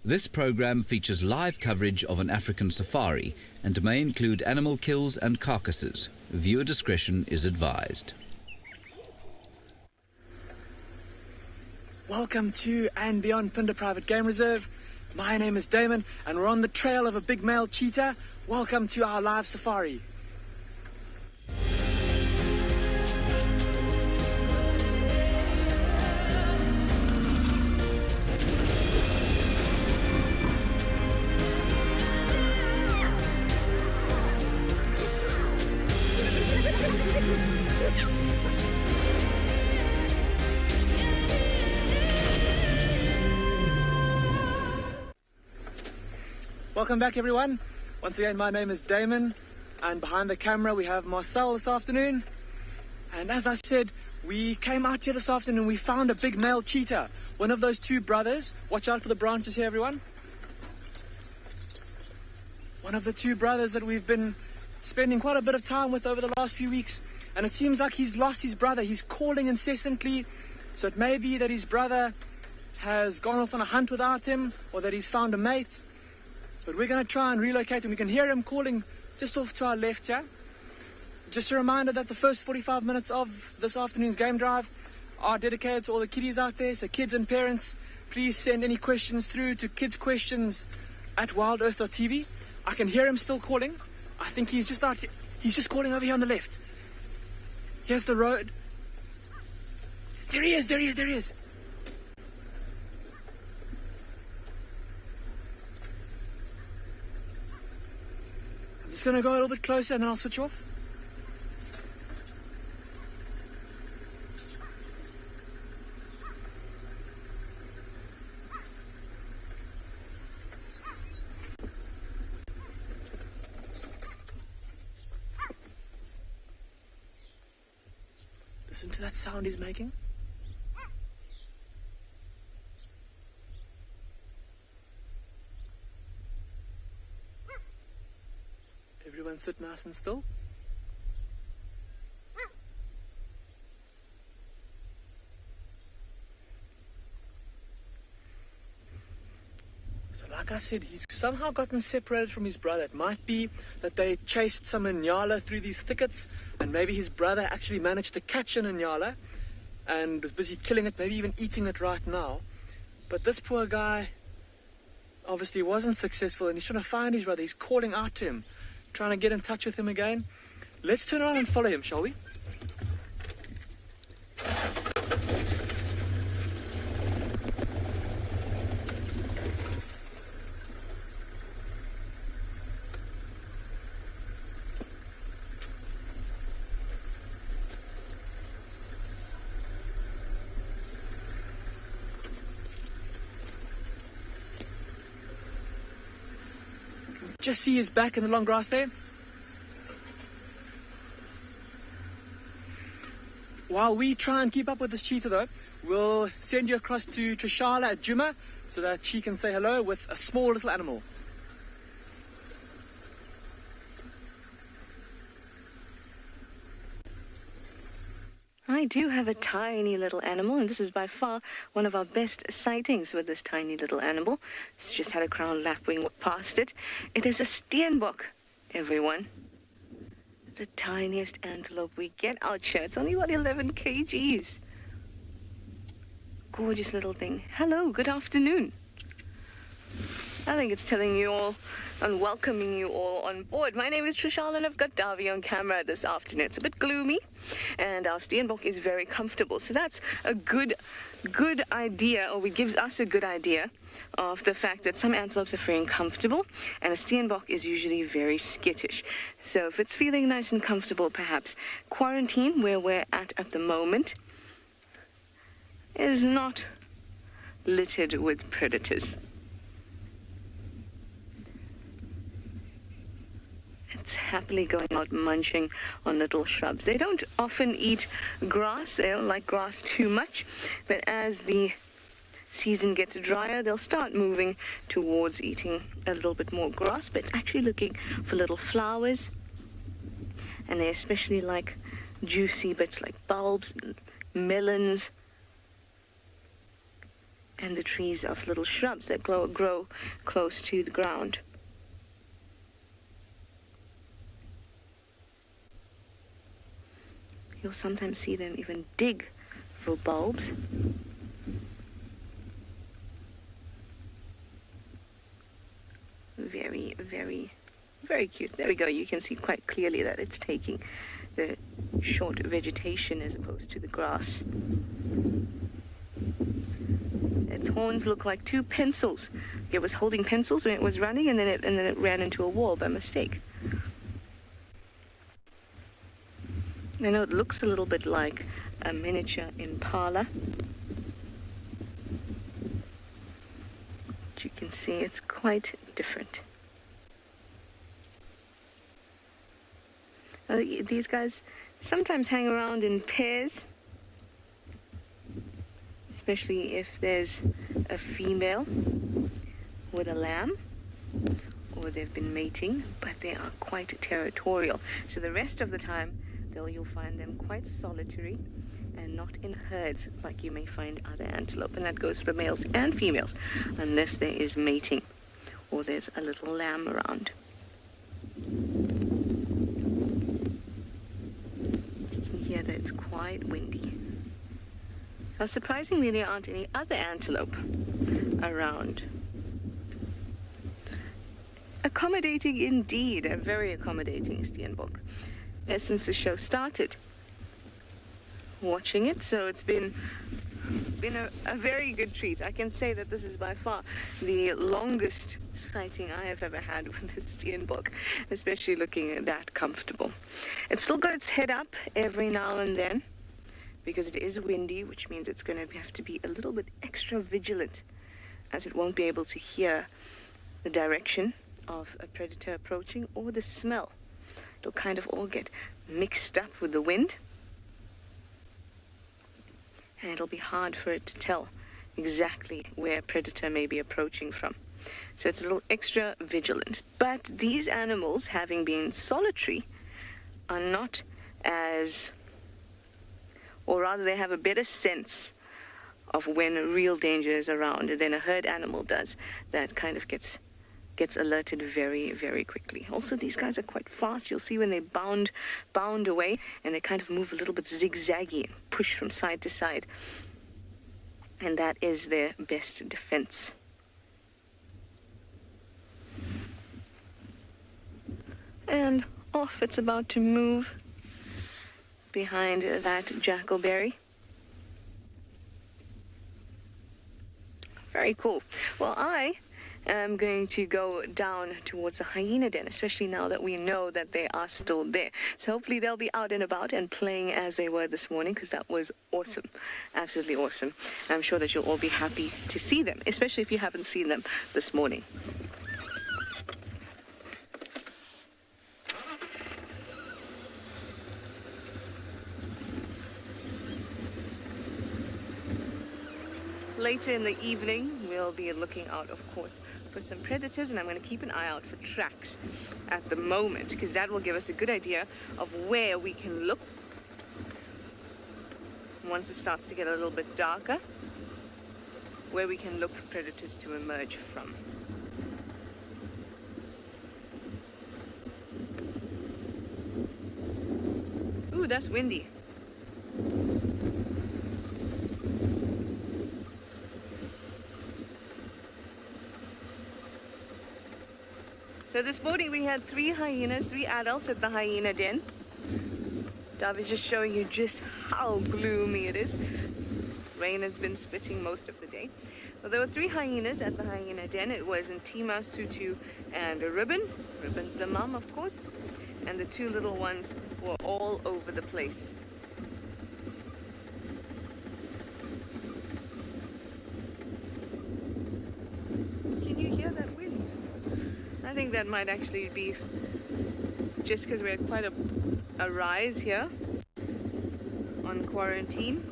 This program features live coverage of an African safari and may include animal kills and carcasses. Viewer discretion is advised. Welcome to andBeyond Phinda Private Game Reserve. My name is Damon and we're on the trail of a big male cheetah. Welcome to our live safari. Welcome back, everyone. Once again, my name is Damon, and behind the camera we have Marcel this afternoon. And as I said, we came out here this afternoon and we found a big male cheetah. One of those two brothers. Watch out for the branches here, everyone. One of the two brothers that we've been spending quite a bit of time with over the last few weeks. And it seems like he's lost his brother. He's calling incessantly. So it may be that his brother has gone off on a hunt without him, or that he's found a mate. But we're going to try and relocate him. We can hear him calling just off to our left here. Just a reminder that the first 45 minutes of this afternoon's game drive are dedicated to all the kiddies out there. So kids and parents, please send any questions through to kidsquestions@wildearth.tv. I can hear him still calling. I think he's just out here. He's just calling over here on the left. Here's the road. There he is, there he is, there he is. I'm just going to go a little bit closer and then I'll switch off. Listen to that sound he's making. Everyone sit nice and still. So like I said, he's somehow gotten separated from his brother. It might be that they chased some Ngala through these thickets, and maybe his brother actually managed to catch an Ngala and was busy killing it, maybe even eating it right now. But this poor guy obviously wasn't successful, and he's trying to find his brother. He's calling out to him, trying to get in touch with him again. Let's turn around and follow him, shall we? Just see his back in the long grass there. While we try and keep up with this cheetah though, we'll send you across to TRISHALA at Djuma so that she can say hello with a small little animal. I do have a tiny little animal, and this is by far one of our best sightings with this tiny little animal. It's just had a crown lapwing past it. It is a steenbok, everyone. The tiniest antelope we get out here. It's only about 11 kgs. Gorgeous little thing. Hello, good afternoon. I think it's telling you all and welcoming you all on board. My name is TRISHALA and I've got Davy on camera this afternoon. It's a bit gloomy and our steenbok is very comfortable. So that's a good idea, or it gives us a good idea of the fact that some antelopes are very comfortable and a steenbok is usually very skittish. So if it's feeling nice and comfortable, perhaps quarantine, where we're at the moment, is not littered with predators. It's happily going out munching on little shrubs. They don't often eat grass. They don't like grass too much. But as the season gets drier, they'll start moving towards eating a little bit more grass. But it's actually looking for little flowers. And they especially like juicy bits like bulbs, melons, and the trees of little shrubs that grow close to the ground. You'll sometimes see them even dig for bulbs. Very, very, very cute. There we go. You can see quite clearly that it's taking the short vegetation as opposed to the grass. Its horns look like two pencils. It was holding pencils when it was running, and then it ran into a wall by mistake. I know it looks a little bit like a miniature impala. But you can see it's quite different. These guys sometimes hang around in pairs, especially if there's a female with a lamb, or they've been mating, but they are quite territorial. So the rest of the time, you'll find them quite solitary and not in herds like you may find other antelope. And that goes for males and females, unless there is mating or there's a little lamb around. You can hear that it's quite windy. Now, surprisingly, there aren't any other antelope around. Accommodating indeed, a very accommodating Steenbok. Since the show started, watching it, so it's been a very good treat. I can say that this is by far the longest sighting I have ever had with the Steenbok, especially looking that comfortable. It's still got its head up every now and then because it is windy, which means it's going to have to be a little bit extra vigilant, as it won't be able to hear the direction of a predator approaching or the smell. It'll kind of all get mixed up with the wind, and it'll be hard for it to tell exactly where a predator may be approaching from. So it's a little extra vigilant. But these animals, having been solitary, are not as, or rather they have a better sense of when real danger is around than a herd animal does. That kind of gets alerted very, very quickly. Also, these guys are quite fast. You'll see when they bound away, and they kind of move a little bit zigzaggy and push from side to side. And that is their best defense. And off it's about to move behind that jackalberry. Very cool. Well, I'm going to go down towards the hyena den, especially now that we know that they are still there. So hopefully they'll be out and about and playing as they were this morning, because that was awesome. Absolutely awesome. I'm sure that you'll all be happy to see them, especially if you haven't seen them this morning. Later in the evening, we'll be looking out, of course, for some predators, and I'm going to keep an eye out for tracks at the moment, because that will give us a good idea of where we can look once it starts to get a little bit darker, where we can look for predators to emerge from. Ooh, that's windy. So this morning we had 3 hyenas, 3 adults at the hyena den. Dav is just showing you just how gloomy it is. Rain has been spitting most of the day. Well, there were 3 hyenas at the hyena den. It was Ntima, Sutu, and Ribbon. Ribbon's the mum, of course. And the 2 little ones were all over the place. Can you hear that wind? I think that might actually be just because we're at quite a rise here on quarantine.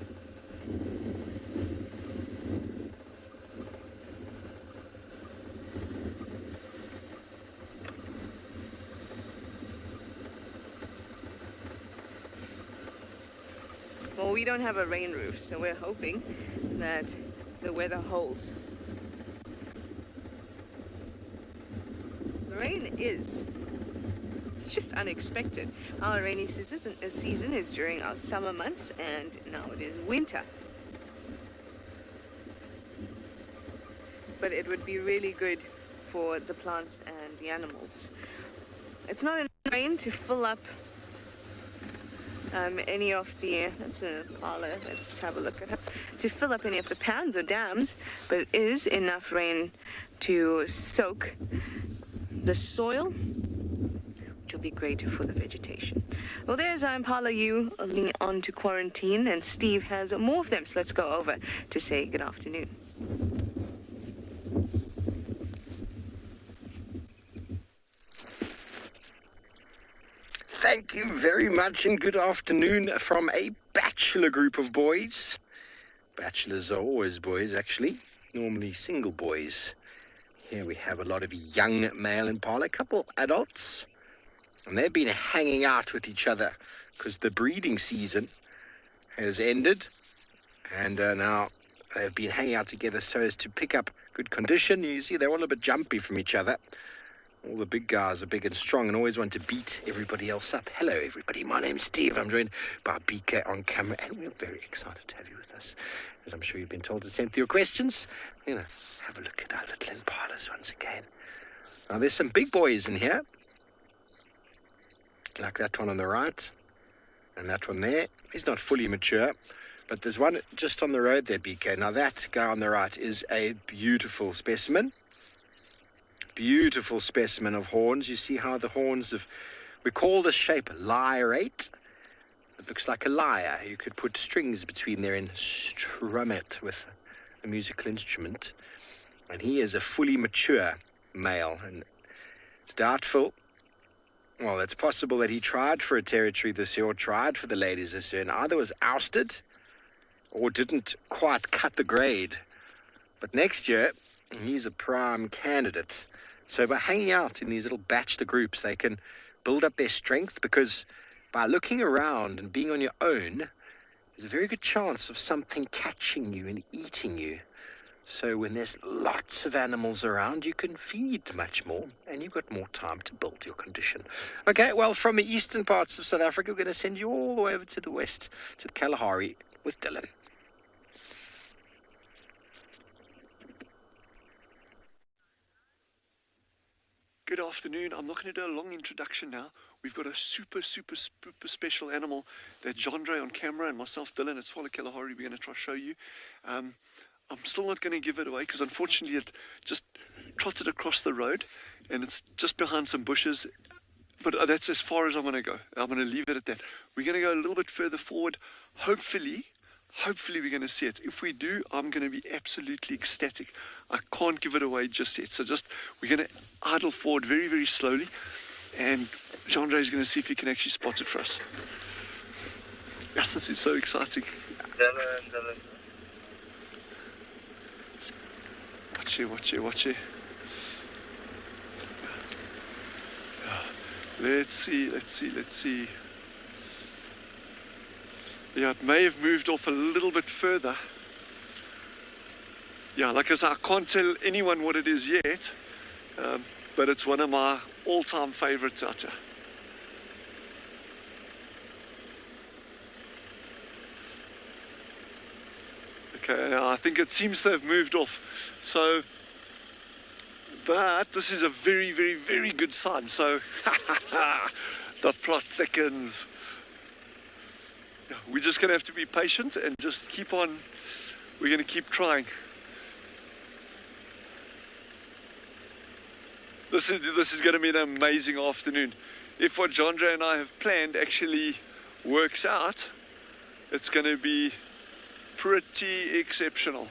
Well, we don't have a rain roof, so we're hoping that the weather holds. The rain it's just unexpected. Our rainy season is during our summer months, and now it is winter. But it would be really good for the plants and the animals. It's not enough rain to fill up any of the, that's a parlor, let's just have a look at it, to fill up any of the ponds or dams, but it is enough rain to soak the soil, which will be great for the vegetation. Well, there's Impala U leading on to quarantine, and Steve has more of them, so let's go over to say good afternoon. Thank you very much and good afternoon from a bachelor group of boys. Bachelors are always boys, actually, normally single boys. Here we have a lot of young male impala, a couple adults, and they've been hanging out with each other because the breeding season has ended, and now they've been hanging out together so as to pick up good condition. You see, they're all a bit jumpy from each other. All the big guys are big and strong and always want to beat everybody else up. Hello, everybody. My name's Steve. I'm joined by BK on camera, and we're very excited to have you with us. As I'm sure you've been told to send through your questions, we're going to have a look at our little impalas once again. Now, there's some big boys in here, like that one on the right, and that one there. He's not fully mature, but there's one just on the road there, BK. Now, that guy on the right is a beautiful specimen. Beautiful specimen of horns. You see how the horns of, we call this shape lyrate. It looks like a lyre. You could put strings between there and strum it with a musical instrument. And he is a fully mature male, and it's doubtful. Well, it's possible that he tried for a territory this year or tried for the ladies this year and either was ousted or didn't quite cut the grade. But next year, he's a prime candidate. So by hanging out in these little bachelor groups, they can build up their strength, because by looking around and being on your own, there's a very good chance of something catching you and eating you. So when there's lots of animals around, you can feed much more and you've got more time to build your condition. Okay, well, from the eastern parts of South Africa, we're going to send you all the way over to the west, to the Kalahari with Dylan. Good afternoon. I'm not going to do a long introduction now. We've got a super special animal that Jandre on camera and myself, Dylan, at Tswalu Kalahari, we're going to try to show you. I'm still not going to give it away because unfortunately it just trotted across the road and it's just behind some bushes. But that's as far as I'm going to go. I'm going to leave it at that. We're going to go a little bit further forward. Hopefully we're going to see it. If we do, I'm going to be absolutely ecstatic. I can't give it away just yet. So we're going to idle forward very, very slowly. And Jandre is going to see if he can actually spot it for us. Yes, this is so exciting. Watch it. Let's see. Yeah, it may have moved off a little bit further. Yeah, like I said, I can't tell anyone what it is yet, but it's one of my all-time favorites out here. Okay, I think it seems to have moved off. So, but this is a very, very, very good sign. So, the plot thickens. Yeah, we're just going to have to be patient and just keep on. We're going to keep trying. This is going to be an amazing afternoon. If what Jandre and I have planned actually works out, it's going to be pretty exceptional.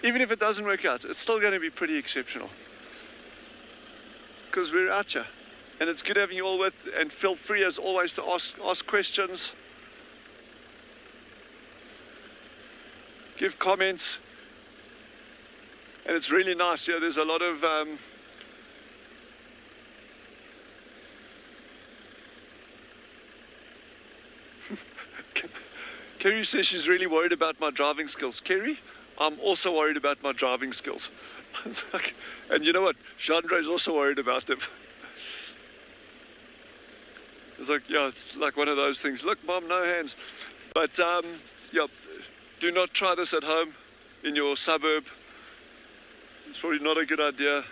Even if it doesn't work out, it's still going to be pretty exceptional. Because we're out here. And it's good having you all with, and feel free as always to ask questions. Give comments. And it's really nice. Yeah, there's a lot of Kerry says she's really worried about my driving skills. Kerry, I'm also worried about my driving skills. It's like, and you know what? Chandra is also worried about them. It's like, yeah, it's like one of those things. Look, Mom, no hands. But, yeah, do not try this at home in your suburb. It's probably not a good idea.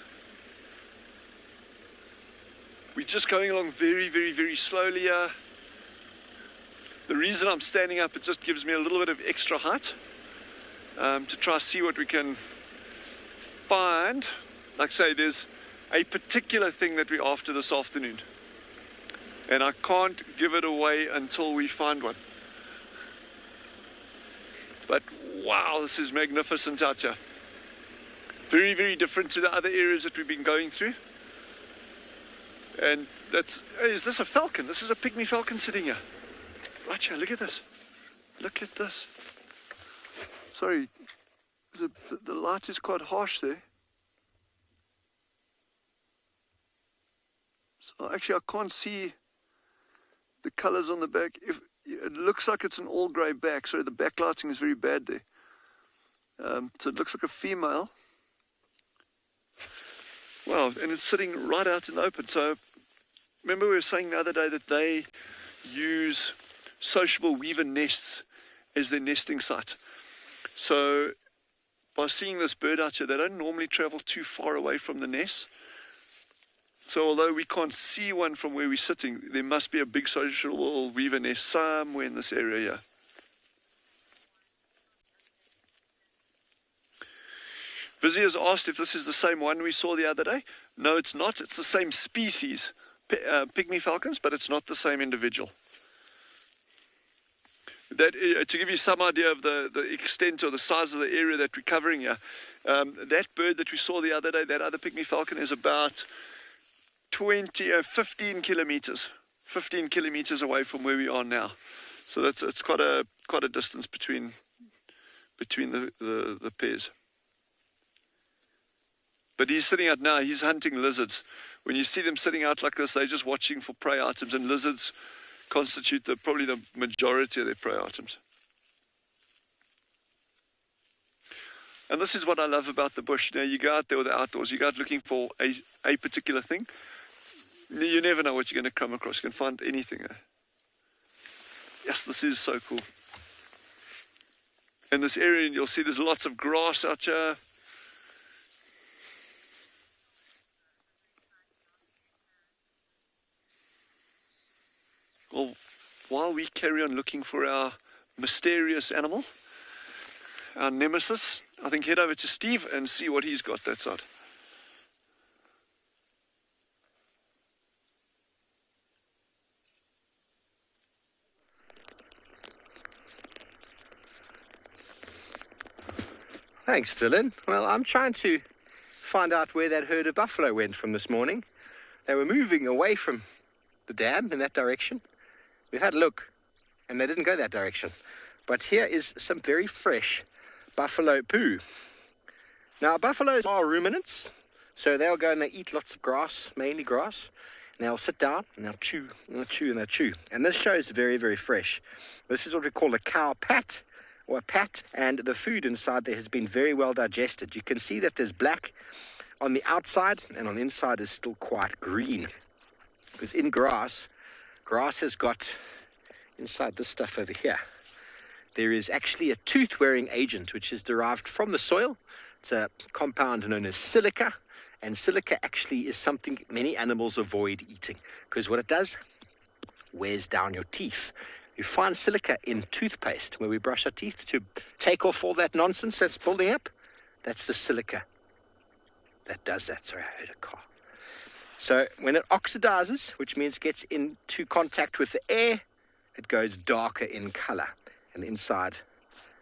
We're just going along very, very, very slowly here. The reason I'm standing up, it just gives me a little bit of extra height to try see what we can find. Like I say, there's a particular thing that we're after this afternoon. And I can't give it away until we find one. But wow, this is magnificent out here. Very, very different to the other areas that we've been going through. And that's, hey, is this a falcon? This is a pygmy falcon sitting here. Right here, look at this. Look at this. Sorry, the light is quite harsh there. So actually I can't see the colors on the back. It looks like it's an all grey back. Sorry, the backlighting is very bad there. So it looks like a female. Wow, and it's sitting right out in the open. So remember we were saying the other day that they use sociable weaver nests as their nesting site. So by seeing this bird out here, they don't normally travel too far away from the nest. So although we can't see one from where we're sitting, there must be a big sociable weaver nest somewhere in this area here. Vizzy has asked if this is the same one we saw the other day. No, it's not. It's the same species, pygmy falcons, but it's not the same individual. That, to give you some idea of the extent or the size of the area that we're covering here, that bird that we saw the other day, that other pygmy falcon, is about 15 kilometers away from where we are now. So it's quite a distance between the pairs. But he's sitting out now, he's hunting lizards. When you see them sitting out like this, they're just watching for prey items, and lizards constitute probably the majority of their prey items. And this is what I love about the bush. You go out there with the outdoors, you go out looking for a particular thing. You never know what you're going to come across. You can find anything. Yes, this is so cool. In this area, you'll see there's lots of grass out here. Well, while we carry on looking for our mysterious animal, our nemesis, I think head over to Steve and see what he's got that side. Thanks, Dylan. Well, I'm trying to find out where that herd of buffalo went from this morning. They were moving away from the dam in that direction. We've had a look, and they didn't go that direction. But here is some very fresh buffalo poo. Now, buffaloes are ruminants, so they'll go and they eat lots of grass, mainly grass, and they'll sit down, and they'll chew, and they'll chew, and they'll chew. And this shows very, very fresh. This is what we call a cow pat, or a pat, and the food inside there has been very well digested. You can see that there's black on the outside, and on the inside is still quite green. Because in grass has got, inside this stuff over here, there is actually a tooth-wearing agent which is derived from the soil. It's a compound known as silica, and silica actually is something many animals avoid eating, because what it does, wears down your teeth. You find silica in toothpaste, where we brush our teeth to take off all that nonsense that's building up. That's the silica that does that. Sorry, I heard a car. So when it oxidizes, which means gets into contact with the air, it goes darker in color. And the inside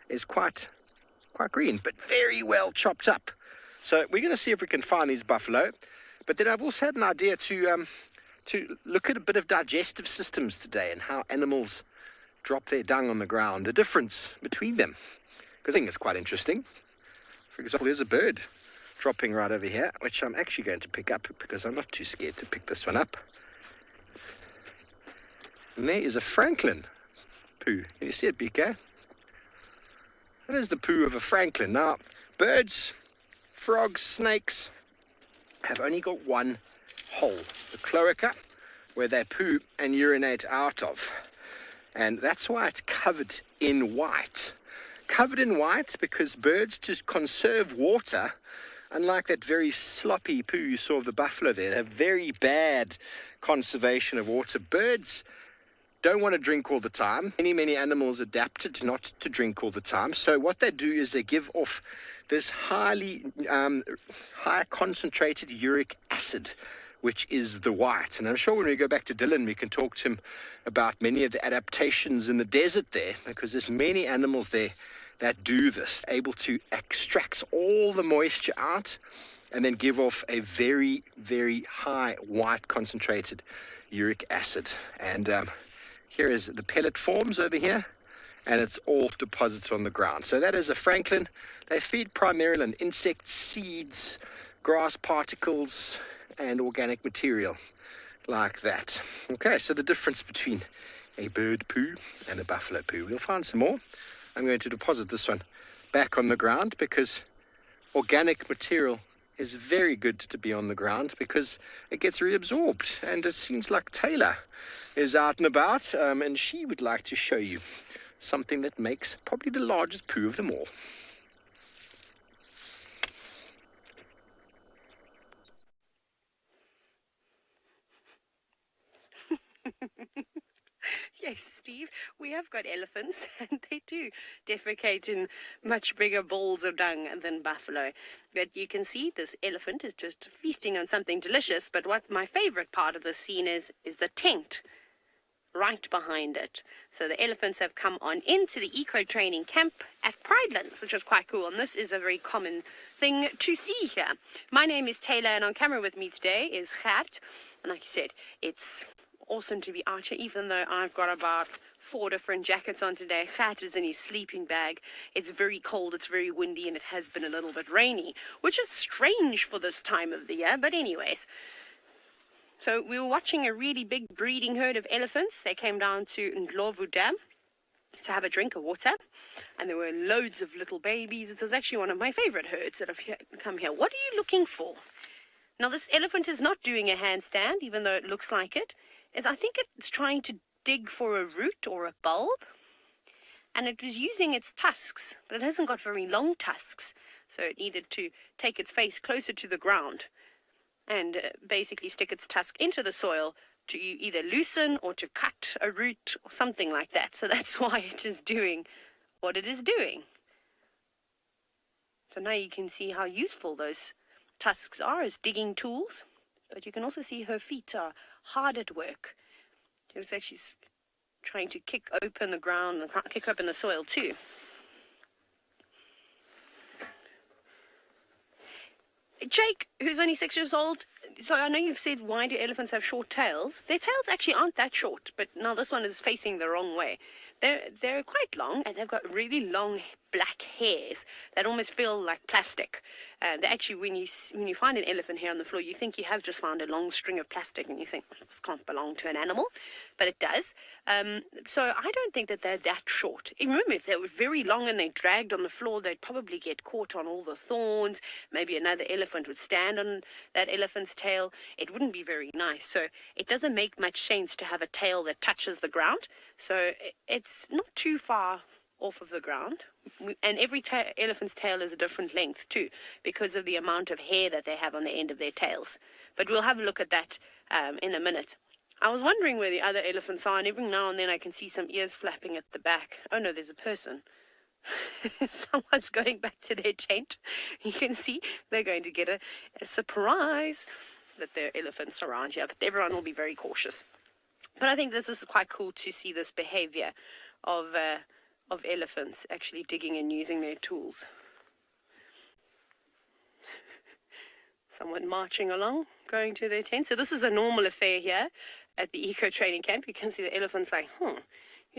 is quite green, but very well chopped up. So we're going to see if we can find these buffalo. But then I've also had an idea to look at a bit of digestive systems today and how animals drop their dung on the ground, the difference between them. Because I think it's quite interesting. For example, there's a bird dropping right over here, which I'm actually going to pick up because I'm not too scared to pick this one up. And there is a Franklin poo. Can you see it, BK? That is the poo of a francolin. Now, birds, frogs, snakes have only got one hole, the cloaca, where they poo and urinate out of. And that's why it's covered in white. Covered in white because birds, to conserve water, unlike that very sloppy poo you saw of the buffalo there, they have very bad conservation of water. Birds don't want to drink all the time. Many animals adapted not to drink all the time. So what they do is they give off this high concentrated uric acid, which is the white. And I'm sure when we go back to Dylan, we can talk to him about many of the adaptations in the desert there, because there's many animals there that do this, able to extract all the moisture out and then give off a very, very high white concentrated uric acid. And here is the pellet forms over here, and it's all deposited on the ground. So that is a francolin. They feed primarily on insects, seeds, grass particles, and organic material like that. Okay, so the difference between a bird poo and a buffalo poo. We'll find some more. I'm going to deposit this one back on the ground because organic material is very good to be on the ground because it gets reabsorbed. And it seems like TAYLA is out and about, and she would like to show you something that makes probably the largest poo of them all. Yes, Steve, we have got elephants, and they do defecate in much bigger balls of dung than buffalo. But you can see this elephant is just feasting on something delicious, but what my favorite part of the scene is the tent right behind it. So the elephants have come on into the eco-training camp at Pridelands, which is quite cool, and this is a very common thing to see here. My name is TAYLA, and on camera with me today is Gert, and like I said, it's awesome to be out here, even though I've got about 4 different jackets on today. Gert is in his sleeping bag. It's very cold, it's very windy, and it has been a little bit rainy, which is strange for this time of the year, but anyways. So we were watching a really big breeding herd of elephants. They came down to Ndlovu Dam to have a drink of water, and there were loads of little babies. It was actually one of my favorite herds that have come here. What are you looking for? Now, this elephant is not doing a handstand, even though it looks like it. I think it's trying to dig for a root or a bulb, and it was using its tusks, but it hasn't got very long tusks, so it needed to take its face closer to the ground and basically stick its tusk into the soil to either loosen or to cut a root or something like that. So that's why it is doing what it is doing. So now you can see how useful those tusks are as digging tools, but you can also see her feet are hard at work. She was actually trying to kick open the ground and kick open the soil too. Jake, who's only 6 years old, so I know you've said, why do elephants have short tails? Their tails actually aren't that short, but now this one is facing the wrong way. They're quite long, and they've got really long black hairs that almost feel like plastic. They actually, when you find an elephant hair on the floor, you think you have just found a long string of plastic, and you think, this can't belong to an animal, but it does. So I don't think that they're that short. Remember, if they were very long and they dragged on the floor, they'd probably get caught on all the thorns. Maybe another elephant would stand on that elephant's tail. It wouldn't be very nice. So it doesn't make much sense to have a tail that touches the ground. So it's not too far off of the ground, and every elephant's tail is a different length too, because of the amount of hair that they have on the end of their tails. But we'll have a look at that in a minute. I was wondering where the other elephants are, and every now and then I can see some ears flapping at the back. Oh no, there's a person. Someone's going back to their tent. You can see they're going to get a surprise that there are elephants around here, but everyone will be very cautious. But I think this is quite cool to see this behavior of elephants actually digging and using their tools. Someone marching along, going to their tent. So this is a normal affair here at the eco-training camp. You can see the elephant's like, you're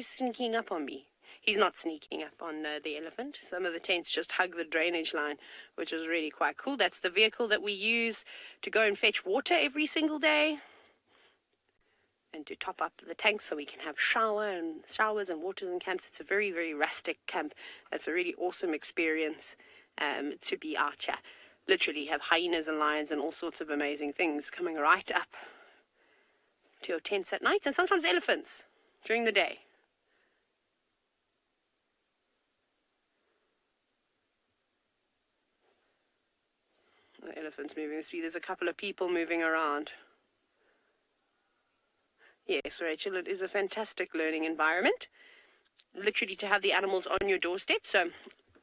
sneaking up on me. He's not sneaking up on the elephant. Some of the tents just hug the drainage line, which is really quite cool. That's the vehicle that we use to go and fetch water every single day. and to top up the tanks so we can have showers and waters and camps. It's a very, very rustic camp. It's a really awesome experience to be out here. Literally have hyenas and lions and all sorts of amazing things coming right up to your tents at night, and sometimes elephants during the day. The elephant's moving. There's a couple of people moving around. Yes, Rachel, it is a fantastic learning environment. Literally to have the animals on your doorstep. So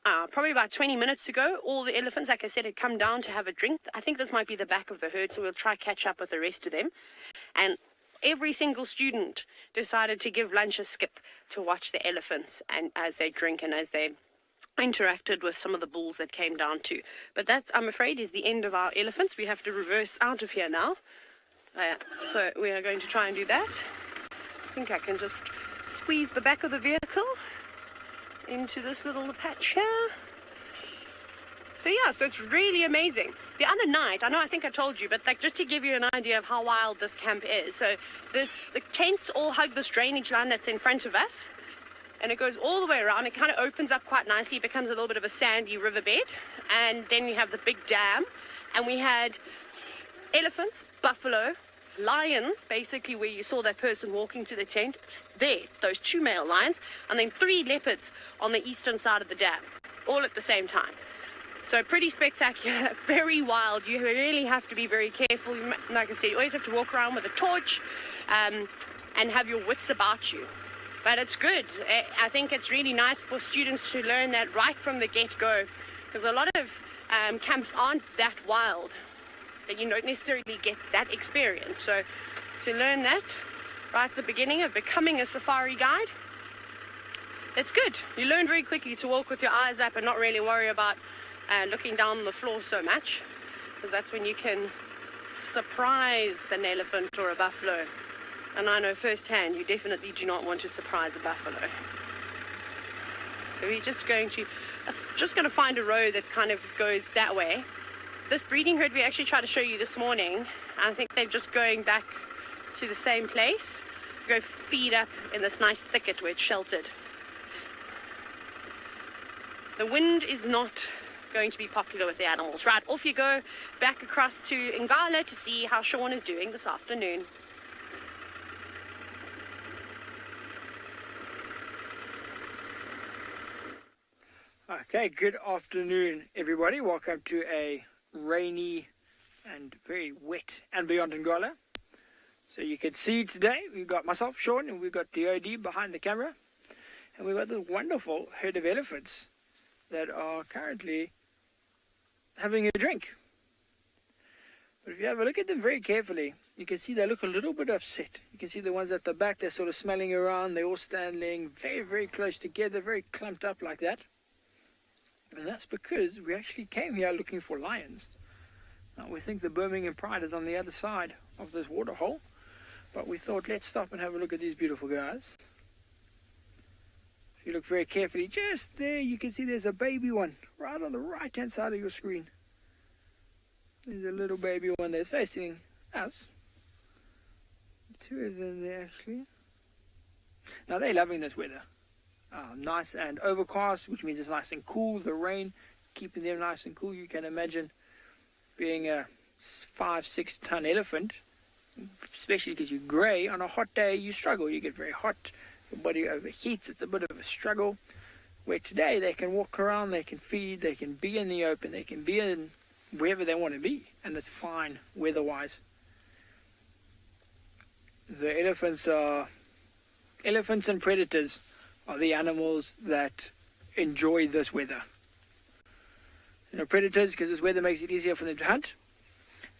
probably about 20 minutes ago, all the elephants, like I said, had come down to have a drink. I think this might be the back of the herd, so we'll try catch up with the rest of them. And every single student decided to give lunch a skip to watch the elephants and as they drink and as they interacted with some of the bulls that came down too. But that's, I'm afraid, is the end of our elephants. We have to reverse out of here now. So we are going to try and do that. I think I can just squeeze the back of the vehicle into this little patch here. So yeah, so it's really amazing. The other night, I think I told you, but like just to give you an idea of how wild this camp is. So the tents all hug this drainage line that's in front of us, and it goes all the way around. It kind of opens up quite nicely. It becomes a little bit of a sandy riverbed, and then you have the big dam, and we had elephants, buffalo, lions, basically where you saw that person walking to the tent, there, those 2 male lions, and then 3 leopards on the eastern side of the dam, all at the same time. So pretty spectacular, very wild. You really have to be very careful. Like I said, you always have to walk around with a torch and have your wits about you. But it's good. I think it's really nice for students to learn that right from the get-go, because a lot of camps aren't that wild, that you don't necessarily get that experience. So to learn that right at the beginning of becoming a safari guide, it's good. You learn very quickly to walk with your eyes up and not really worry about looking down the floor so much, because that's when you can surprise an elephant or a buffalo. And I know firsthand you definitely do not want to surprise a buffalo. So we're just going to find a road that kind of goes that way. This breeding herd we actually tried to show you this morning. I think they're just going back to the same place, go feed up in this nice thicket where it's sheltered. The wind is not going to be popular with the animals. Right, off you go, back across to Ngala to see how SHAUN is doing this afternoon. Okay, good afternoon, everybody. Welcome to a rainy and very wet andBeyond Ngala. So you can see today we've got myself, SHAUN, and we've got the OD behind the camera, and we've got this wonderful herd of elephants that are currently having a drink. But if you have a look at them very carefully, you can see they look a little bit upset. You can see the ones at the back, they're sort of smelling around, they're all standing very, very close together, very clumped up like that. And that's because we actually came here looking for lions. Now we think the Birmingham Pride is on the other side of this waterhole, but we thought let's stop and have a look at these beautiful guys. If you look very carefully, just there you can see there's a baby one right on the right hand side of your screen. There's a little baby one that's facing us. 2 of them there actually. Now they're loving this weather. Nice and overcast, which means it's nice and cool. The rain is keeping them nice and cool. You can imagine being a 5-6 ton elephant, especially because you're grey. On a hot day you struggle, you get very hot, your body overheats, it's a bit of a struggle. Where today they can walk around, they can feed, they can be in the open, they can be in wherever they want to be, and it's fine weather-wise. The elephants and predators are the animals that enjoy this weather. You know, predators, because this weather makes it easier for them to hunt.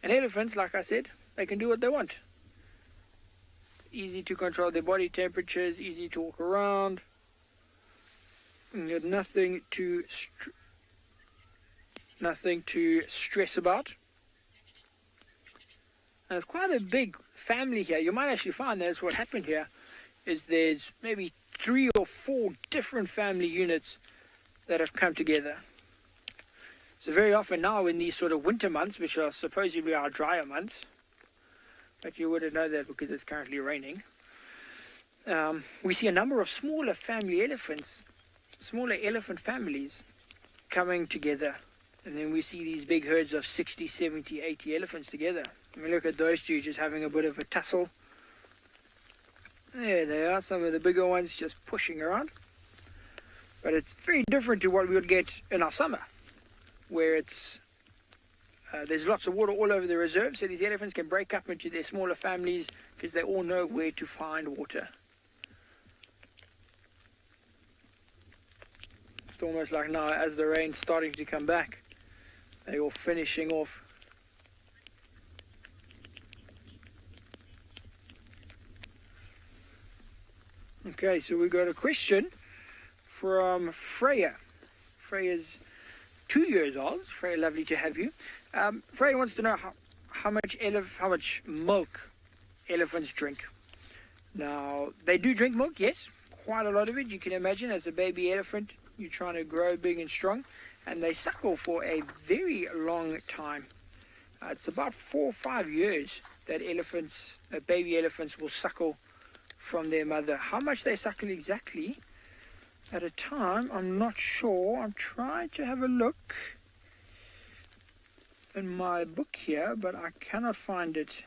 And elephants, like I said, they can do what they want. It's easy to control their body temperatures, easy to walk around. And you got nothing to stress about. And it's quite a big family here. You might actually find that's what happened here, is there's maybe 3 or 4 different family units that have come together. So very often now in these sort of winter months, which are supposedly our drier months, but you wouldn't know that because it's currently raining. We see a number of smaller elephant families coming together. And then we see these big herds of 60, 70, 80 elephants together. I mean, look at those two just having a bit of a tussle. There they are, some of the bigger ones just pushing around. But it's very different to what we would get in our summer, where it's there's lots of water all over the reserve, so these elephants can break up into their smaller families because they all know where to find water. It's almost like now, as the rain's starting to come back, they're all finishing off. Okay, so we got a question from Freya. Freya's 2 years old. Freya, lovely to have you. Freya wants to know how much milk elephants drink. Now, they do drink milk, yes, quite a lot of it. You can imagine, as a baby elephant, you're trying to grow big and strong, and they suckle for a very long time. It's about 4 or 5 years that baby elephants will suckle from their mother. How much they suckle exactly at a time, I'm not sure. I'm trying to have a look in my book here, but I cannot find it.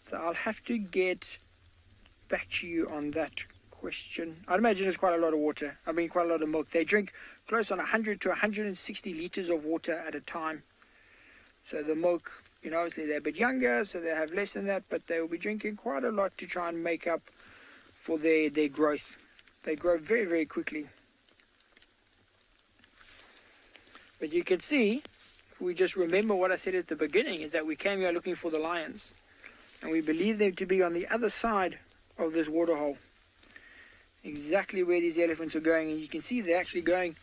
So I'll have to get back to you on that question. I'd imagine it's quite a lot of water. I mean, quite a lot of milk. They drink close on 100 to 160 liters of water at a time. So the milk, obviously they're a bit younger, so they have less than that, but they will be drinking quite a lot to try and make up for their growth. They grow very, very quickly. But you can see, if we just remember what I said at the beginning, is that we came here looking for the lions. And we believe them to be on the other side of this waterhole. Exactly where these elephants are going. And you can see they're actually going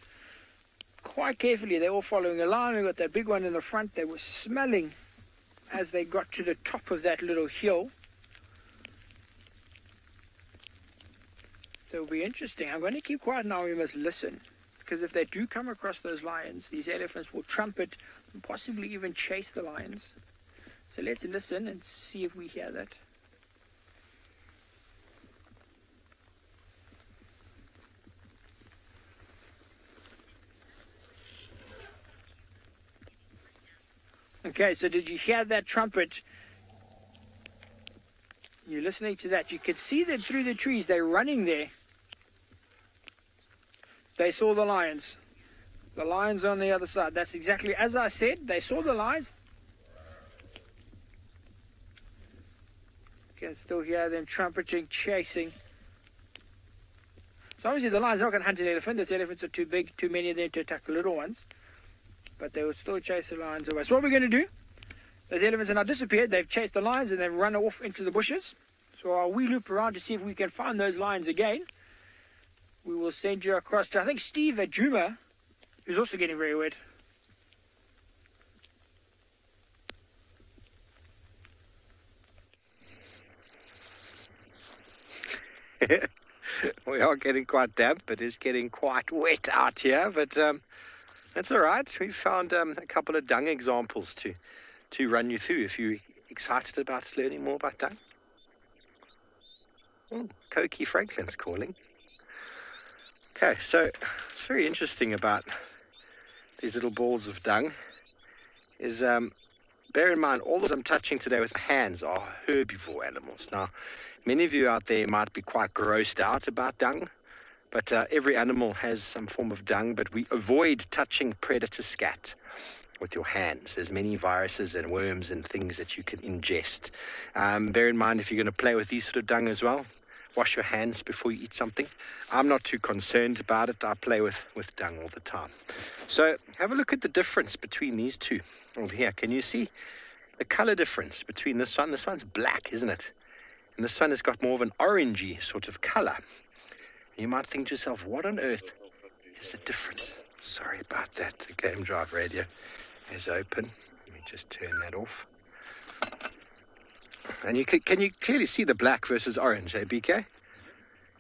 quite carefully. They're all following a line. We've got that big one in the front. They were smelling as they got to the top of that little hill. So it'll be interesting. I'm going to keep quiet now. We must listen. Because if they do come across those lions, these elephants will trumpet and possibly even chase the lions. So let's listen and see if we hear that. Okay, so did you hear that trumpet? You're listening to that. You can see them through the trees. They're running there. They saw the lions. The lions on the other side. That's exactly as I said. They saw the lions. You can still hear them trumpeting, chasing. So obviously the lions are not going to hunt an elephant. Those elephants are too big, too many of them to attack the little ones. But they will still chase the lions away. So what we're going to do, those elephants are now disappeared. They've chased the lions and they've run off into the bushes. So I'll loop around to see if we can find those lions again. We will send you across to, I think, Steve at Djuma, who's also getting very wet. We are getting quite damp. It is getting quite wet out here, but that's all right. We found a couple of dung examples to run you through if you're excited about learning more about dung. Oh, Koki Franklin's calling. Okay, so it's very interesting about these little balls of dung is bear in mind all those I'm touching today with my hands are herbivore animals. Now, many of you out there might be quite grossed out about dung, but every animal has some form of dung, but we avoid touching predator scat with your hands. There's many viruses and worms and things that you can ingest. Bear in mind if you're going to play with these sort of dung as well, wash your hands before you eat something. I'm not too concerned about it. I play with dung all the time. So have a look at the difference between these two over here. Can you see the color difference between this one? This one's black, isn't it? And this one has got more of an orangey sort of color. You might think to yourself, what on earth is the difference? Sorry about that. The Game Drive radio is open. Let me just turn that off. And can you clearly see the black versus orange, eh, BK?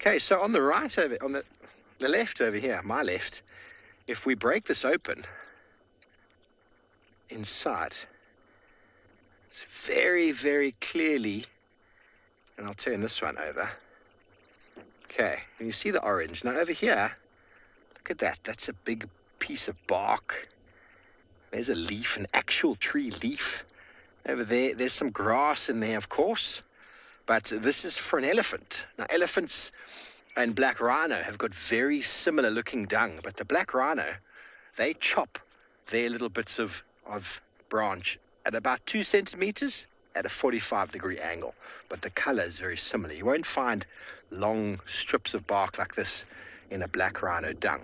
Okay, so on the right over, on the left over here, my left, if we break this open inside, It's very, very clearly, and I'll turn this one over. Okay, and you see the orange. Now over here, look at that. That's a big piece of bark. There's a leaf, an actual tree leaf. Over there, there's some grass in there, of course. But this is for an elephant. Now, elephants and black rhino have got very similar looking dung. But the black rhino, they chop their little bits of branch at about 2 centimeters at a 45-degree angle. But the color is very similar. You won't find long strips of bark like this in a black rhino dung.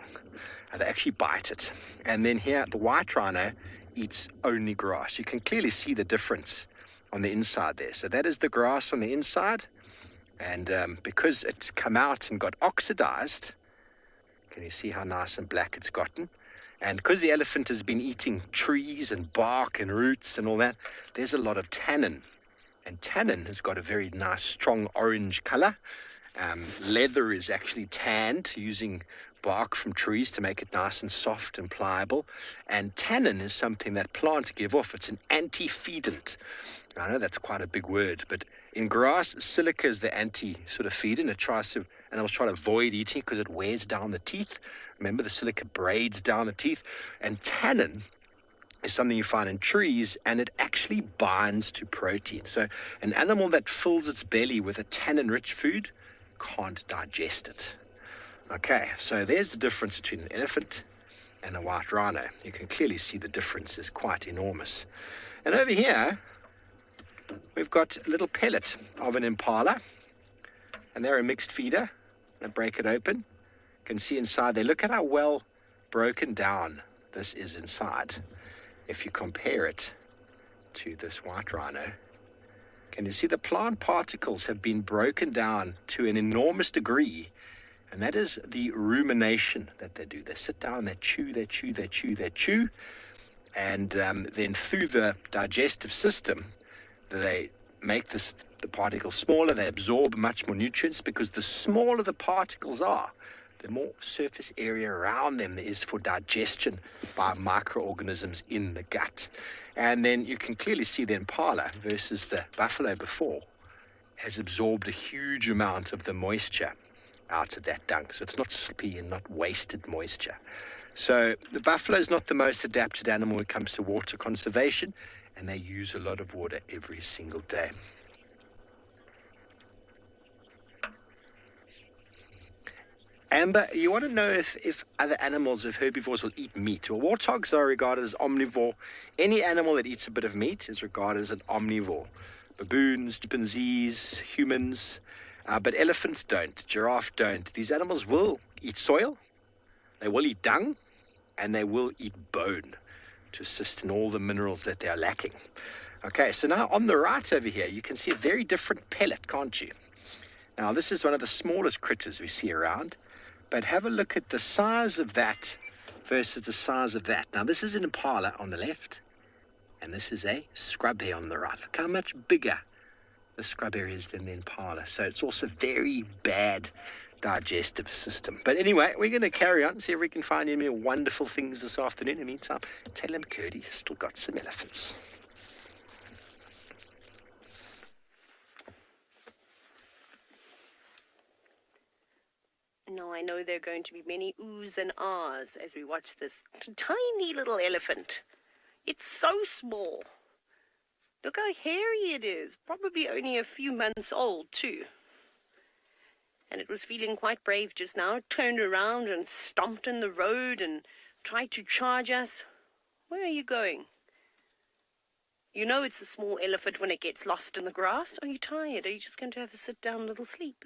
They actually bite it. And then here, the white rhino eats only grass. You can clearly see the difference on the inside there. So that is the grass on the inside. And because it's come out and got oxidized, can you see how nice and black it's gotten? And because the elephant has been eating trees and bark and roots and all that, there's a lot of tannin. And tannin has got a very nice, strong orange color. Leather is actually tanned using bark from trees to make it nice and soft and pliable. And tannin is something that plants give off. It's an anti-feedant. I know that's quite a big word, but in grass, silica is the anti-sort of feedant. Animals try to avoid eating because it wears down the teeth. Remember, the silica braids down the teeth. And tannin is something you find in trees, and it actually binds to protein. So an animal that fills its belly with a tannin-rich food can't digest it. Okay, so there's the difference between an elephant and a white rhino. You can clearly see the difference is quite enormous. And over here, we've got a little pellet of an impala, and they're a mixed feeder. I break it open. You can see inside there. Look at how well broken down this is inside. If you compare it to this white rhino, can you see the plant particles have been broken down to an enormous degree? And that is the rumination that they do. They sit down, they chew, they chew, they chew, they chew. And then through the digestive system, they make the particles smaller. They absorb much more nutrients because the smaller the particles are, the more surface area around them there is for digestion by microorganisms in the gut. And then you can clearly see the impala versus the buffalo before has absorbed a huge amount of the moisture out of that dung. So it's not slippy and not wasted moisture. So the buffalo is not the most adapted animal when it comes to water conservation, and they use a lot of water every single day. Amber, you want to know if other animals, if herbivores will eat meat. Well, warthogs are regarded as omnivore. Any animal that eats a bit of meat is regarded as an omnivore. Baboons, chimpanzees, humans, but elephants don't, giraffe don't. These animals will eat soil, they will eat dung, and they will eat bone to assist in all the minerals that they are lacking. Okay, so now on the right over here, you can see a very different pellet, can't you? Now, this is one of the smallest critters we see around, but have a look at the size of that versus the size of that. Now, this is an impala on the left, and this is a scrub hare on the right. Look how much bigger the scrub hare is than the impala. So it's also very bad digestive system. But anyway, we're going to carry on, see if we can find any wonderful things this afternoon. In the meantime, TAYLA MCCURDY has still got some elephants. Now, I know there are going to be many oohs and ahs as we watch this tiny little elephant. It's so small. Look how hairy it is. Probably only a few months old, too. And it was feeling quite brave just now. It turned around and stomped in the road and tried to charge us. Where are you going? You know it's a small elephant when it gets lost in the grass. Are you tired? Are you just going to have a sit-down little sleep?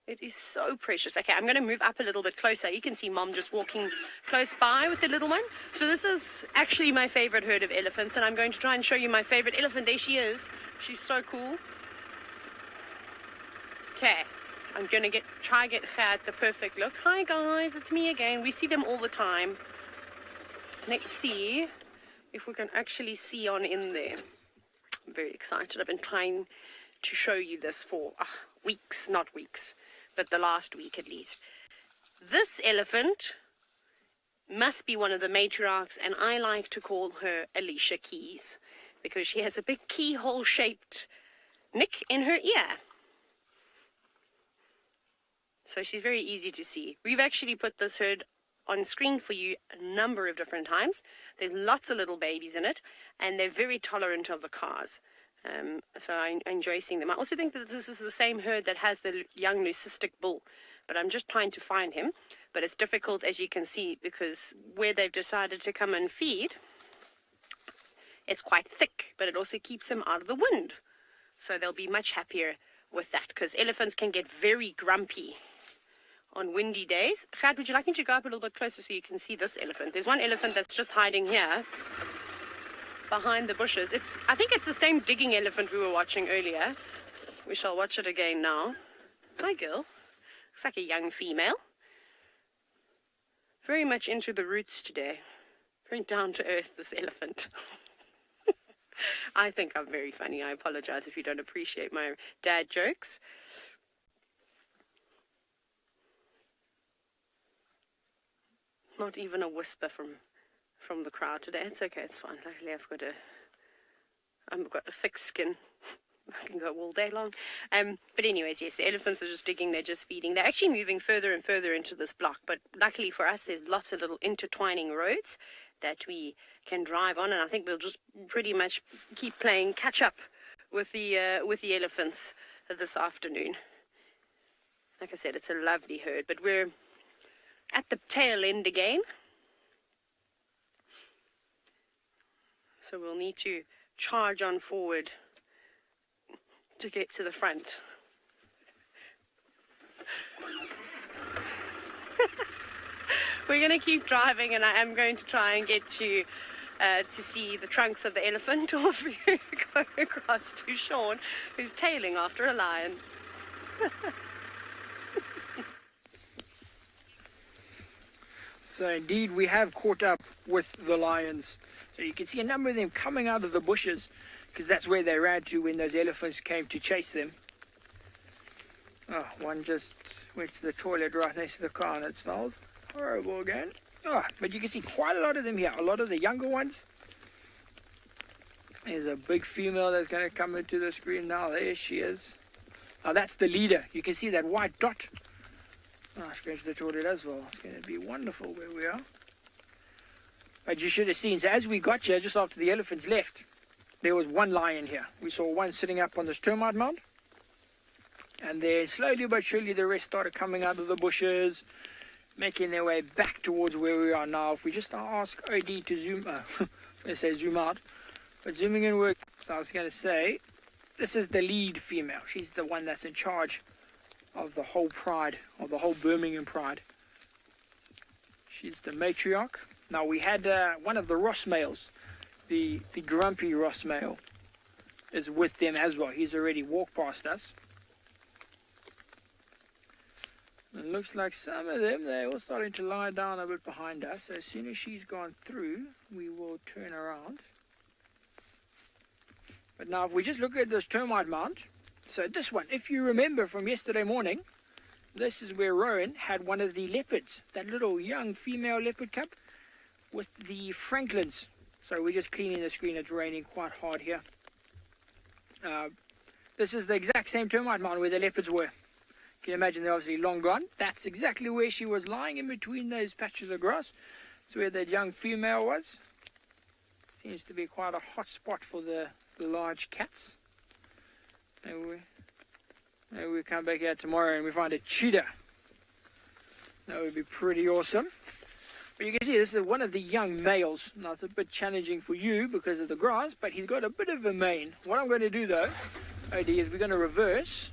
It is so precious. Okay, I'm going to move up a little bit closer. You can see Mom just walking close by with the little one. So this is actually my favorite herd of elephants, and I'm going to try and show you my favorite elephant. There she is. She's so cool. Okay, I'm going to try get her at the perfect look. Hi guys, it's me again. We see them all the time. Let's see if we can actually see on in there. I'm very excited. I've been trying to show you this for weeks, not weeks, but the last week at least. This elephant must be one of the matriarchs, and I like to call her Alicia Keys because she has a big keyhole-shaped nick in her ear. So she's very easy to see. We've actually put this herd on screen for you a number of different times. There's lots of little babies in it, and they're very tolerant of the cars. So I enjoy seeing them. I also think that this is the same herd that has the young leucistic bull, but I'm just trying to find him. But it's difficult, as you can see, because where they've decided to come and feed, it's quite thick, but it also keeps them out of the wind. So they'll be much happier with that, because elephants can get very grumpy on windy days. Gert, would you like me to go up a little bit closer so you can see this elephant? There's one elephant that's just hiding here behind the bushes. I think it's the same digging elephant we were watching earlier. We shall watch it again now. Hi, girl. Looks like a young female. Very much into the roots today. Very down to earth, this elephant. I think I'm very funny. I apologize if you don't appreciate my dad jokes. Not even a whisper from the crowd today. It's okay, it's fine. Luckily I've got a thick skin. I can go all day long. But anyways, yes, the elephants are just digging, they're just feeding. They're actually moving further and further into this block, but luckily for us, there's lots of little intertwining roads that we can drive on, and I think we'll just pretty much keep playing catch up with the elephants this afternoon. Like I said, it's a lovely herd, but we're at the tail end again. So we'll need to charge on forward to get to the front. We're going to keep driving, and I am going to try and get to see the trunks of the elephant, or go across to Shaun, who's tailing after a lion. So indeed, we have caught up with the lions. So you can see a number of them coming out of the bushes, because that's where they ran to when those elephants came to chase them. Oh, one just went to the toilet right next to the car, and it smells horrible again. Oh, but you can see quite a lot of them here. A lot of the younger ones. There's a big female that's going to come into the screen now. There she is. Now that's the leader. You can see that white dot. Oh, she's going to the toilet as well. It's going to be wonderful where we are. But you should have seen, so as we got here, just after the elephants left, there was one lion here. We saw one sitting up on this termite mound. And then slowly but surely the rest started coming out of the bushes, making their way back towards where we are now. If we just ask OD to zoom, let's say zoom out, but zooming in work. So I was going to say, this is the lead female. She's the one that's in charge of the whole pride, of the whole Birmingham pride. She's the matriarch. Now we had one of the Ross males, the grumpy Ross male, is with them as well. He's already walked past us. It looks like some of them, they're all starting to lie down a bit behind us. So as soon as she's gone through, we will turn around. But now if we just look at this termite mound, so this one, if you remember from yesterday morning, this is where Rowan had one of the leopards, that little young female leopard cub with the Franklins. So we're just cleaning the screen, it's raining quite hard here. This is the exact same termite mound where the leopards were. You can imagine they're obviously long gone. That's exactly where she was lying, in between those patches of grass. That's where that young female was. Seems to be quite a hot spot for the large cats. Maybe we come back here tomorrow and we find a cheetah. That would be pretty awesome. But you can see this is one of the young males. Now it's a bit challenging for you because of the grass, but he's got a bit of a mane. What I'm going to do though, OD, is we're going to reverse.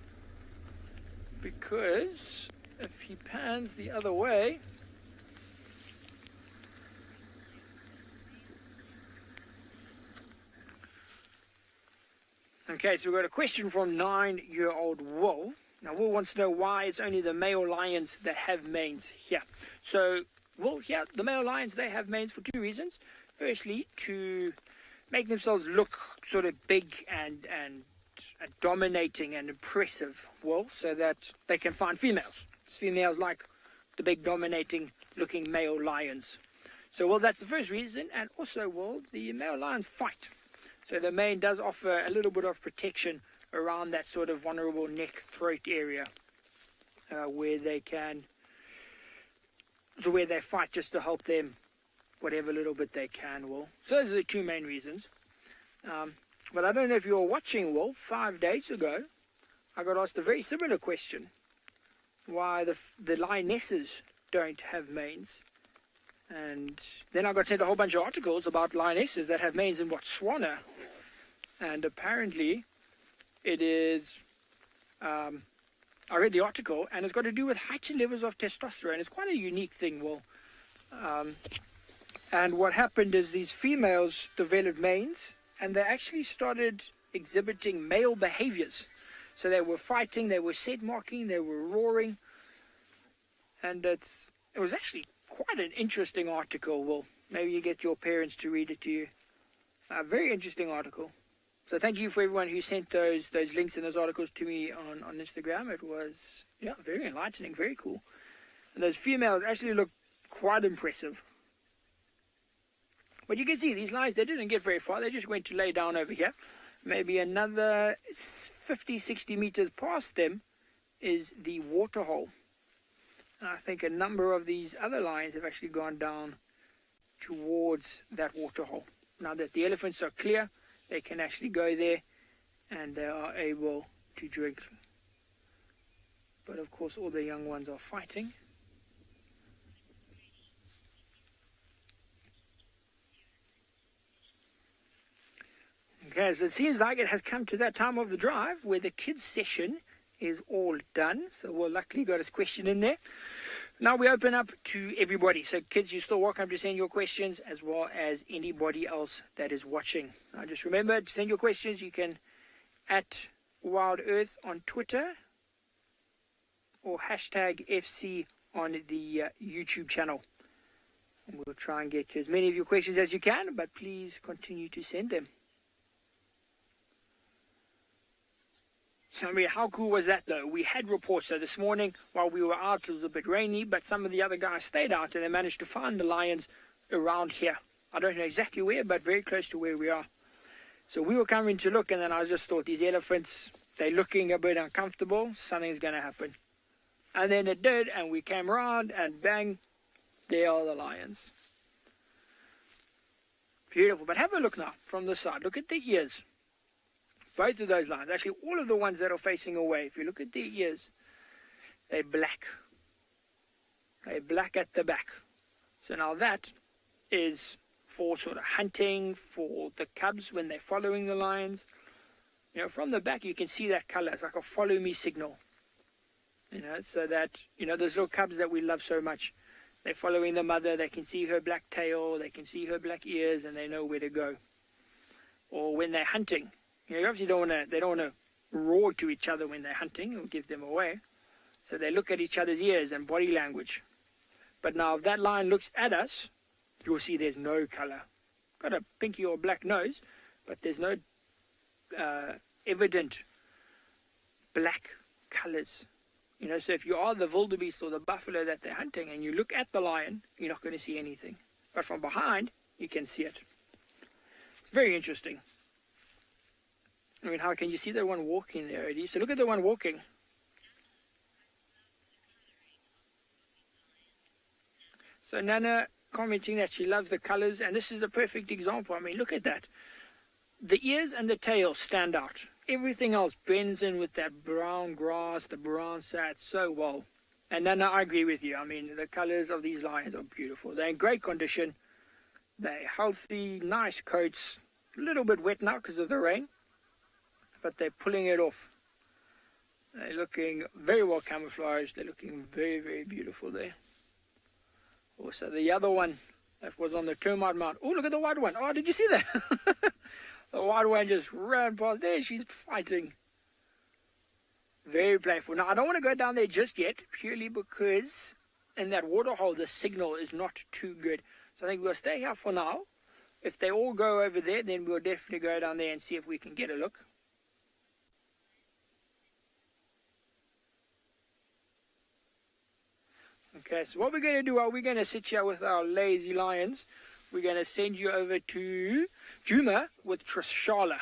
Because if he pans the other way, okay, so we've got a question from 9-year-old Will. Now Will wants to know why it's only the male lions that have manes here. So Will, here, the male lions, they have manes for two reasons. Firstly, to make themselves look sort of big and dominating and impressive, Will, so that they can find females. Females like the big dominating looking male lions. So, well, that's the first reason, and also, well, the male lions fight. So the mane does offer a little bit of protection around that sort of vulnerable neck, throat area where they fight just to help them whatever little bit they can, Will. So those are the two main reasons. But I don't know if you were watching, Will, 5 days ago, I got asked a very similar question. Why the lionesses don't have manes. And then I got sent a whole bunch of articles about lionesses that have manes in Botswana. And apparently it is, I read the article, and it's got to do with heightened levels of testosterone. It's quite a unique thing, Will. And what happened is these females developed manes, and they actually started exhibiting male behaviors. So they were fighting, they were scent marking, they were roaring. And it was actually quite an interesting article. Well, maybe you get your parents to read it to you. A very interesting article. So thank you for everyone who sent those links and those articles to me on Instagram. It was, very enlightening, very cool. And those females actually look quite impressive. But you can see these lions, they didn't get very far. They just went to lay down over here. Maybe another 50, 60 meters past them is the waterhole. And I think a number of these other lions have actually gone down towards that waterhole. Now that the elephants are clear, they can actually go there and they are able to drink. But of course all the young ones are fighting. Okay, so it seems like it has come to that time of the drive where the kids session is all done. So we'll luckily got his question in there. Now we open up to everybody. So kids, you're still welcome to send your questions, as well as anybody else that is watching. Now just remember to send your questions. You can at WildEarth on Twitter or hashtag FC on the YouTube channel. And we'll try and get to as many of your questions as you can, but please continue to send them. I mean, how cool was that, though? We had reports. So this morning, while we were out, it was a bit rainy, but some of the other guys stayed out, and they managed to find the lions around here. I don't know exactly where, but very close to where we are. So we were coming to look, and then I just thought, these elephants, they're looking a bit uncomfortable. Something's going to happen. And then it did, and we came around, and bang, there are the lions. Beautiful. But have a look now from the side. Look at the ears. Both of those lions, actually all of the ones that are facing away, if you look at their ears, they're black. They're black at the back. So now that is for sort of hunting, for the cubs when they're following the lions. You know, from the back you can see that color. It's like a follow me signal. You know, so that, you know, those little cubs that we love so much, they're following the mother, they can see her black tail, they can see her black ears, and they know where to go. Or when they're hunting. You know, you obviously they don't want to roar to each other when they're hunting. It will give them away. So they look at each other's ears and body language. But now if that lion looks at us, you'll see there's no color. Got a pinky or black nose, but there's no evident black colors. You know, so if you are the wildebeest or the buffalo that they're hunting and you look at the lion, you're not going to see anything. But from behind, you can see it. It's very interesting. I mean, how can you see the one walking there, Eddie? So look at the one walking. So Nana commenting that she loves the colors, and this is a perfect example. I mean, look at that. The ears and the tail stand out. Everything else blends in with that brown grass, the brown sat so well. And Nana, I agree with you. I mean, the colors of these lions are beautiful. They're in great condition. They're healthy, nice coats. A little bit wet now because of the rain. But they're pulling it off. They're looking very well camouflaged. They're looking very, very beautiful there. Also, the other one that was on the termite mound. Oh, look at the white one. Oh, did you see that? The white one just ran past there. She's fighting. Very playful. Now, I don't want to go down there just yet, purely because in that waterhole, the signal is not too good. So I think we'll stay here for now. If they all go over there, then we'll definitely go down there and see if we can get a look. Okay, so what we're going to do, we're going to sit here with our lazy lions. We're going to send you over to Djuma with TRISHALA.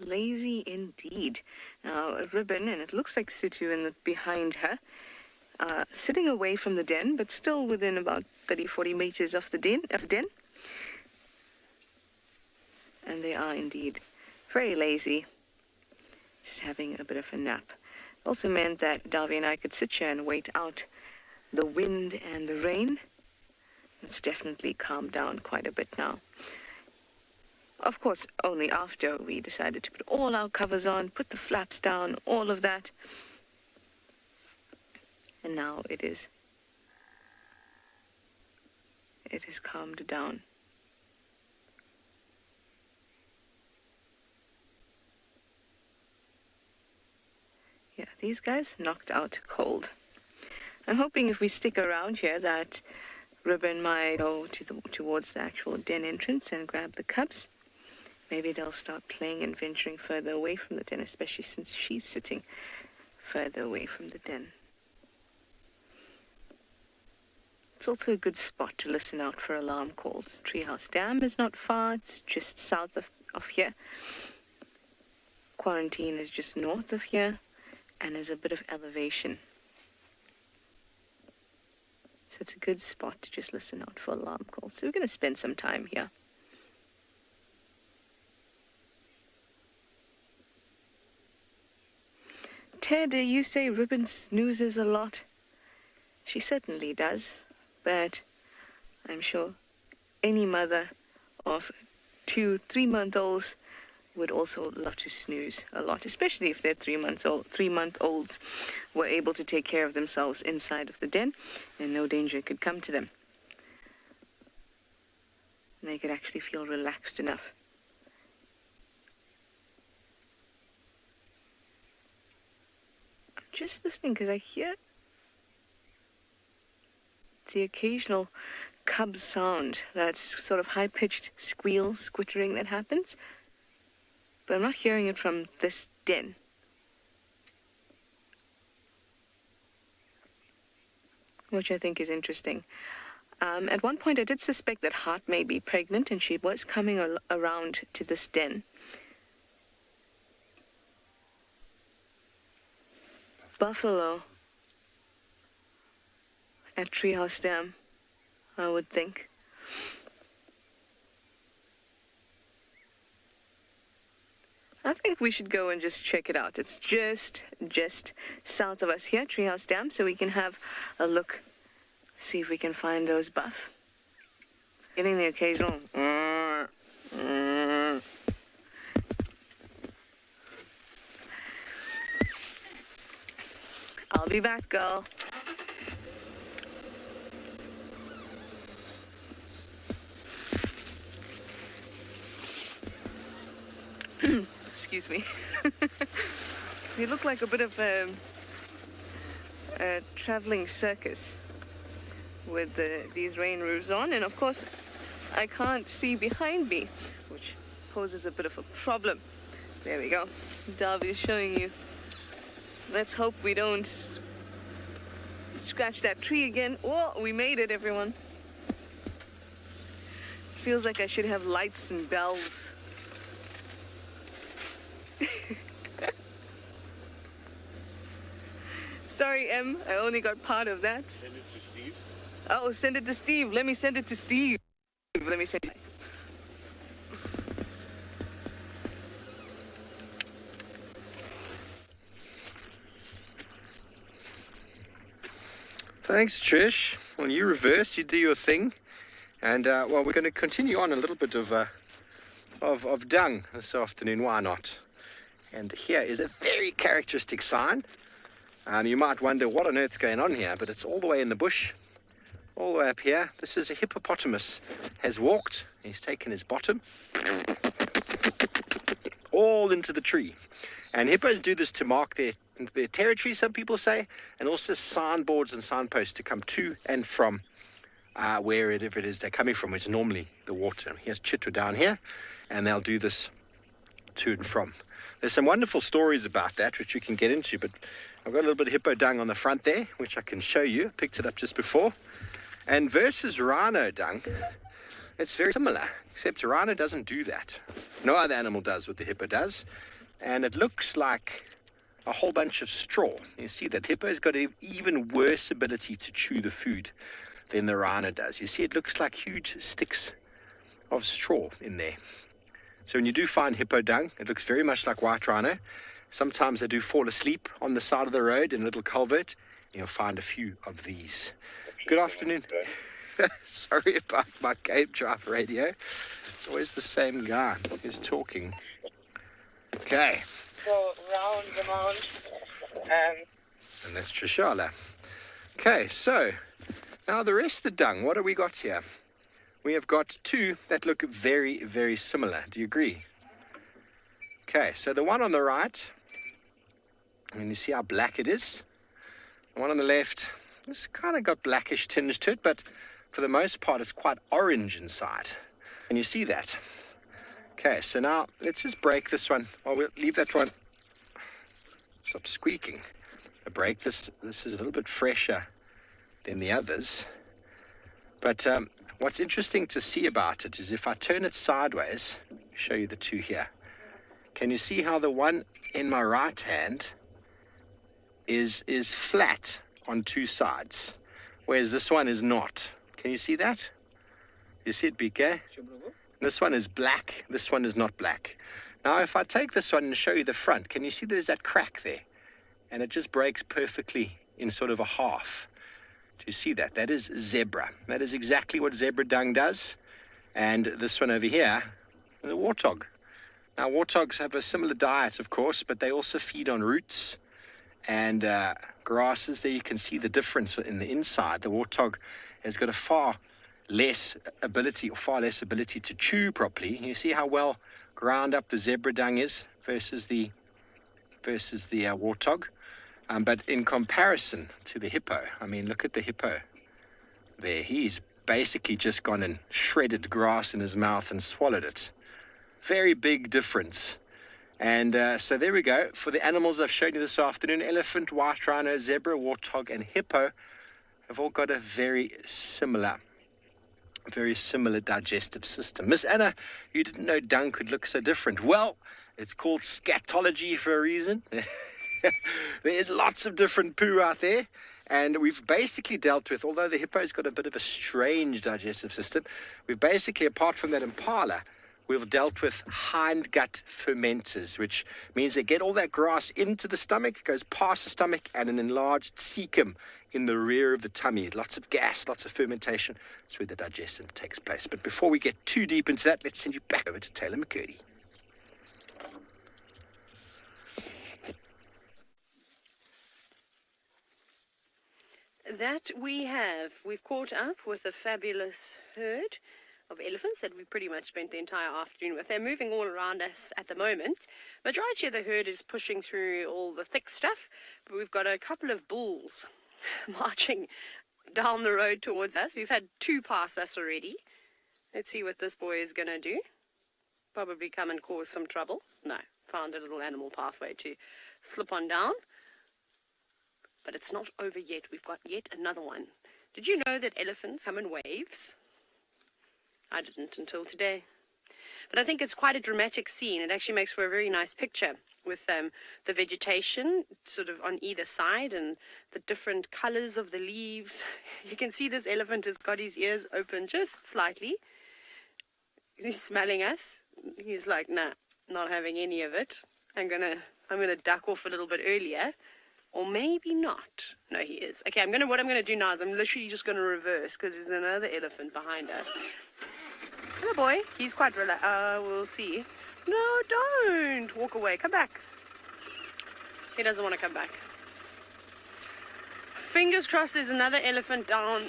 Lazy indeed. Now, a ribbon, and it looks like Sutu behind her, sitting away from the den, but still within about 30-40 meters of the den. And they are indeed very lazy, just having a bit of a nap. Also meant that Davy and I could sit here and wait out the wind and the rain. It's definitely calmed down quite a bit now. Of course, only after we decided to put all our covers on, put the flaps down, all of that. And now it is calmed down. Yeah, these guys knocked out cold. I'm hoping if we stick around here that ribbon might go towards the actual den entrance and grab the cubs. Maybe they'll start playing and venturing further away from the den, especially since she's sitting further away from the den. It's also a good spot to listen out for alarm calls. Treehouse Dam is not far, it's just south of here. Quarantine is just north of here, and there's a bit of elevation. So it's a good spot to just listen out for alarm calls. So we're going to spend some time here. Ted, you say Ribbon snoozes a lot. She certainly does, but I'm sure any mother of 2-3-month-olds would also love to snooze a lot, especially if their 3-month-olds were able to take care of themselves inside of the den and no danger could come to them. And they could actually feel relaxed enough. I'm just listening because I hear the occasional cub sound, that sort of high-pitched squeal, squittering that happens. But I'm not hearing it from this den. Which I think is interesting. At one point I did suspect that Heart may be pregnant and she was coming around to this den. Buffalo at Treehouse Dam, I would think. I think we should go and just check it out. It's just south of us here, Treehouse Dam, so we can have a look, see if we can find those buff. Getting the occasional I'll be back, girl. Excuse me. You look like a bit of a traveling circus with these rain roofs on, and of course I can't see behind me, which poses a bit of a problem. There we go. Darby is showing you. Let's hope we don't scratch that tree again. Oh, we made it, everyone. Feels like I should have lights and bells. Sorry, Em, I only got part of that. Send it to Steve. Oh, send it to Steve. Let me send it to Steve. Let me send it. Thanks, Trish. Well, you reverse, you do your thing. And, well, we're going to continue on a little bit of dung this afternoon. Why not? And here is a very characteristic sign. You might wonder what on earth's going on here, but it's all the way in the bush, all the way up here. This is a hippopotamus has walked. He's taken his bottom all into the tree. And hippos do this to mark their territory, some people say, and also signboards and signposts to come to and from wherever it is they're coming from, it's normally the water. Here's Chitwa down here, and they'll do this to and from. There's some wonderful stories about that, which we can get into, but I've got a little bit of hippo dung on the front there, which I can show you. Picked it up just before. And versus rhino dung, it's very similar, except rhino doesn't do that. No other animal does what the hippo does, and it looks like a whole bunch of straw. You see that hippo's got an even worse ability to chew the food than the rhino does. You see, it looks like huge sticks of straw in there. So when you do find hippo dung, it looks very much like white rhino. Sometimes they do fall asleep on the side of the road in a little culvert, and you'll find a few of these. Good afternoon. Sorry about my game drive radio. It's always the same guy who's talking. Okay. Go round the mount. And that's Trishala. Okay, so now the rest of the dung, what have we got here? We have got two that look very, very similar. Do you agree? Okay, so the one on the right, and you see how black it is. The one on the left, it's kind of got blackish tinge to it, but for the most part, it's quite orange inside. And you see that. Okay, so now let's just break this one. Well, we'll leave that one. Stop squeaking. I break this. This is a little bit fresher than the others. But what's interesting to see about it is if I turn it sideways, show you the two here. Can you see how the one in my right hand is flat on two sides, whereas this one is not? Can you see that? You see it, BK? This one is black, this one is not black. Now, if I take this one and show you the front, can you see there's that crack there? And it just breaks perfectly in sort of a half. Do you see that? That is zebra. That is exactly what zebra dung does. And this one over here, the warthog. Now, warthogs have a similar diet, of course, but they also feed on roots and grasses. There you can see the difference in the inside. The warthog has got a far less ability to chew properly. You see how well ground up the zebra dung is versus the warthog. But in comparison to the hippo, I mean, look at the hippo there. He's basically just gone and shredded grass in his mouth and swallowed it. Very big difference. And so there we go. For the animals I've shown you this afternoon, elephant, white rhino, zebra, warthog, and hippo have all got a very similar digestive system. Miss Anna, you didn't know dung could look so different. Well, it's called scatology for a reason. There is lots of different poo out there, and we've basically dealt with, although the hippo's got a bit of a strange digestive system, we've basically, apart from that impala, we've dealt with hindgut fermenters, which means they get all that grass into the stomach, goes past the stomach, and an enlarged cecum in the rear of the tummy. Lots of gas, lots of fermentation. That's where the digestion takes place. But before we get too deep into that, let's send you back over to TAYLA McCurdy. That we've caught up with a fabulous herd of elephants that we pretty much spent the entire afternoon with. They're moving all around us at the moment. Majority of the herd is pushing through all the thick stuff, but we've got a couple of bulls marching down the road towards us. We've had two pass us already. Let's see what this boy is going to do. Probably come and cause some trouble. No, found a little animal pathway to slip on down. But it's not over yet. We've got yet another one. Did you know that elephants come in waves? I didn't until today. But I think it's quite a dramatic scene. It actually makes for a very nice picture with the vegetation sort of on either side and the different colors of the leaves. You can see this elephant has got his ears open just slightly. He's smelling us. He's like, nah, not having any of it. I'm gonna duck off a little bit earlier. Or maybe not. No, he is. Okay, what I'm gonna do now is I'm literally just gonna reverse because there's another elephant behind us. Hello, boy. He's quite relaxed. We'll see. No, don't walk away. Come back. He doesn't want to come back. Fingers crossed there's another elephant down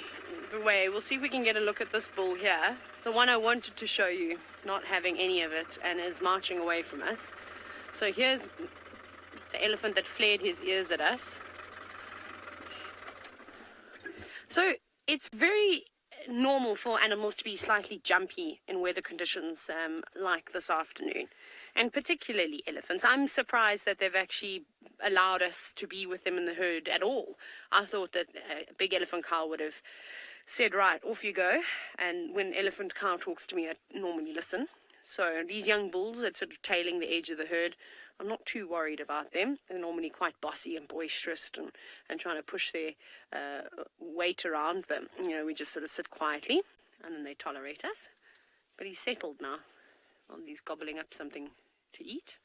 the way. We'll see if we can get a look at this bull here. The one I wanted to show you, not having any of it, and is marching away from us. So here's the elephant that flared his ears at us. So it's very normal for animals to be slightly jumpy in weather conditions like this afternoon, and particularly elephants. I'm surprised that they've actually allowed us to be with them in the herd at all. I thought that a big elephant cow would have said, right, off you go. And when elephant cow talks to me, I normally listen. So these young bulls that sort of tailing the edge of the herd, I'm not too worried about them. They're normally quite bossy and boisterous and trying to push their weight around. But, we just sort of sit quietly and then they tolerate us. But he's settled now. Well, he's gobbling up something to eat.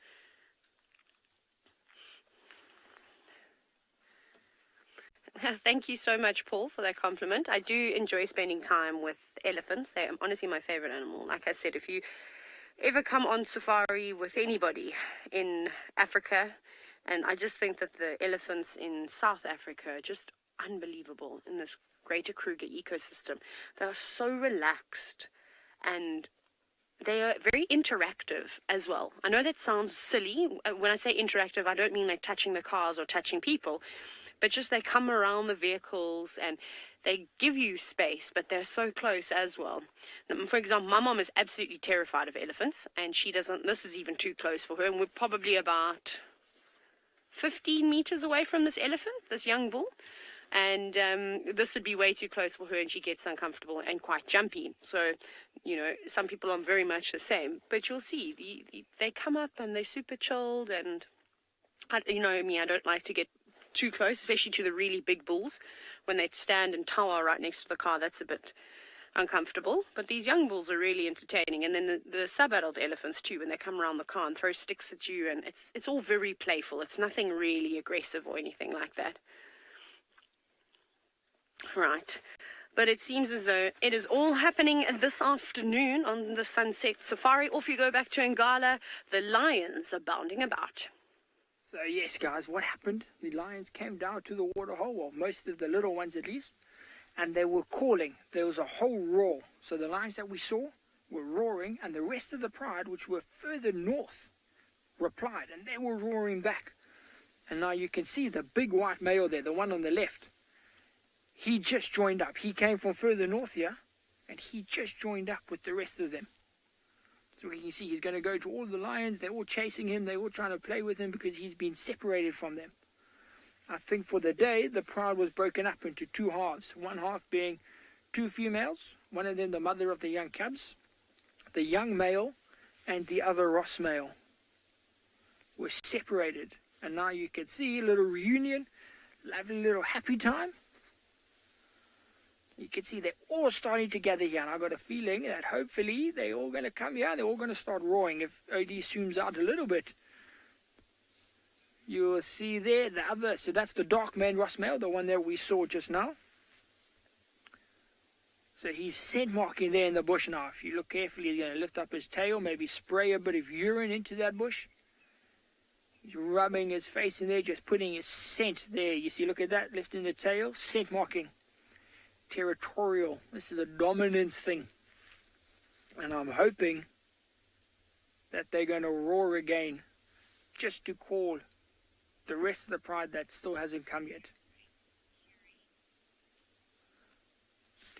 Thank you so much, Paul, for that compliment. I do enjoy spending time with elephants. They're honestly my favorite animal. Like I said, if you ever come on safari with anybody in Africa, and I just think that the elephants in South Africa are just unbelievable in this greater Kruger ecosystem. They are so relaxed and they are very interactive as well. I know that sounds silly. When I say interactive, I don't mean like touching the cars or touching people, but just they come around the vehicles and they give you space, but they're so close as well. For example, my mom is absolutely terrified of elephants, and she doesn't, this is even too close for her, and we're probably about 15 meters away from this elephant, this young bull, and this would be way too close for her, and she gets uncomfortable and quite jumpy. So, some people are very much the same, but you'll see, they come up and they're super chilled, and, me, I don't like to get too close, especially to the really big bulls. When they stand and tower right next to the car, that's a bit uncomfortable. But these young bulls are really entertaining. And then the sub-adult elephants too, when they come around the car and throw sticks at you, and it's all very playful. It's nothing really aggressive or anything like that. Right. But it seems as though it is all happening this afternoon on the Sunset Safari. Off you go back to Ngala. The lions are bounding about. So yes, guys, what happened? The lions came down to the waterhole, well, most of the little ones at least, and they were calling. There was a whole roar. So the lions that we saw were roaring, and the rest of the pride, which were further north, replied, and they were roaring back. And now you can see the big white male there, the one on the left. He just joined up. He came from further north here, and he just joined up with the rest of them. So you can see he's going to go to all the lions. They're all chasing him. They're all trying to play with him because he's been separated from them. I think for the day, the pride was broken up into two halves. One half being two females, one of them the mother of the young cubs, the young male, and the other Ross male were separated. And now you can see a little reunion, lovely little happy time. You can see they're all starting to gather here, and I've got a feeling that hopefully they're all going to come here and they're all going to start roaring. If OD zooms out a little bit, you will see there the other, so that's the dark man Ross male, the one that we saw just now. So he's scent marking there in the bush now. If you look carefully, he's going to lift up his tail, maybe spray a bit of urine into that bush. He's rubbing his face in there, just putting his scent there. You see, look at that, lifting the tail, scent marking. Territorial. This is a dominance thing. And I'm hoping that they're going to roar again just to call the rest of the pride that still hasn't come yet.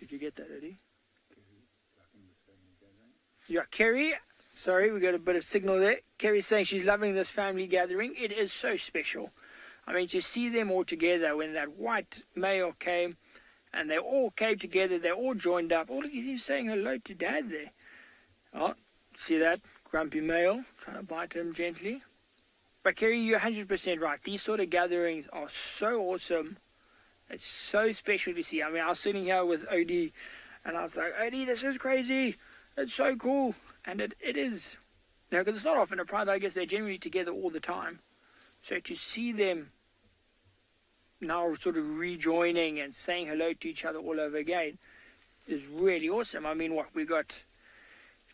Did you get that, Eddie? Yeah, Kerry. Sorry, we got a bit of signal there. Kerry's saying she's loving this family gathering. It is so special. I mean, to see them all together when that white male came, and they all came together, they all joined up. Oh, look, he's saying hello to Dad there. Oh, see that? Grumpy male, trying to bite him gently. But Kerry, you're 100% right. These sort of gatherings are so awesome. It's so special to see. I mean, I was sitting here with OD, and I was like, OD, this is crazy. It's so cool. And it is. You know, because it's not often a pride, I guess they're generally together all the time. So to see them now sort of rejoining and saying hello to each other all over again is really awesome. I mean, what, we got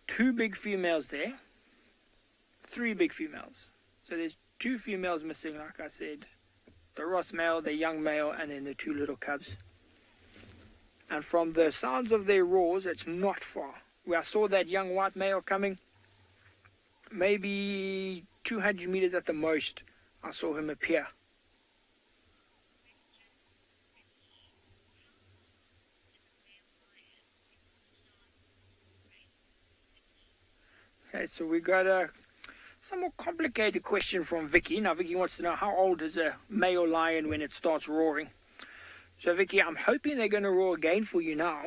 2 big females there, 3 big females. So there's 2 females missing, like I said, the Ross male, the young male, and then the 2 little cubs. And from the sounds of their roars, it's not far. Where I saw that young white male coming, maybe 200 meters at the most, I saw him appear. Okay, so we got a somewhat complicated question from Vicky. Now, Vicky wants to know how old is a male lion when it starts roaring. So, Vicky, I'm hoping they're going to roar again for you now,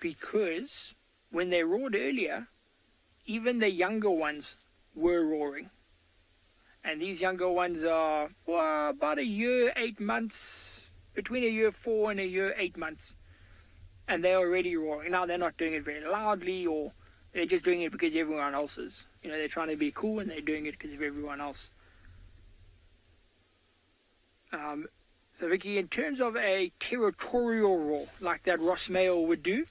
because when they roared earlier, even the younger ones were roaring. And these younger ones are about a year, 8 months, between a year 4 and a year 8 months. And they're already roaring. Now, they're not doing it very loudly, or they're just doing it because everyone else is. You know, they're trying to be cool and they're doing it because of everyone else. So, Vicky, in terms of a territorial roar, like that Ross male would do,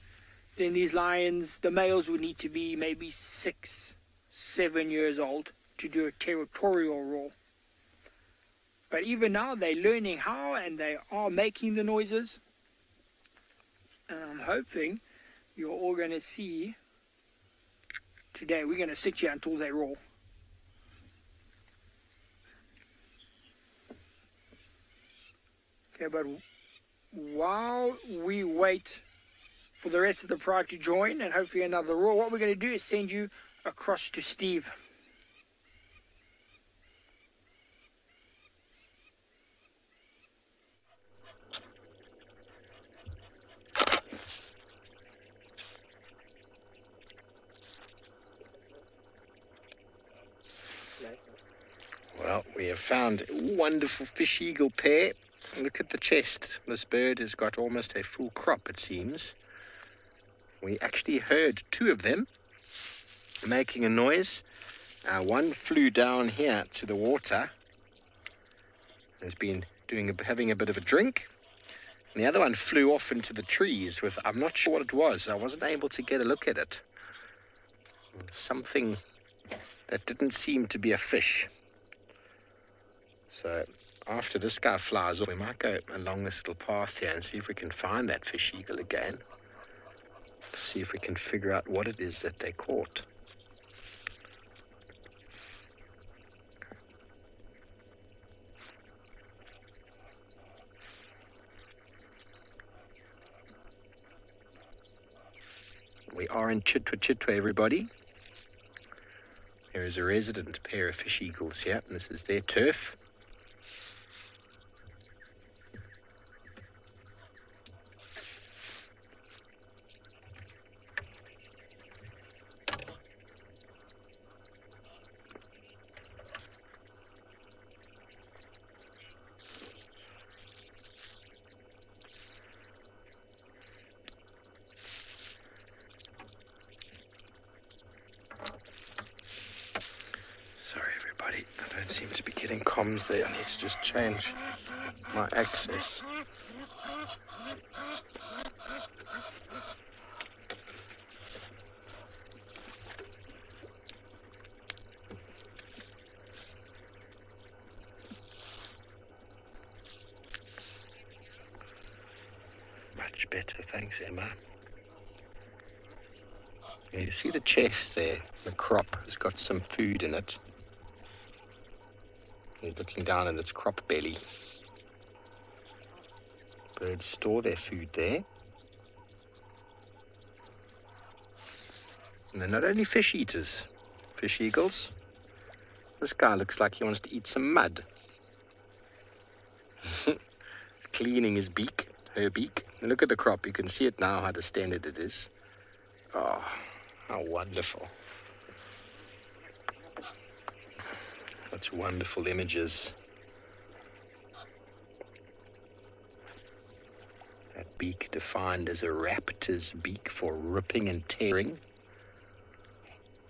then these lions, the males would need to be maybe 6, 7 years old to do a territorial roar. But even now, they're learning how, and they are making the noises. And I'm hoping you're all going to see today. We're going to sit here until they roar. Okay, but while we wait for the rest of the pride to join and hopefully another roar, what we're going to do is send you across to Steve. Well, we have found a wonderful fish eagle pair. Look at the chest. This bird has got almost a full crop, it seems. We actually heard 2 of them making a noise. One flew down here to the water. Has been having a bit of a drink. And the other one flew off into the trees with, I'm not sure what it was. I wasn't able to get a look at it. Something that didn't seem to be a fish. So after this guy flies off, we might go along this little path here and see if we can find that fish eagle again. See if we can figure out what it is that they caught. We are in Chitwa, everybody. There is a resident pair of fish eagles here, and this is their turf. I don't seem to be getting comms there. I need to just change my access. Much better, thanks, Emma. Yeah, you see the chest there? The crop has got some food in it. You're looking down at its crop belly. Birds store their food there. And they're not only fish eaters, fish eagles. This guy looks like he wants to eat some mud. Cleaning his beak, her beak. And look at the crop. You can see it now, how distended it is. Oh, how wonderful. Such wonderful images. That beak defined as a raptor's beak for ripping and tearing.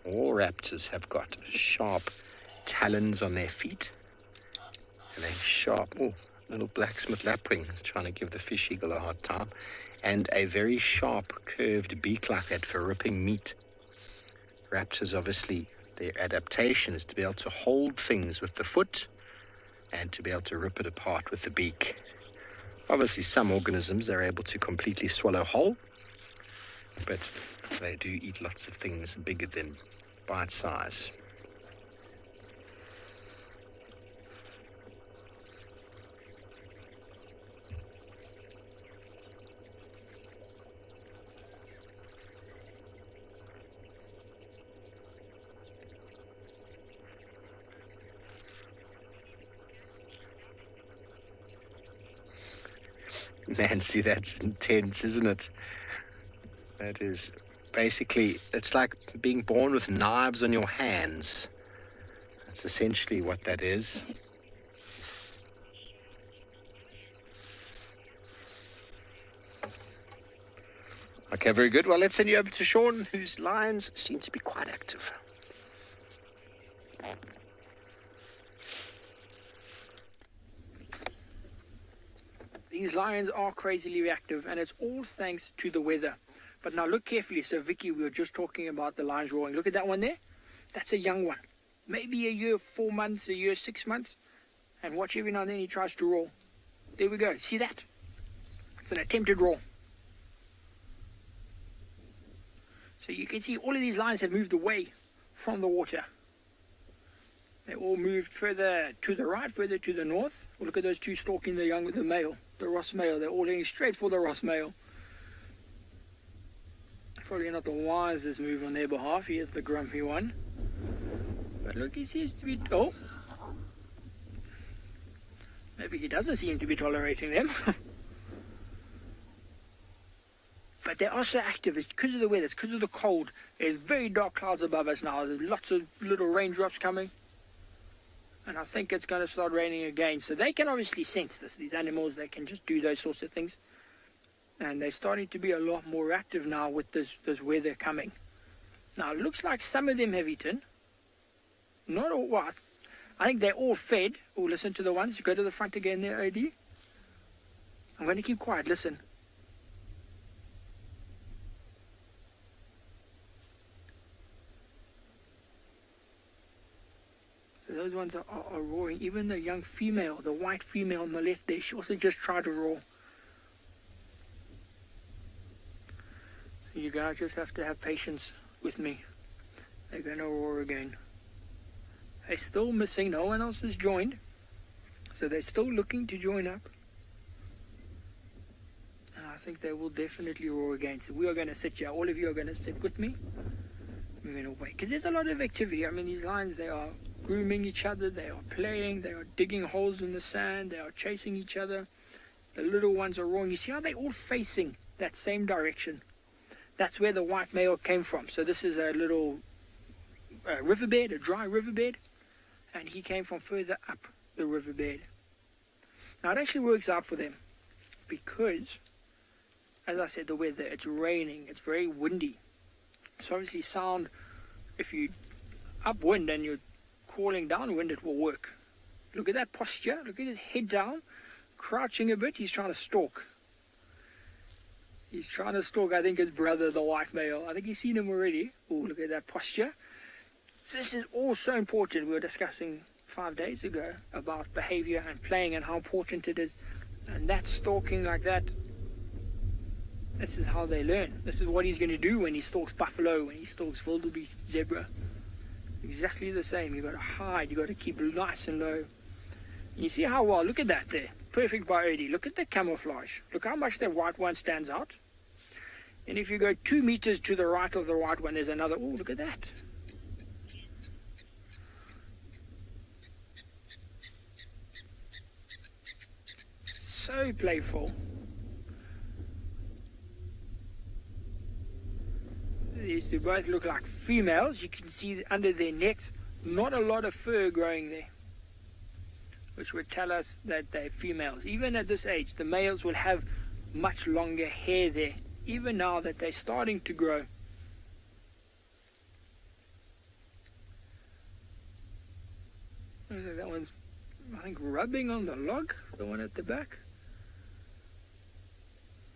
All raptors have got sharp talons on their feet. And a sharp, little blacksmith lapwing is trying to give the fish eagle a hard time. And a very sharp curved beak like that for ripping meat. Raptors obviously, their adaptation is to be able to hold things with the foot and to be able to rip it apart with the beak. Obviously, some organisms they're able to completely swallow whole, but they do eat lots of things bigger than bite size. Nancy, that's intense, isn't it? That is basically, it's like being born with knives on your hands. That's essentially what that is. Okay, very good. Well, let's send you over to Shaun, whose lions seem to be quite active. These lions are crazily reactive, and it's all thanks to the weather. But now look carefully. So Vicky, we were just talking about the lions roaring. Look at that one there. That's a young one. Maybe a year, 4 months, a year, 6 months. And watch, every now and then he tries to roar. There we go. See that? It's an attempted roar. So you can see all of these lions have moved away from the water. They all moved further to the right, further to the north. Well, look at those two stalking the young with the male, the Ross male. They're all heading straight for the Ross male. Probably not the wisest move on their behalf. He is the grumpy one. But look, he seems to be... Oh! Maybe he doesn't seem to be tolerating them. But they're also active. It's because of the weather. It's because of the cold. There's very dark clouds above us now. There's lots of little raindrops coming. And I think it's going to start raining again. So they can obviously sense this. These animals, they can just do those sorts of things. And they're starting to be a lot more active now with this weather coming. Now, it looks like some of them have eaten. Not all. Well, I think they're all fed. Oh, listen to the ones. Go to the front again there, OD. I'm going to keep quiet. Listen. So those ones are roaring. Even the young female, the white female on the left there, she also just tried to roar. So you guys just have to have patience with me. They're going to roar again. They're still missing. No one else has joined. So they're still looking to join up. And I think they will definitely roar again. So we are going to sit here. All of you are going to sit with me. We're going to wait. Because there's a lot of activity. I mean, these lions, they are grooming each other. They are playing. They are digging holes in the sand. They are chasing each other. The little ones are roaring. You see how they're all facing that same direction? That's where the white male came from. So this is a little riverbed, a dry riverbed. And he came from further up the riverbed. Now it actually works out for them. Because, as I said, the weather, it's raining. It's very windy. So obviously sound, if you upwind and you're calling downwind, it will work. Look at that posture. Look at his head down. Crouching a bit. He's trying to stalk. He's trying to stalk, I think, his brother, the white male. I think he's seen him already. Oh, look at that posture. So this is all so important. We were discussing 5 days ago about behavior and playing and how important it is. And that stalking like that, this is how they learn. This is what he's going to do when he stalks buffalo, when he stalks wildebeest, zebra. Exactly the same. You've got to hide. You've got to keep nice and low. You see how well, look at that there. Perfect by Odie. Look at the camouflage. Look how much that white one stands out. And if you go 2 meters to the right of the white one, there's another. Oh, look at that. So playful. These two both look like females. You can see under their necks, not a lot of fur growing there, which would tell us that they're females. Even at this age, the males will have much longer hair there, even now that they're starting to grow. That one's, I think, rubbing on the log, the one at the back.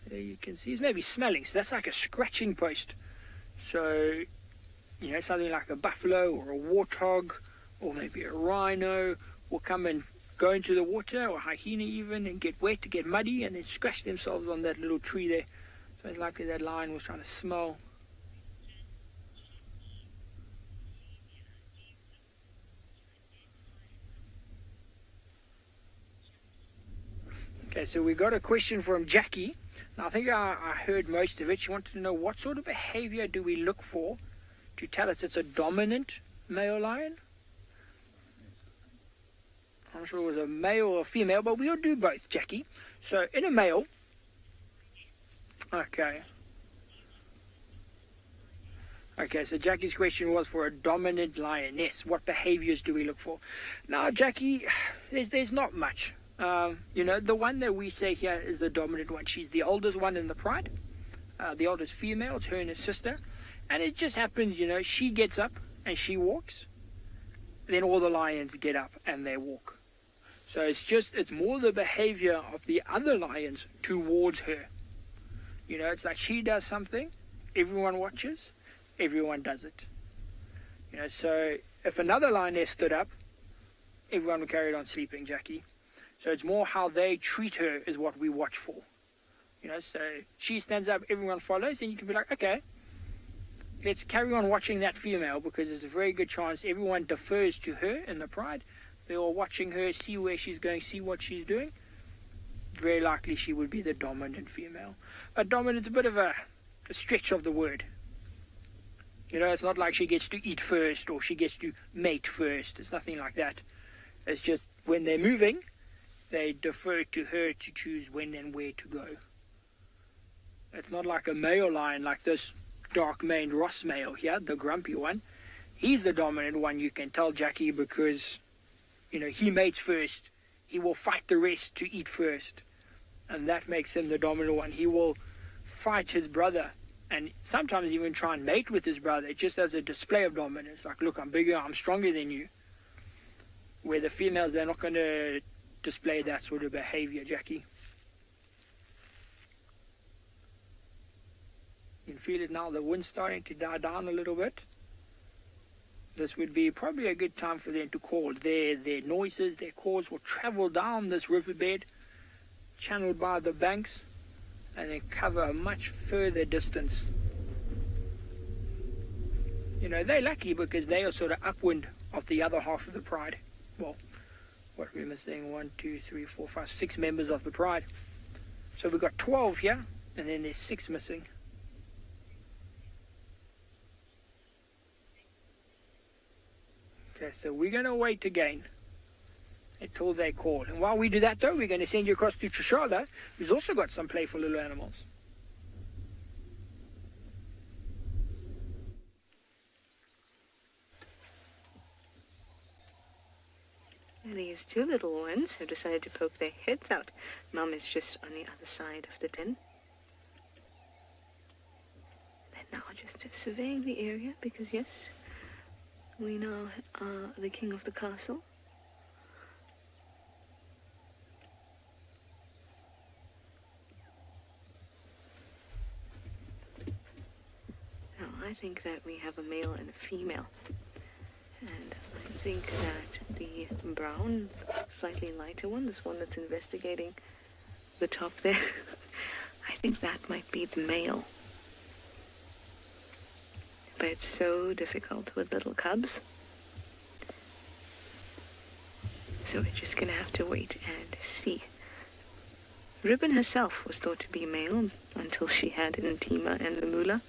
There you can see, it's maybe smelling, so that's like a scratching post. So, you know, something like a buffalo or a warthog or maybe a rhino will come and go into the water, or hyena even, and get wet, to get muddy, and then scratch themselves on that little tree there. So it's likely that lion was trying to smell. Okay, so we got a question from Jackie. Now I think I heard most of it. She wanted to know, what sort of behavior do we look for to tell us it's a dominant male lion? I'm not sure it was a male or a female, but we'll do both, Jackie. So in a male, Okay. Okay, so Jackie's question was for a dominant lioness. What behaviors do we look for? Now, Jackie, there's not much. The one that we say here is the dominant one. She's the oldest one in the pride. The oldest female. It's her and her sister. And it just happens, she gets up and she walks. Then all the lions get up and they walk. So it's more the behavior of the other lions towards her. It's like she does something, everyone watches, everyone does it. So if another lioness stood up, everyone would carry on sleeping, Jackie. So it's more how they treat her is what we watch for. So she stands up, everyone follows, and you can be like, okay, let's carry on watching that female, because there's a very good chance everyone defers to her in the pride. They're all watching her, see where she's going, see what she's doing. Very likely she would be the dominant female. But dominant's a bit of a stretch of the word. It's not like she gets to eat first or she gets to mate first. It's nothing like that. It's just when they're moving, they defer to her to choose when and where to go. It's not like a male lion like this dark-maned Ross male here, the grumpy one. He's the dominant one, you can tell, Jackie, because, he mates first. He will fight the rest to eat first. And that makes him the dominant one. He will fight his brother and sometimes even try and mate with his brother just as a display of dominance. Like, look, I'm bigger, I'm stronger than you. Where the females, they're not going to display that sort of behavior, Jackie. You can feel it now, the wind's starting to die down a little bit. This would be probably a good time for them to call. Their noises, their calls will travel down this riverbed, channeled by the banks, and then cover a much further distance. They're lucky because they are sort of upwind of the other half of the pride. Well, what we're missing, 1, 2, 3, 4, 5, 6 members of the pride. So we've got 12 here, and then there's 6 missing. Okay, so we're going to wait again until they call. And while we do that, though, we're going to send you across to TRISHALA, who's also got some playful little animals. These 2 little ones have decided to poke their heads out. Mum is just on the other side of the den. They're now just surveying the area because, yes, we now are the king of the castle. Now, I think that we have a male and a female. And I think that the brown, slightly lighter one, this one that's investigating the top there, I think that might be the male. But it's so difficult with little cubs. So we're just going to have to wait and see. Ribbon herself was thought to be male until she had Ntima and the Mula.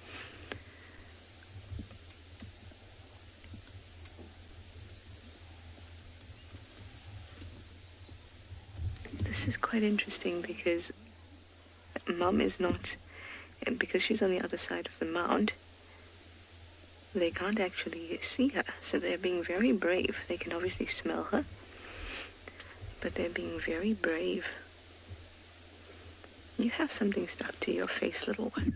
This is quite interesting because Mum is not, and because she's on the other side of the mound, they can't actually see her, so they're being very brave. They can obviously smell her, but they're being very brave. You have something stuck to your face, little one.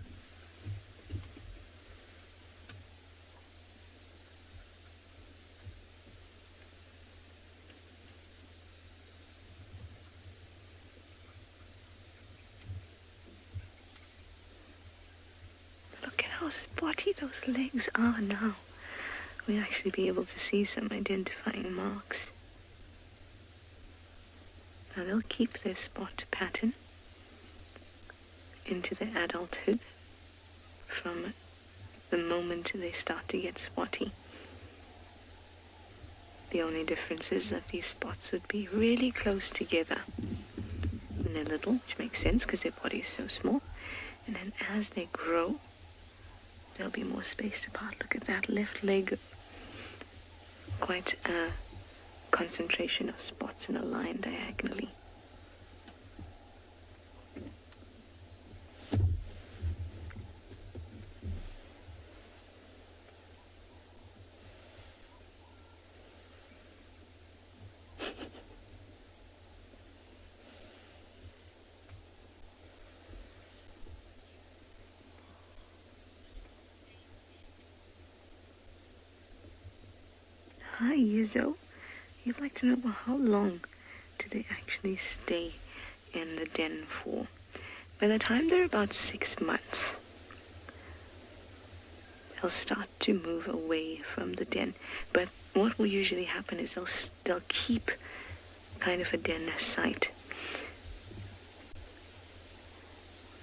Spotty those legs are now. We'll actually be able to see some identifying marks. Now they'll keep their spot pattern into their adulthood from the moment they start to get spotty. The only difference is that these spots would be really close together when they're little, which makes sense because their body is so small. And then as they grow, there'll be more spaced apart. Look at that left leg. Quite a concentration of spots in a line diagonally. Hi, Yuzo. You'd like to know, well, how long do they actually stay in the den for? By the time they're about 6 months, they'll start to move away from the den. But what will usually happen is they'll keep kind of a den site.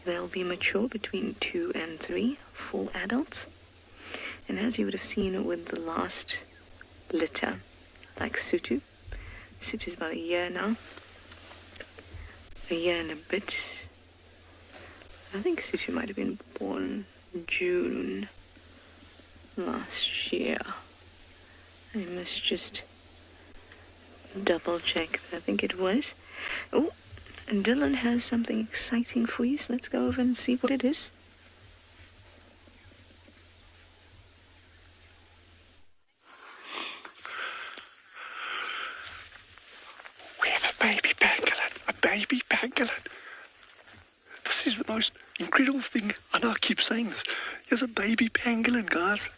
They'll be mature between 2 and 3 full adults. And as you would have seen with the last litter, like Sutu. Sutu's about a year now. A year and a bit. I think Sutu might have been born June last year. I must just double check, but I think it was. Oh, and Dylan has something exciting for you, so let's go over and see what it is. We have a baby pangolin. A baby pangolin. This is the most incredible thing. I know I keep saying this. Here's a baby pangolin, guys.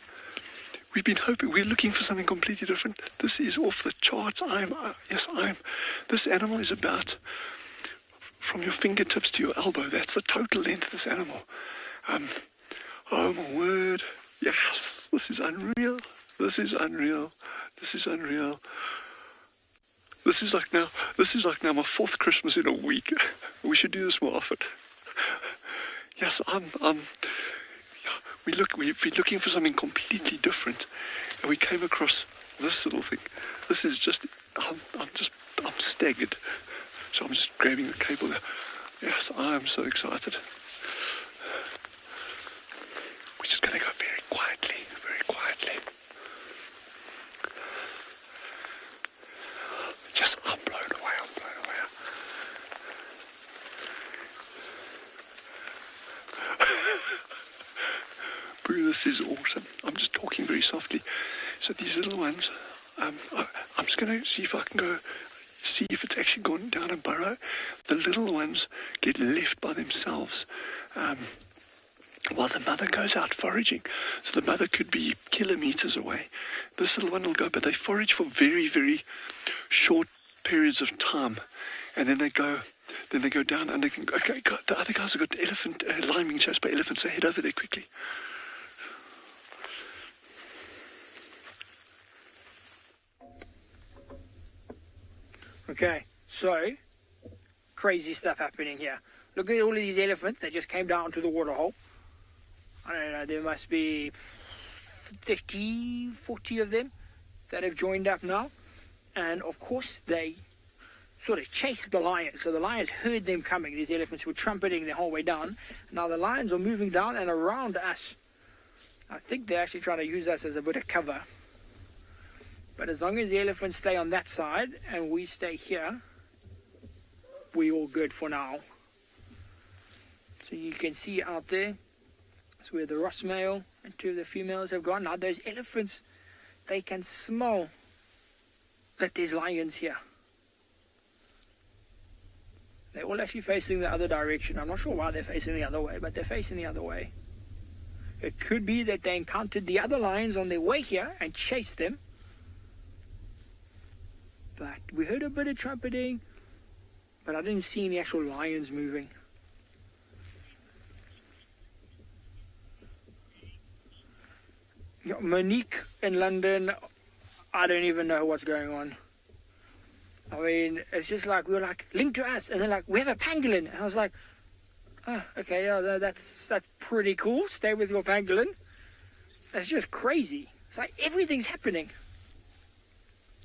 We've been hoping, we're looking for something completely different. This is off the charts. This animal is about from your fingertips to your elbow. That's the total length of this animal. Oh my word. Yes, this is unreal. This is unreal. This is unreal. This is like now my 4th Christmas in a week. We should do this more often. Yes, we've been looking for something completely different, and we came across this little thing. This is just, I'm staggered. So I'm just grabbing the cable there. Yes, I'm so excited. We're just going to go very quietly, very quietly. Just, I'm blown away, I'm blown away. Boo, this is awesome. I'm just talking very softly. So these little ones, I'm just going to see if I can go, see if it's actually gone down a burrow. The little ones get left by themselves while the mother goes out foraging. So the mother could be kilometers away. This little one will go, but they forage for very, very short periods of time, and then they go down, and they can go. Okay, the other guys have got elephant, lion being chased by elephants, so head over there quickly. Okay, so crazy stuff happening here. Look at all of these elephants that just came down to the waterhole. I don't know, there must be 30, 40 of them that have joined up now. And of course they sort of chased the lions. So the lions heard them coming. These elephants were trumpeting the whole way down. Now the lions are moving down and around us. I think they're actually trying to use us as a bit of cover. But as long as the elephants stay on that side and we stay here, we're all good for now. So you can see out there, that's where the Ross male and 2 of the females have gone. Now those elephants, they can smell that there's lions here. They're all actually facing the other direction. I'm not sure why they're facing the other way, but they're facing the other way. It could be that they encountered the other lions on their way here and chased them. But we heard a bit of trumpeting, but I didn't see any actual lions moving. Monique in London, I don't even know what's going on. I mean, it's just like, we were like, link to us, and they're like, we have a pangolin. And I was like, oh, okay, yeah, that's pretty cool. Stay with your pangolin. That's just crazy. It's like everything's happening.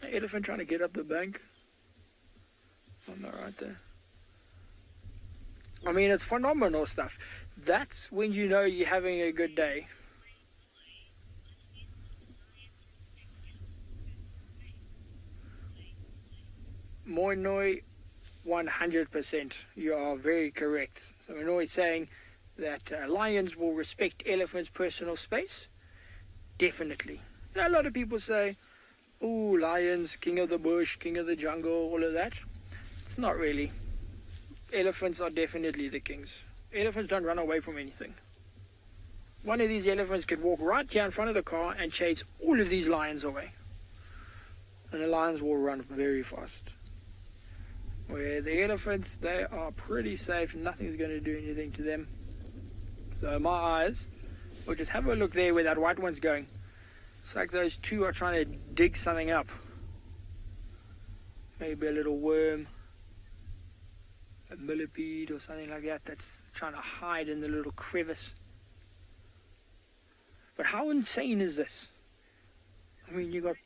An elephant trying to get up the bank. I'm not right there. I mean, it's phenomenal stuff. That's when you know you're having a good day. Moinoi, 100%. You are very correct. So Moinoi is saying that lions will respect elephants' personal space. Definitely. You know, a lot of people say, "Ooh, lions, king of the bush, king of the jungle," all of that. It's not really. Elephants are definitely the kings. Elephants don't run away from anything. One of these elephants could walk right here in front of the car and chase all of these lions away. and the lions will run very fast. Where the elephants, they are pretty safe. Nothing's going to do anything to them. So my eyes will just have a look there where that white one's going. It's like those two are trying to dig something up. Maybe a little worm, a millipede or something like that that's trying to hide in the little crevice. But how insane is this? I mean, you got...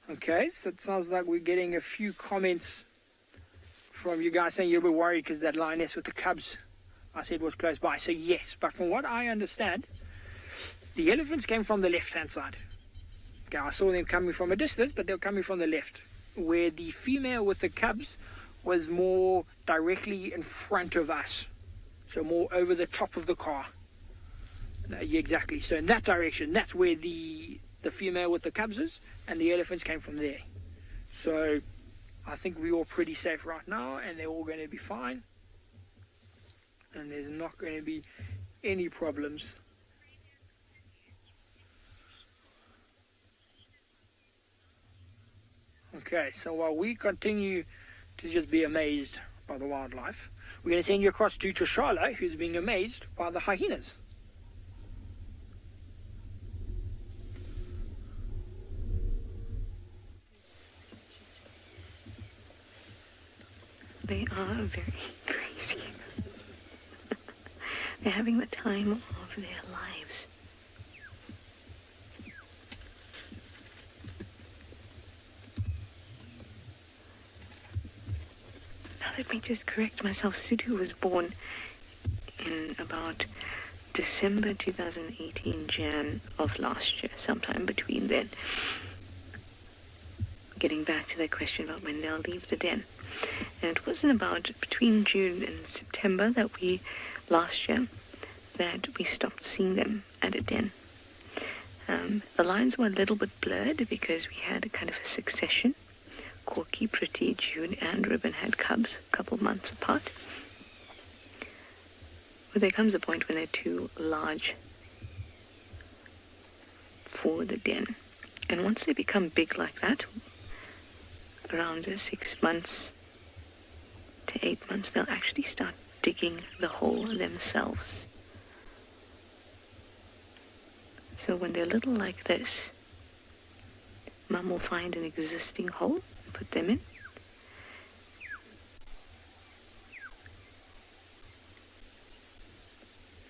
Okay, so it sounds like we're getting a few comments from you guys saying you're a bit worried because that lioness with the cubs, I said, was close by. So yes, but from what I understand, the elephants came from the left-hand side. Okay, I saw them coming from a distance, but they were coming from the left, where the female with the cubs was more directly in front of us, so more over the top of the car. Yeah, exactly. So in that direction, that's where the female with the cubs is, and the elephants came from there. So I think we're all pretty safe right now, and they're all going to be fine, and there's not going to be any problems. Okay, so while we continue to just be amazed by the wildlife, we're going to send you across to TRISHALA, who's being amazed by the hyenas. They are very crazy. They're having the time of their lives. Now let me just correct myself. Sudu was born in about December 2018, Jan of last year, sometime between then. Getting back to that question about when they'll leave the den. And it wasn't about between June and September last year that we stopped seeing them at a den. The lines were a little bit blurred because we had a kind of a succession. Corky, Pretty, June, and Ribbon had cubs a couple months apart. But there comes a point when they're too large for the den. And once they become big like that, around 6 months to 8 months, they'll actually start digging the hole themselves. So when they're little like this, Mum will find an existing hole, put them in,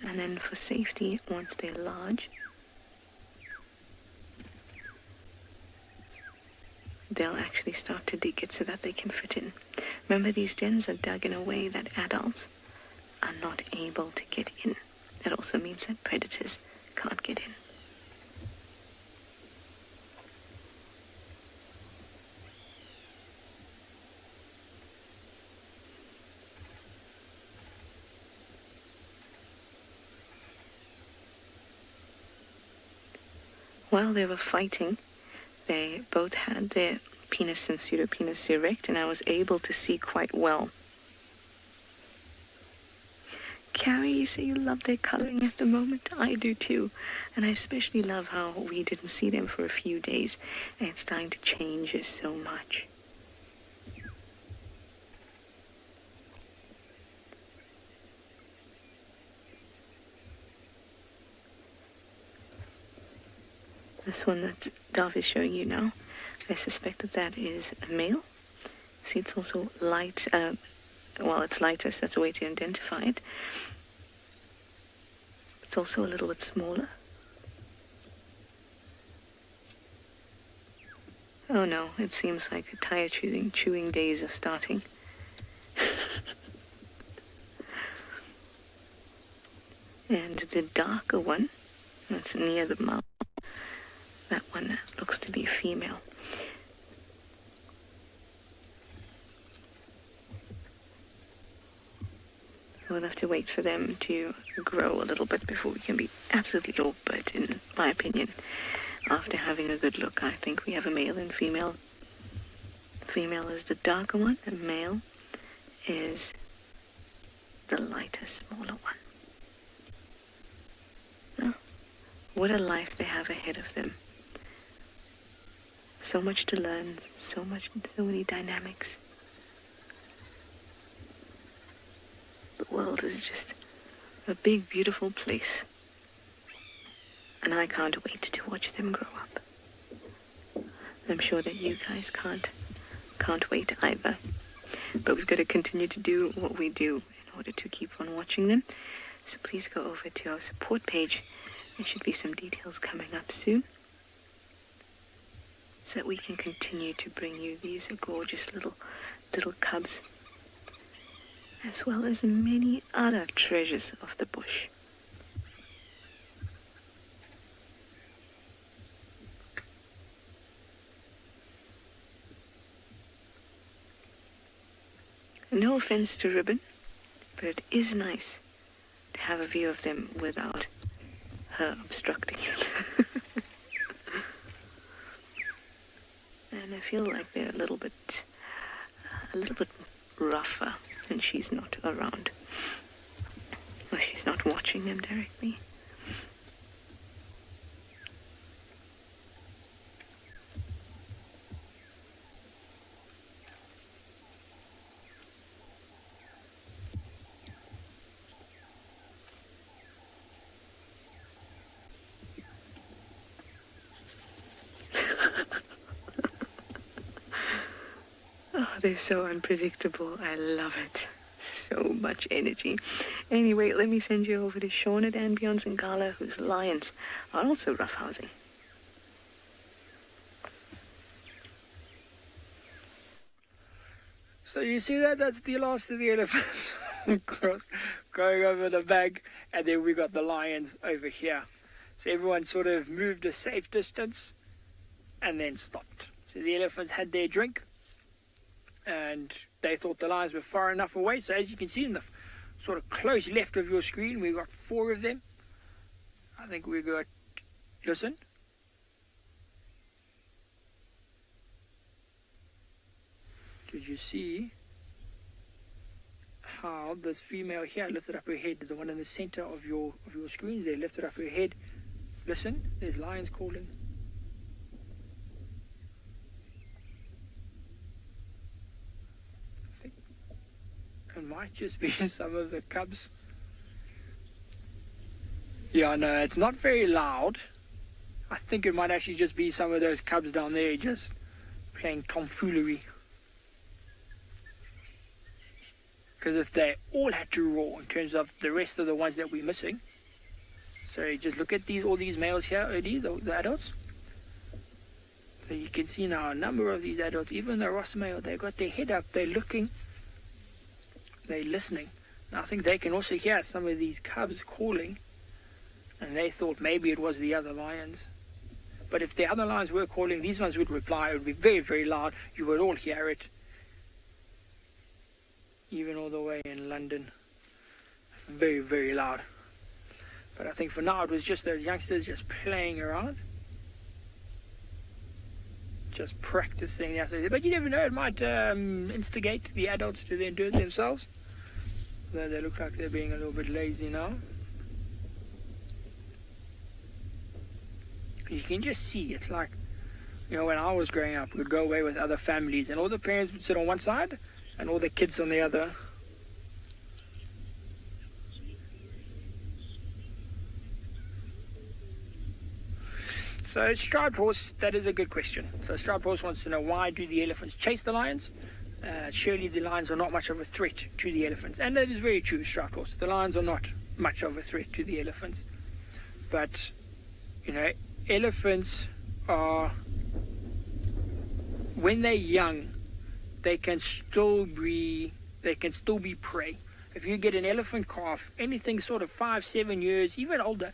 and then for safety, once they're large, they'll actually start to dig it so that they can fit in. Remember, these dens are dug in a way that adults are not able to get in. That also means that predators can't get in. While they were fighting, they both had their penis and pseudopenis erect, and I was able to see quite well. Carrie, you say you love their coloring at the moment. I do too. And I especially love how we didn't see them for a few days, and it's starting to change so much. This one that Dov is showing you now, I suspect that is a male. See, it's also light, it's lighter, so that's a way to identify it. It's also a little bit smaller. Oh no, it seems like tire chewing days are starting. And the darker one, that's near the mouth, that one looks to be female. We'll have to wait for them to grow a little bit before we can be absolutely sure, but in my opinion, after having a good look, I think we have a male and female. Female is the darker one, and male is the lighter, smaller one. What a life they have ahead of them. So much to learn, so many dynamics. The world is just a big, beautiful place. And I can't wait to watch them grow up. I'm sure that you guys can't wait either. But we've got to continue to do what we do in order to keep on watching them. So please go over to our support page. There should be some details coming up soon, so that we can continue to bring you these gorgeous little cubs, as well as many other treasures of the bush. No offense to Ribbon, but it is nice to have a view of them without her obstructing it. And I feel like they're a little bit rougher when she's not around, or she's not watching them directly. Oh, they're so unpredictable. I love it. So much energy. Anyway, let me send you over to SHAUN at andBeyond and Ngala, whose lions are also roughhousing. So you see that? That's the last of the elephants. Going over the bag, and then we got the lions over here. So everyone sort of moved a safe distance and then stopped. So the elephants had their drink, and they thought the lions were far enough away. So as you can see in the sort of close left of your screen, we got 4 of them. I think we got, listen. Did you see how this female here lifted up her head? The one in the center of your screens there lifted up her head. Listen, there's lions calling. I think it might just be some of the cubs. Yeah, no, it's not very loud. I think it might actually just be some of those cubs down there just playing tomfoolery. Because if they all had to roar in terms of the rest of the ones that we're missing. So just look at all these males here, Odie, the adults. So you can see now a number of these adults, even the Ross male, they got their head up, they're looking, they're listening. Now I think they can also hear some of these cubs calling, and they thought maybe it was the other lions. But if the other lions were calling, these ones would reply. It would be very, very loud. You would all hear it. Even all the way in London. Very, very loud. But I think for now it was just those youngsters just playing around. Just practicing. But you never know, it might instigate the adults to then do it themselves. Though they look like they're being a little bit lazy now. You can just see, it's like, you know, when I was growing up, we'd go away with other families and all the parents would sit on one side and all the kids on the other. So striped horse, that is a good question. So striped horse wants to know, why do the elephants chase the lions? Surely the lions are not much of a threat to the elephants. And that is very true, striped horse. The lions are not much of a threat to the elephants. But, you know, elephants are, when they're young, they can still be prey. If you get an elephant calf, anything sort of 5-7 years, even older,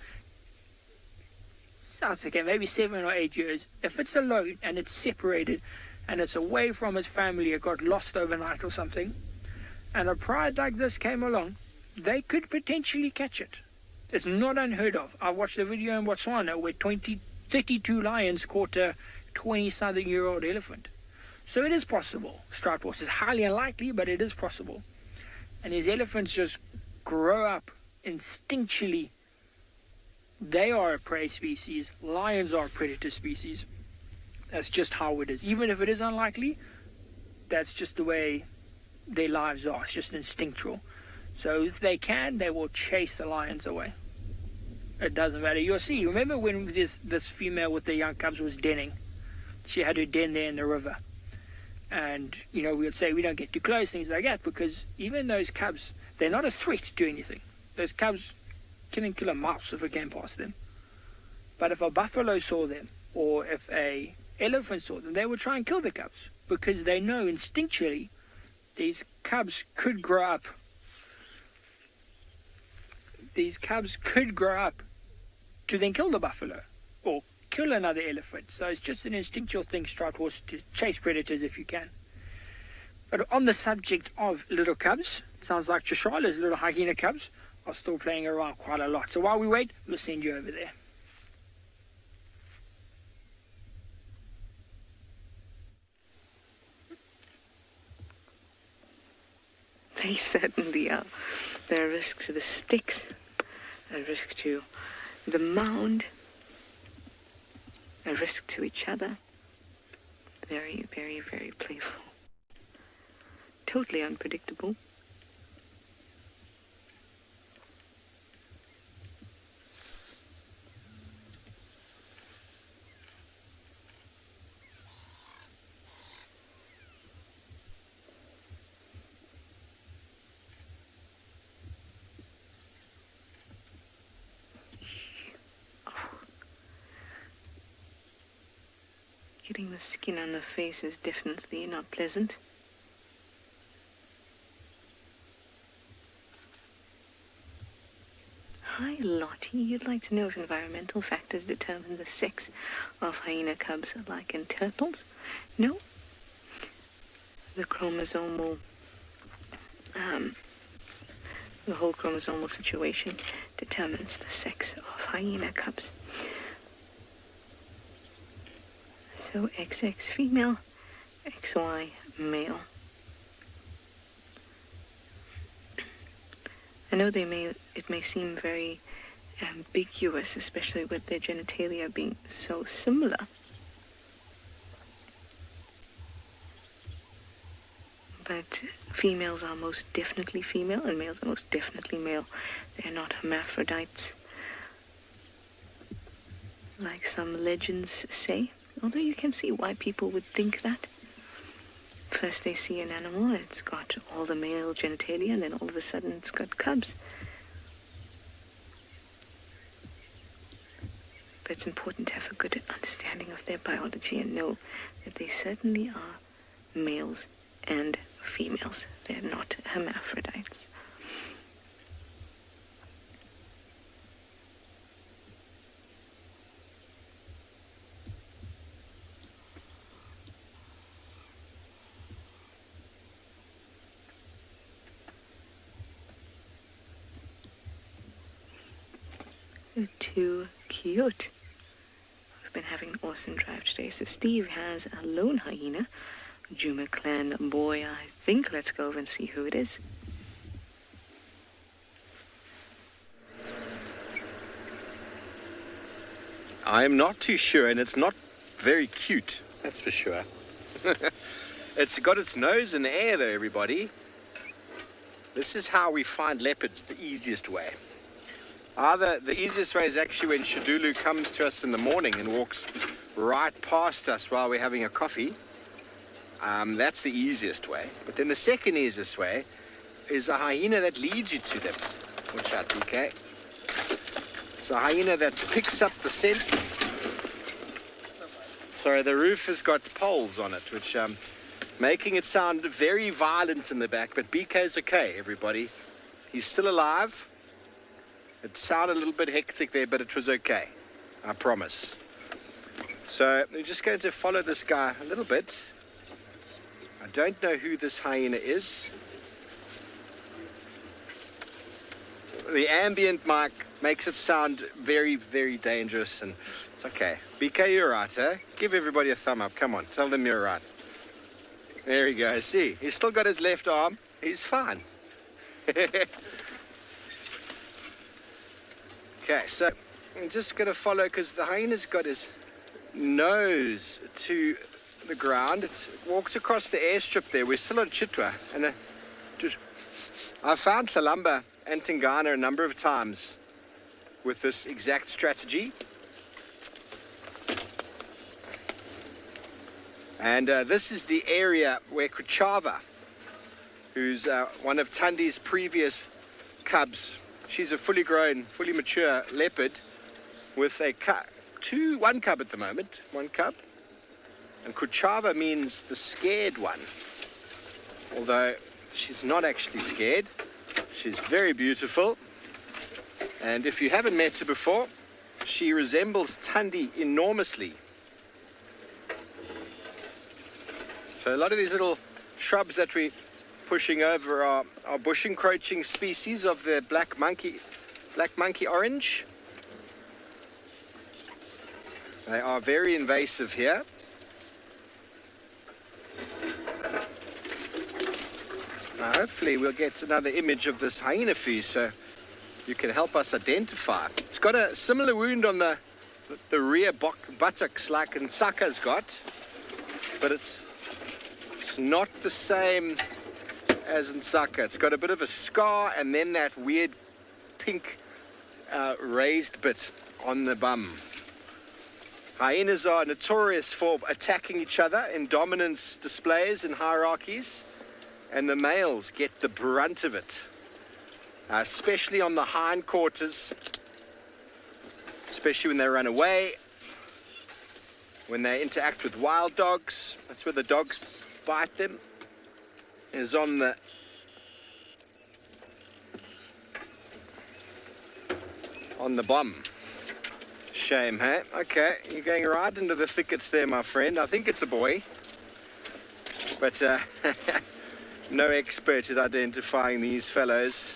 sounds okay, maybe 7 or 8 years, if it's alone and it's separated and it's away from its family, it got lost overnight or something, and a pride like this came along, they could potentially catch it. It's not unheard of. I watched a video in Botswana where 32 lions caught a 20-something-year-old elephant. So it is possible. Striped horse is highly unlikely, but it is possible. And these elephants just grow up instinctually They are a prey species. Lions are a predator species. That's just how it is. Even if it is unlikely, that's just the way their lives are. It's just instinctual. So if they can, they will chase the lions away. It doesn't matter. You'll see. Remember when this female with the young cubs was denning? She had her den there in the river. And, we would say we don't get too close, things like that, because even those cubs, they're not a threat to anything. Those cubs can kill a mouse if it came past them. But if a buffalo saw them, or if a elephant saw them, they would try and kill the cubs, because they know instinctually these cubs could grow up. These cubs could grow up to then kill the buffalo, or kill another elephant. So it's just an instinctual thing, striped horse, to chase predators if you can. But on the subject of little cubs, it sounds like Tswala's little hyena cubs are still playing around quite a lot. So while we wait, we'll send you over there. They certainly are. There are risks to the sticks, a risk to the mound, a risk to each other. Very, very, very playful. Totally unpredictable. Getting the skin on the face is definitely not pleasant. Hi Lottie, you'd like to know if environmental factors determine the sex of hyena cubs like in turtles? No. The whole chromosomal situation determines the sex of hyena cubs. So XX female, XY male. I know it may seem very ambiguous, especially with their genitalia being so similar. But females are most definitely female and males are most definitely male. They're not hermaphrodites, like some legends say. Although you can see why people would think that. First they see an animal and it's got all the male genitalia, and then all of a sudden it's got cubs. But it's important to have a good understanding of their biology and know that they certainly are males and females. They're not hermaphrodites. Too cute. We've been having an awesome drive today. So Steve has a lone hyena, Djuma clan boy, I think. Let's go over and see who it is. I'm not too sure, and it's not very cute, that's for sure. It's got its nose in the air though, everybody. This is how we find leopards the easiest way. The easiest way is actually when Shadulu comes to us in the morning and walks right past us while we're having a coffee. That's the easiest way. But then the second easiest way is a hyena that leads you to them. Watch out, BK. It's a hyena that picks up the scent. Sorry, the roof has got poles on it, which making it sound very violent in the back. But BK's okay, everybody. He's still alive. It sounded a little bit hectic there, but it was okay. I promise. So we're just going to follow this guy a little bit. I don't know who this hyena is. The ambient mic makes it sound very, very dangerous, and it's okay. BK, you're right, eh? Give everybody a thumb up. Come on, tell them you're right. There he goes. See, he's still got his left arm. He's fine. Okay, so I'm just going to follow because the hyena's got his nose to the ground. It walked across the airstrip there. We're still on Chitwa, and I've found Thalamba and Tingana a number of times with this exact strategy. And this is the area where Kuchava, who's one of Tandi's previous cubs, she's a fully grown, fully mature leopard with a one cub at the moment, one cub. And Kuchava means the scared one, although she's not actually scared. She's very beautiful, and if you haven't met her before, she resembles Tandi enormously. So a lot of these little shrubs that we're pushing over are bush encroaching species of the black monkey orange. They are very invasive here. Now hopefully we'll get another image of this hyena for you so you can help us identify. It's got a similar wound on the rear buttocks like Ntsaka's got, but it's not the same as Ntsaka. It's got a bit of a scar and then that weird pink raised bit on the bum. Hyenas are notorious for attacking each other in dominance displays and hierarchies, and the males get the brunt of it, especially on the hindquarters, especially when they run away, when they interact with wild dogs. That's where the dogs bite them, is on the bum. Shame, hey? Okay, you're going right into the thickets there, my friend. I think it's a boy, but no expert at identifying these fellows.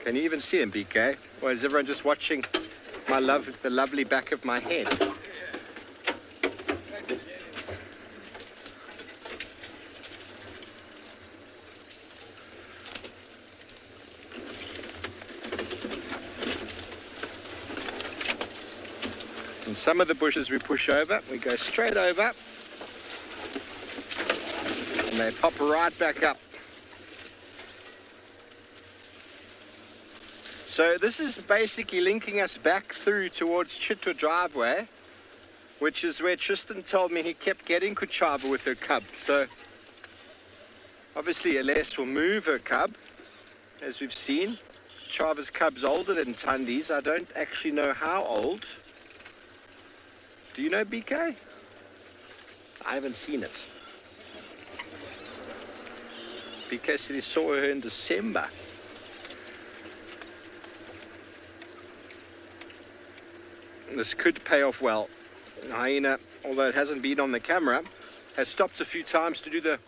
Can you even see him, BK? Or is everyone just watching the lovely back of my head? And some of the bushes we push over, we go straight over, and they pop right back up. So this is basically linking us back through towards Chitwa driveway, which is where Tristan told me he kept getting Kuchava with her cub. So obviously Aless will move her cub, as we've seen. Kuchava's cub's older than Tandi's. I don't actually know how old. Do you know, BK? I haven't seen it. BK said he saw her in December. This could pay off well. The hyena, although it hasn't been on the camera, has stopped a few times to do the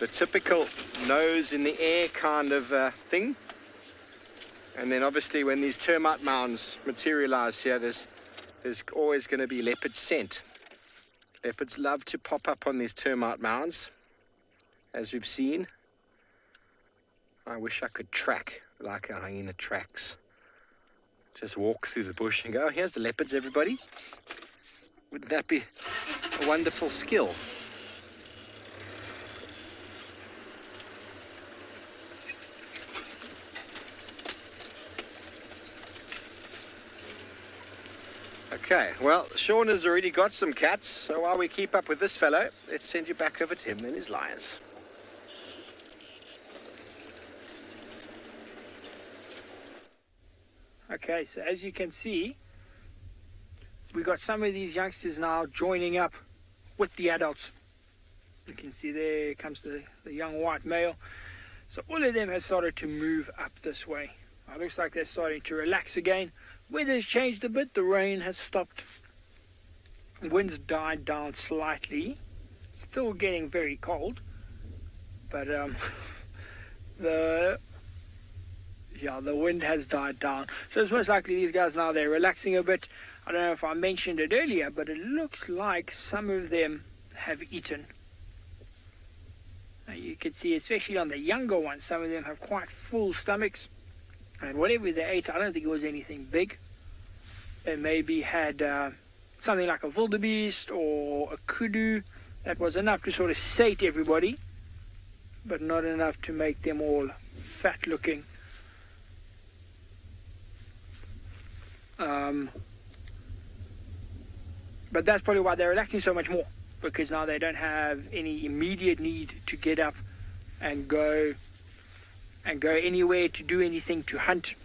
typical nose in the air kind of thing. And then obviously when these termite mounds materialize here, there's always going to be leopard scent. Leopards love to pop up on these termite mounds, as we've seen. I wish I could track like a hyena tracks. Just walk through the bush and go, oh, here's the leopards, everybody. Wouldn't that be a wonderful skill? Okay, well, Shaun has already got some cats, so while we keep up with this fellow, let's send you back over to him and his lions. Okay, so as you can see, we got some of these youngsters now joining up with the adults. You can see there comes the young white male. So all of them have started to move up this way. It looks like they're starting to relax again. Weather's changed a bit, the rain has stopped. Wind's died down slightly. Still getting very cold. But the wind has died down. So it's most likely these guys now, they're relaxing a bit. I don't know if I mentioned it earlier, but it looks like some of them have eaten. You can see, especially on the younger ones, some of them have quite full stomachs. And whatever they ate, I don't think it was anything big. They maybe had something like a wildebeest or a kudu. That was enough to sort of sate everybody, but not enough to make them all fat looking. But that's probably why they're relaxing so much more, because now they don't have any immediate need to get up and go anywhere to do anything, to hunt.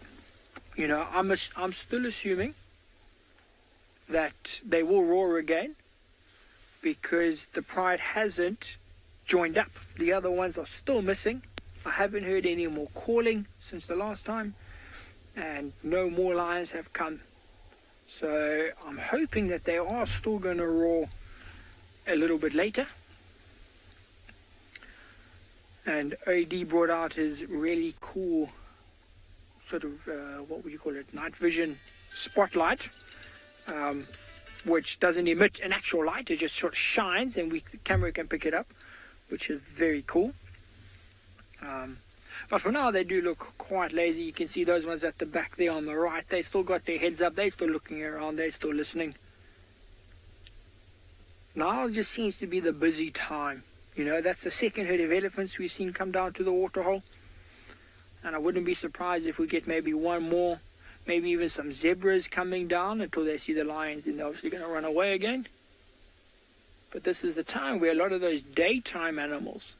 You know, I'm still assuming that they will roar again, because the pride hasn't joined up. The other ones are still missing. I haven't heard any more calling since the last time, and no more lions have come. So I'm hoping that they are still going to roar a little bit later. And OD brought out his really cool sort of, what would you call it, night vision spotlight, which doesn't emit an actual light. It just sort of shines, and the camera can pick it up, which is very cool. But for now, they do look quite lazy. You can see those ones at the back there on the right. They still got their heads up. They're still looking around. They're still listening. Now it just seems to be the busy time. You know, that's the second herd of elephants we've seen come down to the waterhole. And I wouldn't be surprised if we get maybe one more, maybe even some zebras coming down until they see the lions. Then they're obviously going to run away again. But this is the time where a lot of those daytime animals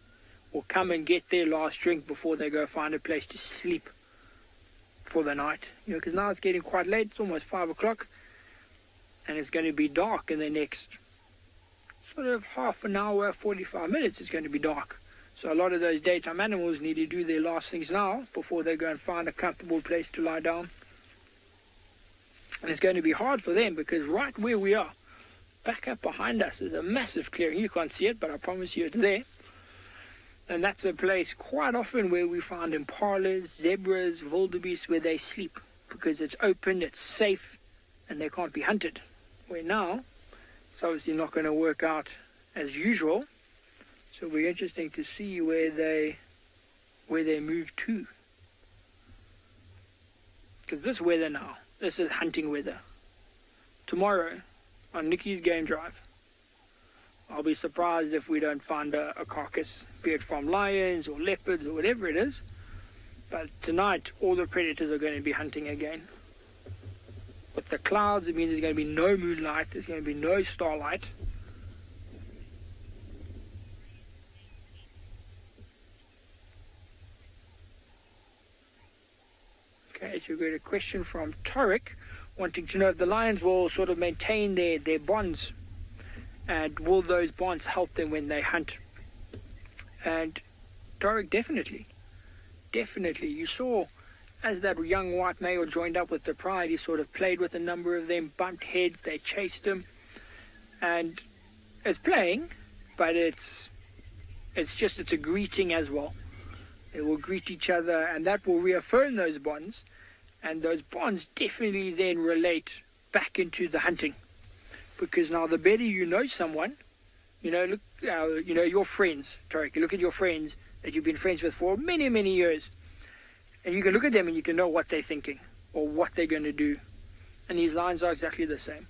will come and get their last drink before they go find a place to sleep for the night. You know, because now it's getting quite late. It's almost 5 o'clock. And it's going to be dark in the next sort of half an hour, 45 minutes. It's going to be dark. So a lot of those daytime animals need to do their last things now before they go and find a comfortable place to lie down. And it's going to be hard for them, because right where we are, back up behind us, is a massive clearing. You can't see it, but I promise you it's there. And that's a place quite often where we find impalas, zebras, wildebeest, where they sleep, because it's open, it's safe, and they can't be hunted. Where now, it's obviously not going to work out as usual. So it'll be interesting to see where they move to. Because this weather now, this is hunting weather. Tomorrow, on Nikki's game drive, I'll be surprised if we don't find a carcass, be it from lions or leopards or whatever it is. But tonight, all the predators are going to be hunting again. With the clouds, it means there's going to be no moonlight, there's going to be no starlight. Okay, so we've got a question from Torek, wanting to know if the lions will sort of maintain their bonds. And will those bonds help them when they hunt? And Torek, definitely. Definitely. You saw as that young white male joined up with the pride, he sort of played with a number of them, bumped heads, they chased him. And it's playing, but it's a greeting as well. They will greet each other, and that will reaffirm those bonds. And those bonds definitely then relate back into the hunting. Because now the better you know someone, you know, look, you know, your friends, Tarek, you look at your friends that you've been friends with for many, many years, and you can look at them and you can know what they're thinking or what they're going to do. And these lions are exactly the same.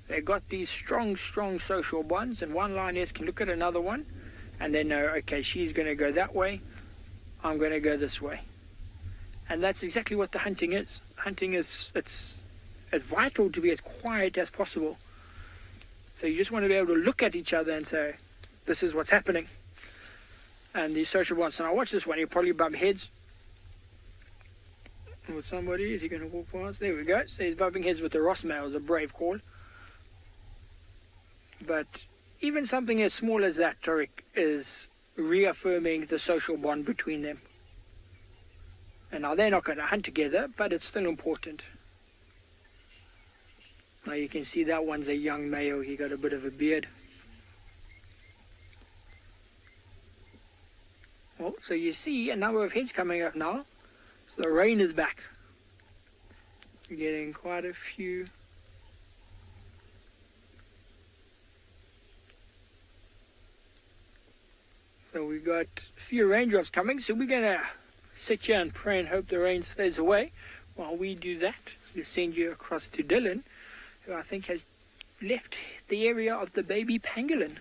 They've got these strong, strong social bonds, and one lioness can look at another one and they know, okay, she's going to go that way, I'm going to go this way. And that's exactly what the hunting is. Hunting is, it's vital to be as quiet as possible. So you just want to be able to look at each other and say, this is what's happening. And these social bonds. And I watch this one, he'll probably bump heads with somebody. Is he going to walk past? There we go. So he's bumping heads with the Ross males, a brave call. But even something as small as that, Tarek, is reaffirming the social bond between them. And now they're not going to hunt together, but it's still important. Now you can see that one's a young male. He got a bit of a beard. Well, so you see a number of heads coming up now. So the rain is back. You're getting quite a few. So we got a few raindrops coming, so we're going to sit here and pray and hope the rain stays away. While we do that, we'll send you across to Dylan, who I think has left the area of the baby pangolin.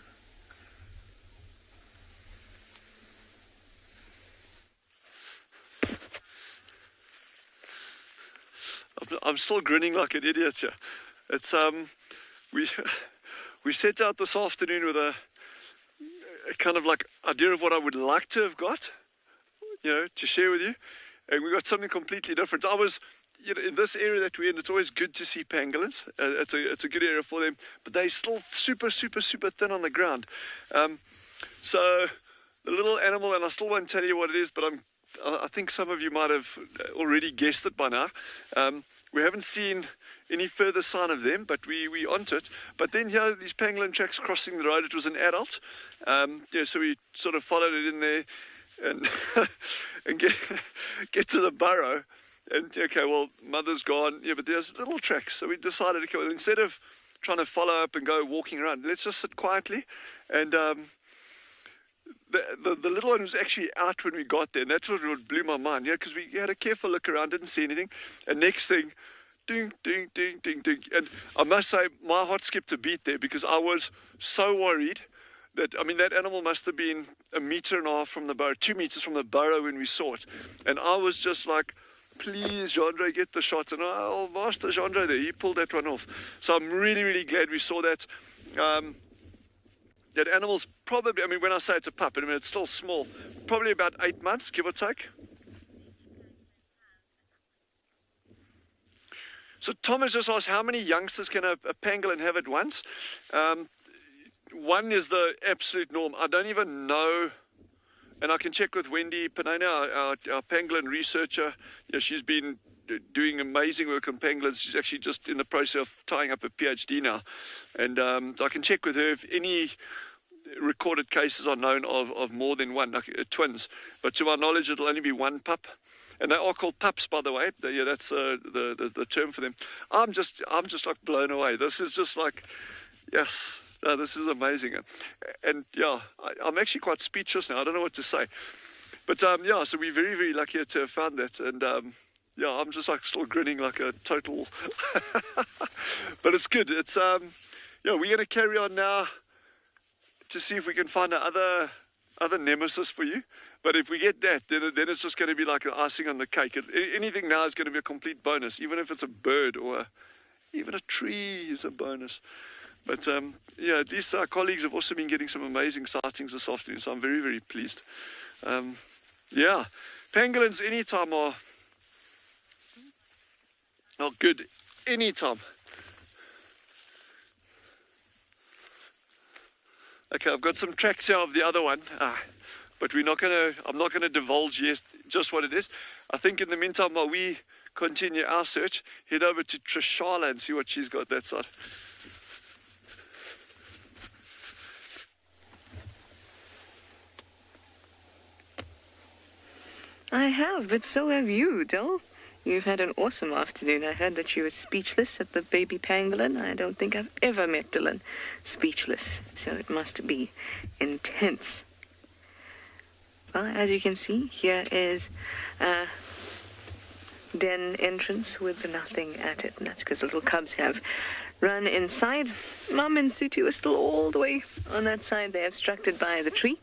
I'm still grinning like an idiot here. It's we set out this afternoon with a kind of like idea of what I would like to have got, to share with you, and we got something completely different. I was, in this area that we're in, it's always good to see pangolins. It's a good area for them, but they're still super thin on the ground. So the little animal, and I still won't tell you what it is, but I think some of you might have already guessed it by now. We haven't seen any further sign of them, but we onto it. But then here, these pangolin tracks crossing the road. It was an adult, so we sort of followed it in there and and get to the burrow. And okay, well, mother's gone. Yeah, but there's little tracks. So we decided, okay, well, instead of trying to follow up and go walking around, let's just sit quietly. And the little one was actually out when we got there, and that's what blew my mind. Because we had a careful look around, didn't see anything, and next thing, ding, ding, ding, ding, ding. And I must say, my heart skipped a beat there because I was so worried that, that animal must have been 1.5 meters from the burrow, 2 meters from the burrow when we saw it. And I was just like, please, Jandre, get the shot. And Master Jandre there, he pulled that one off. So I'm really glad we saw that. That animal's probably, when I say it's a pup, it's still small, probably about 8 months, give or take. So Tom has just asked, how many youngsters can a pangolin have at once? One is the absolute norm. I don't even know, and I can check with Wendy Penena, our pangolin researcher. She's been doing amazing work on pangolins. She's actually just in the process of tying up a PhD now. And I can check with her if any recorded cases are known of more than one, like twins. But to my knowledge, it'll only be one pup. And they are called pups, by the way. Yeah, that's the term for them. I'm just like blown away. This is just like, yes, no, this is amazing. And yeah, I'm actually quite speechless now. I don't know what to say. But so we're very lucky to have found that. And I'm just like still grinning like a total. But it's good. It's we're going to carry on now to see if we can find other nemesis for you. But if we get that, then it's just going to be like icing on the cake. Anything now is going to be a complete bonus, even if it's a bird or even a tree is a bonus. But at least our colleagues have also been getting some amazing sightings this afternoon, so I'm very pleased. Pangolins anytime are good, anytime. Okay, I've got some tracks here of the other one. But I'm not gonna divulge just what it is. I think in the meantime, while we continue our search, head over to TRISHALA and see what she's got that side. I have, but so have you, Dil. You've had an awesome afternoon. I heard that you were speechless at the baby pangolin. I don't think I've ever met Dylan speechless, so it must be intense. Well, as you can see, here is a den entrance with nothing at it, and that's because the little cubs have run inside. Mum and Sutu are still all the way on that side. They're obstructed by the tree,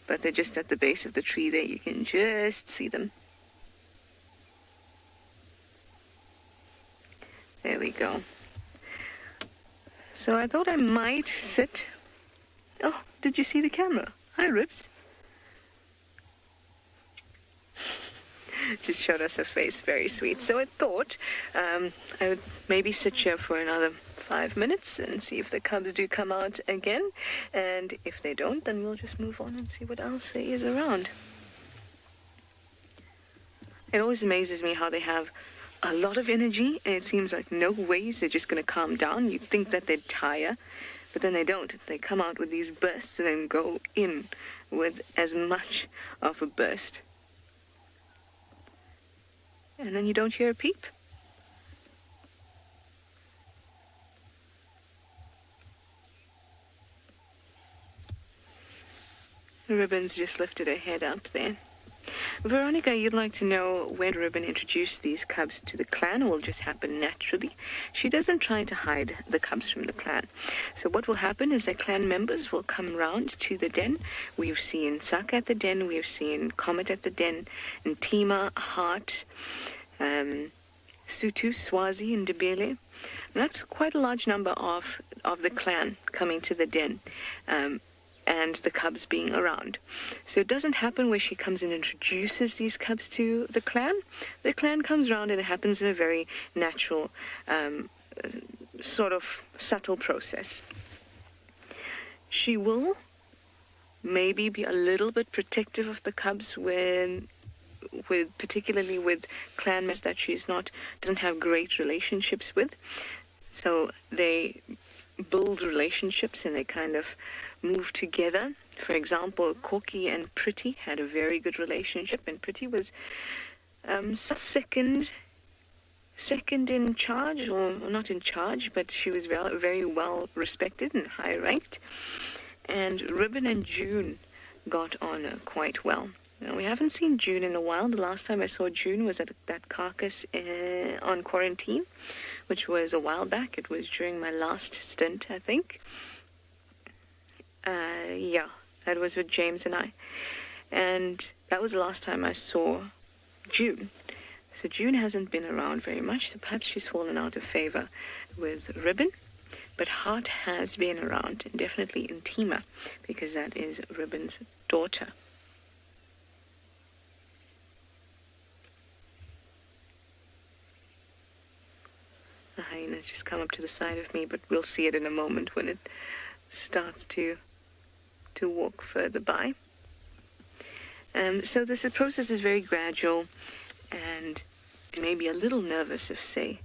but they're just at the base of the tree there. You can just see them. There we go. So I thought I might sit. Oh, did you see the camera? Hi, Ribs. Just showed us her face, very sweet. So I thought I would maybe sit here for another 5 minutes and see if the cubs do come out again. And if they don't, then we'll just move on and see what else there is around. It always amazes me how they have a lot of energy, and it seems like no ways they're just going to calm down. You'd think that they'd tire, but then they don't. They come out with these bursts and then go in with as much of a burst. And then you don't hear a peep. Ribbon's just lifted her head up there. Veronica, you'd like to know when Ribbon introduced these cubs to the clan, or will just happen naturally. She doesn't try to hide the cubs from the clan. So what will happen is that clan members will come round to the den. We've seen Saka at the den, we've seen Comet at the den, and Tima, Heart, Sutu, Swazi, and Ndebele. And that's quite a large number of the clan coming to the den. And the cubs being around. So it doesn't happen where she comes and introduces these cubs to the clan. The clan comes around and it happens in a very natural, sort of subtle process. She will maybe be a little bit protective of the cubs particularly with clan members that doesn't have great relationships with. So they build relationships and they kind of move together. For example, Koki and Pretty had a very good relationship, and Pretty was second in charge, or not in charge, but she was very well respected and high ranked. And Ribbon and June got on quite well. Now, we haven't seen June in a while. The last time I saw June was at that carcass on quarantine, which was a while back. It was during my last stint, I think. Yeah, that was with James and I. And that was the last time I saw June. So June hasn't been around very much, so perhaps she's fallen out of favor with Ribbon. But Heart has been around, and definitely in Tima, because that is Ribbon's daughter. The hyena's just come up to the side of me, but we'll see it in a moment when it starts to walk further by. So this process is very gradual, and it may be a little nervous if, say,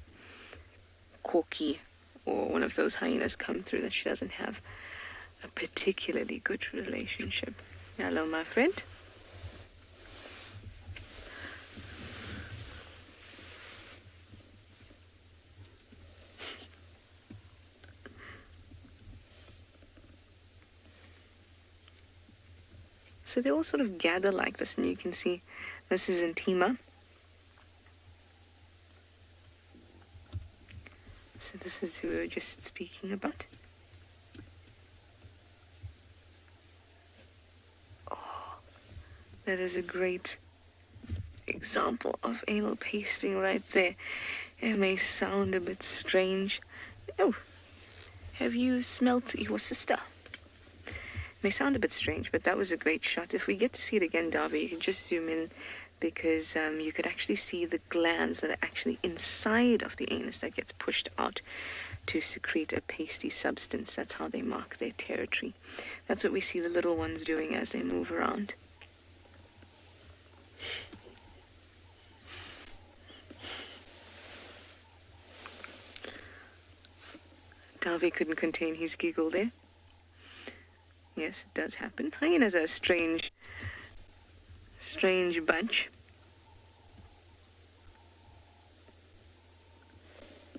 Koki or one of those hyenas come through that she doesn't have a particularly good relationship. Hello, my friend. So they all sort of gather like this, and you can see this is in Tima. So this is who we were just speaking about. Oh, that is a great example of anal pasting right there. It may sound a bit strange. Oh, have you smelt your sister? May sound a bit strange, but that was a great shot. If we get to see it again, Darby, you can just zoom in, because you could actually see the glands that are actually inside of the anus that gets pushed out to secrete a pasty substance. That's how they mark their territory. That's what we see the little ones doing as they move around. Darby couldn't contain his giggle there. Yes, it does happen. Hyenas are a strange bunch.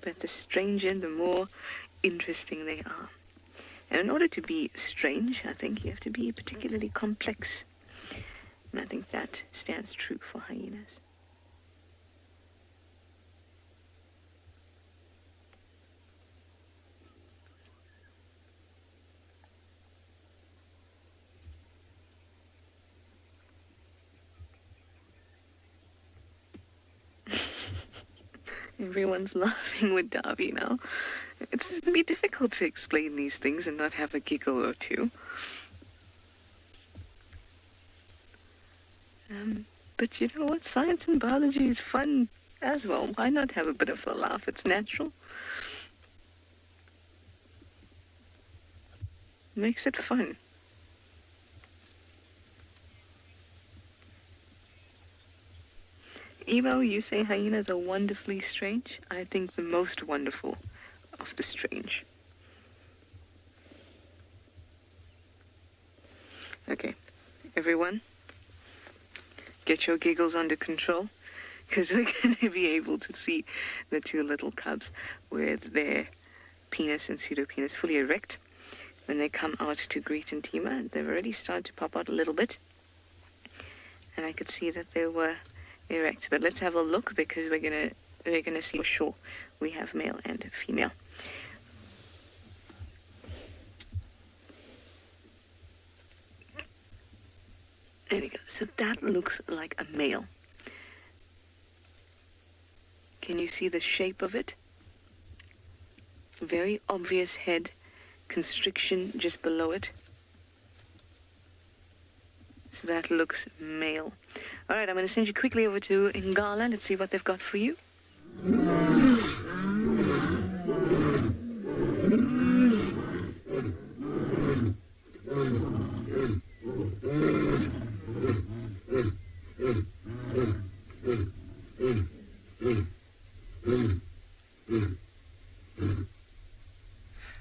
But the stranger, the more interesting they are. And in order to be strange, I think you have to be particularly complex. And I think that stands true for hyenas. Everyone's laughing with Darby now. It's going to be difficult to explain these things and not have a giggle or two. But you know what? Science and biology is fun as well. Why not have a bit of a laugh? It's natural. Makes it fun. Evo, you say hyenas are wonderfully strange. I think the most wonderful of the strange. Okay, everyone, get your giggles under control, because we're going to be able to see the two little cubs with their penis and pseudopenis fully erect. when they come out to greet Ntima. They've already started to pop out a little bit, and I could see that they were erect. But let's have a look, because we're gonna see for sure we have male and female. There we go. So that looks like a male. Can you see the shape of it? Very obvious head constriction just below it. So that looks male. All right, I'm going to send you quickly over to Ngala. Let's see what they've got for you.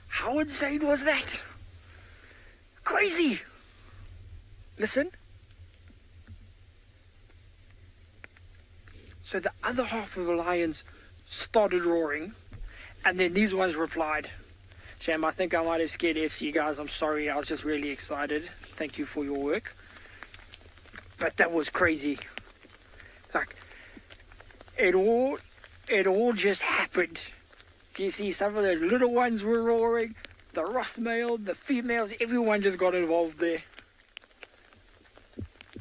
How insane was that? Crazy! Listen. So the other half of the lions started roaring, and then these ones replied. Sham, I think I might have scared FC guys. I'm sorry, I was just really excited. Thank you for your work. But that was crazy. Like, it all just happened. You see, some of those little ones were roaring, the Ross male, the females, everyone just got involved there.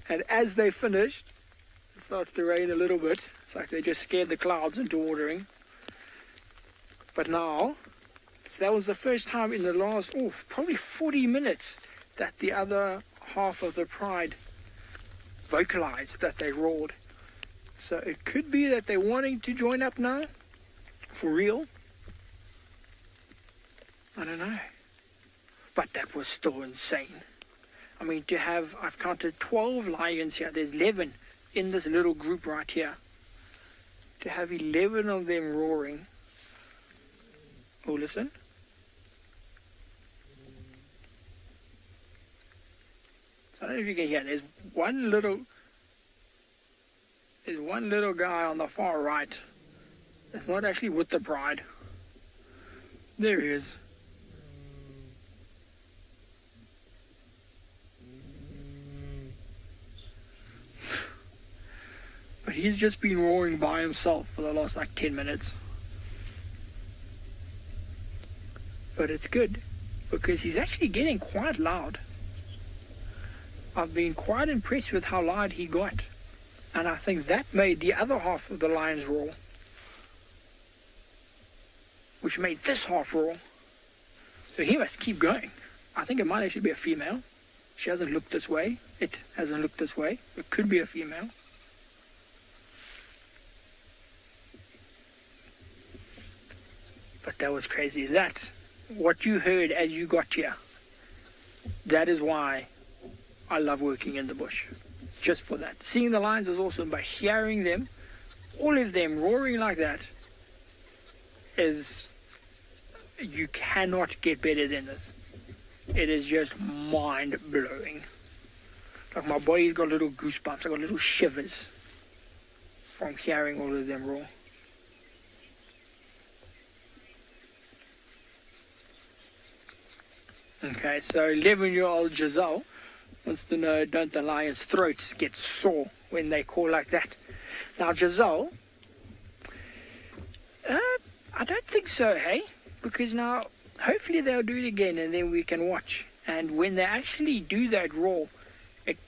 And as they finished, it starts to rain a little bit. It's like they just scared the clouds into watering. But now, so that was the first time in the last, probably 40 minutes that the other half of the pride vocalized that they roared. So it could be that they're wanting to join up now, for real. I don't know. But that was still insane. I mean, to have, I've counted 12 lions here. There's 11 in this little group right here. To have 11 of them roaring. Oh, listen. So I don't know if you can hear. There's one little guy on the far right. It's not actually with the pride. There he is. But he's just been roaring by himself for the last 10 minutes. But it's good, because he's actually getting quite loud. I've been quite impressed with how loud he got. And I think that made the other half of the lions roar, which made this half roar. So he must keep going. I think it might actually be a female. She hasn't looked this way. It hasn't looked this way. It could be a female. But that was crazy. That, what you heard as you got here, that is why I love working in the bush. Just for that. Seeing the lions is awesome, but hearing them, all of them roaring like that, is, you cannot get better than this. It is just mind-blowing. Like, my body's got little goosebumps. I got little shivers from hearing all of them roar. Okay, so 11-year-old Giselle wants to know, don't the lions' throats get sore when they call like that? Now, Giselle, I don't think so, hey? Because now, hopefully they'll do it again and then we can watch. And when they actually do that roar,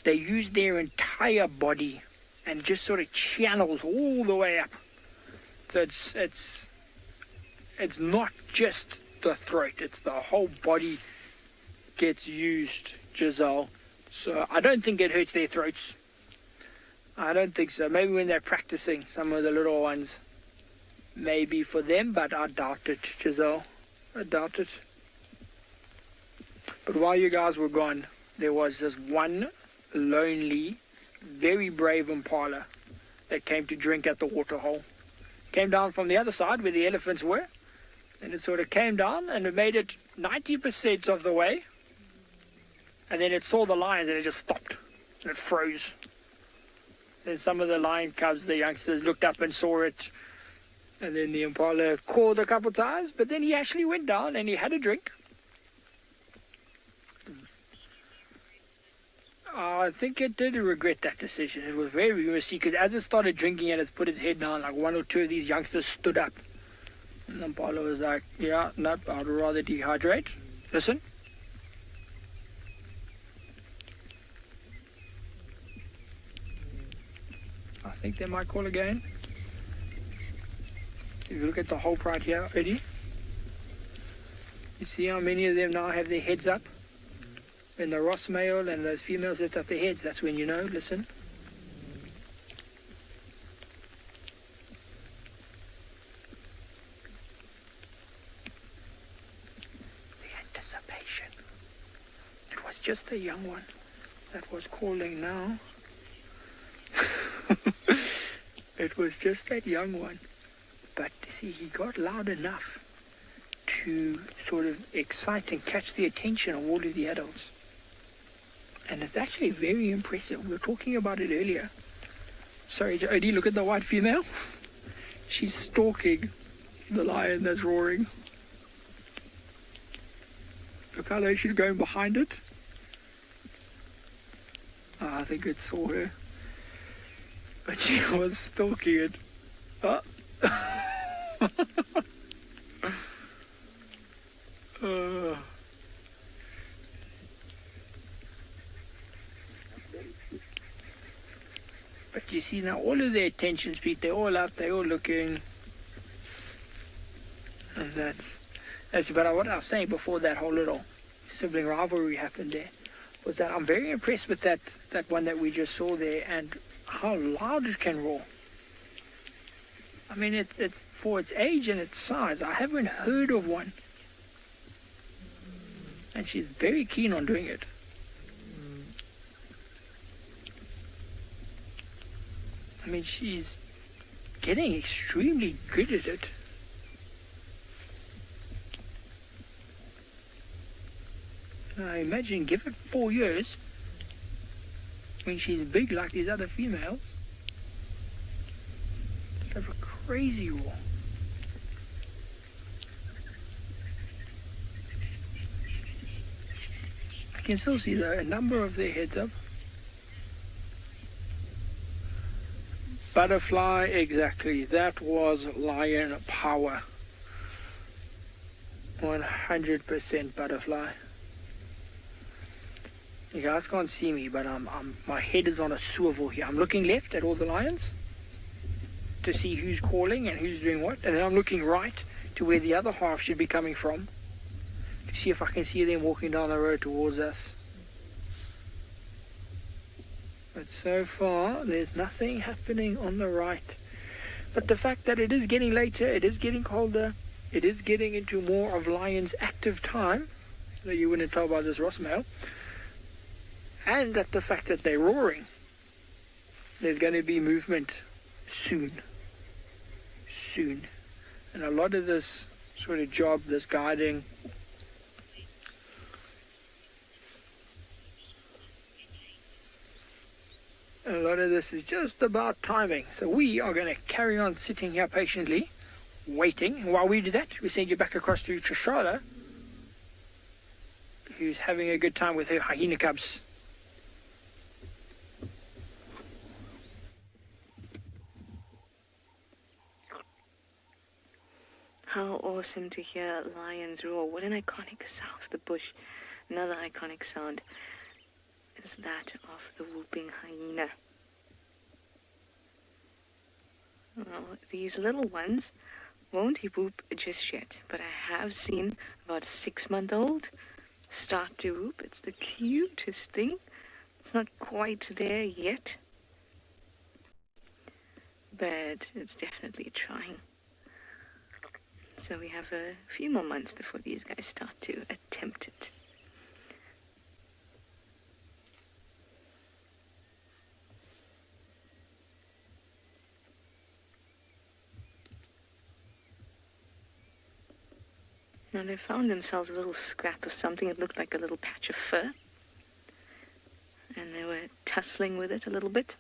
they use their entire body and just sort of channels all the way up. So it's not just the throat, it's the whole body gets used, Giselle. So I don't think it hurts their throats. I don't think so. Maybe when they're practicing, some of the little ones, maybe for them, but I doubt it, Giselle. I doubt it. But while you guys were gone, there was this one lonely, very brave impala that came to drink at the waterhole. Came down from the other side where the elephants were, and it sort of came down and it made it 90% of the way. And then it saw the lions and it just stopped. And it froze. Then some of the lion cubs, the youngsters, looked up and saw it. And then the impala called a couple times. But then he actually went down and he had a drink. I think it did regret that decision. It was very risky because as it started drinking it, it's put its head down. Like one or two of these youngsters stood up. And then Paulo was like, yeah, no, I'd rather dehydrate. Listen. I think they might call again. So if you look at the whole right here, Eddie, you see how many of them now have their heads up? When the Ross male and those females lift up their heads, that's when you know, listen. The anticipation. It was just a young one that was calling now. It was just that young one. But see, he got loud enough to sort of excite and catch the attention of all of the adults. And it's actually very impressive. We were talking about it earlier. Sorry, Jody, look at the white female. She's stalking the lion that's roaring. Look how low she's going behind it. I think it saw her. But she was stalking it. Oh. But you see now all of their attention speed, they're all up, they're all looking. And that's but what I was saying before that whole little sibling rivalry happened there was that I'm very impressed with that one that we just saw there and how loud it can roar. I mean, it's for its age and its size. I haven't heard of one. And she's very keen on doing it. I mean, she's getting extremely good at it. Now, imagine, give it 4 years. When she's big like these other females. Have a crazy roar. I can still see a number of their heads up. Butterfly, exactly. That was lion power. 100% butterfly. You guys can't see me, but my head is on a swivel here. I'm looking left at all the lions to see who's calling and who's doing what, and then I'm looking right to where the other half should be coming from to see if I can see them walking down the road towards us. But so far, there's nothing happening on the right. But the fact that it is getting later, it is getting colder, it is getting into more of lion's active time, that you wouldn't tell by this Ross male, and that the fact that they're roaring, there's going to be movement soon. And a lot of this sort of job, this guiding, a lot of this is just about timing. So we are going to carry on sitting here patiently, waiting. And while we do that, we send you back across to TRISHALA, who's having a good time with her hyena cubs. How awesome to hear lions roar. What an iconic sound of the bush. Another iconic sound is that of the whooping hyena. Well, these little ones won't whoop just yet, but I have seen about a 6-month-old start to whoop. It's the cutest thing. It's not quite there yet, but it's definitely trying. So we have a few more months before these guys start to attempt it. Now they found themselves a little scrap of something. It looked like a little patch of fur. And they were tussling with it a little bit.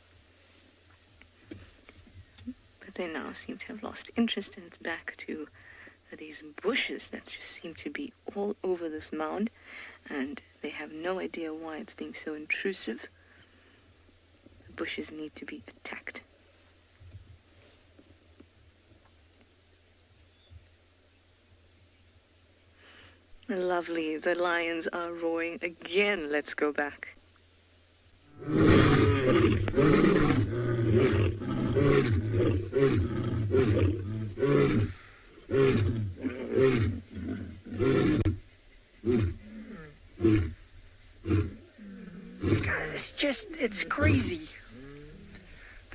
But they now seem to have lost interest, and it's back to these bushes that just seem to be all over this mound, and they have no idea why it's being so intrusive. bushes need to be attacked. Lovely, the lions are roaring again. Let's go back. Guys, it's crazy.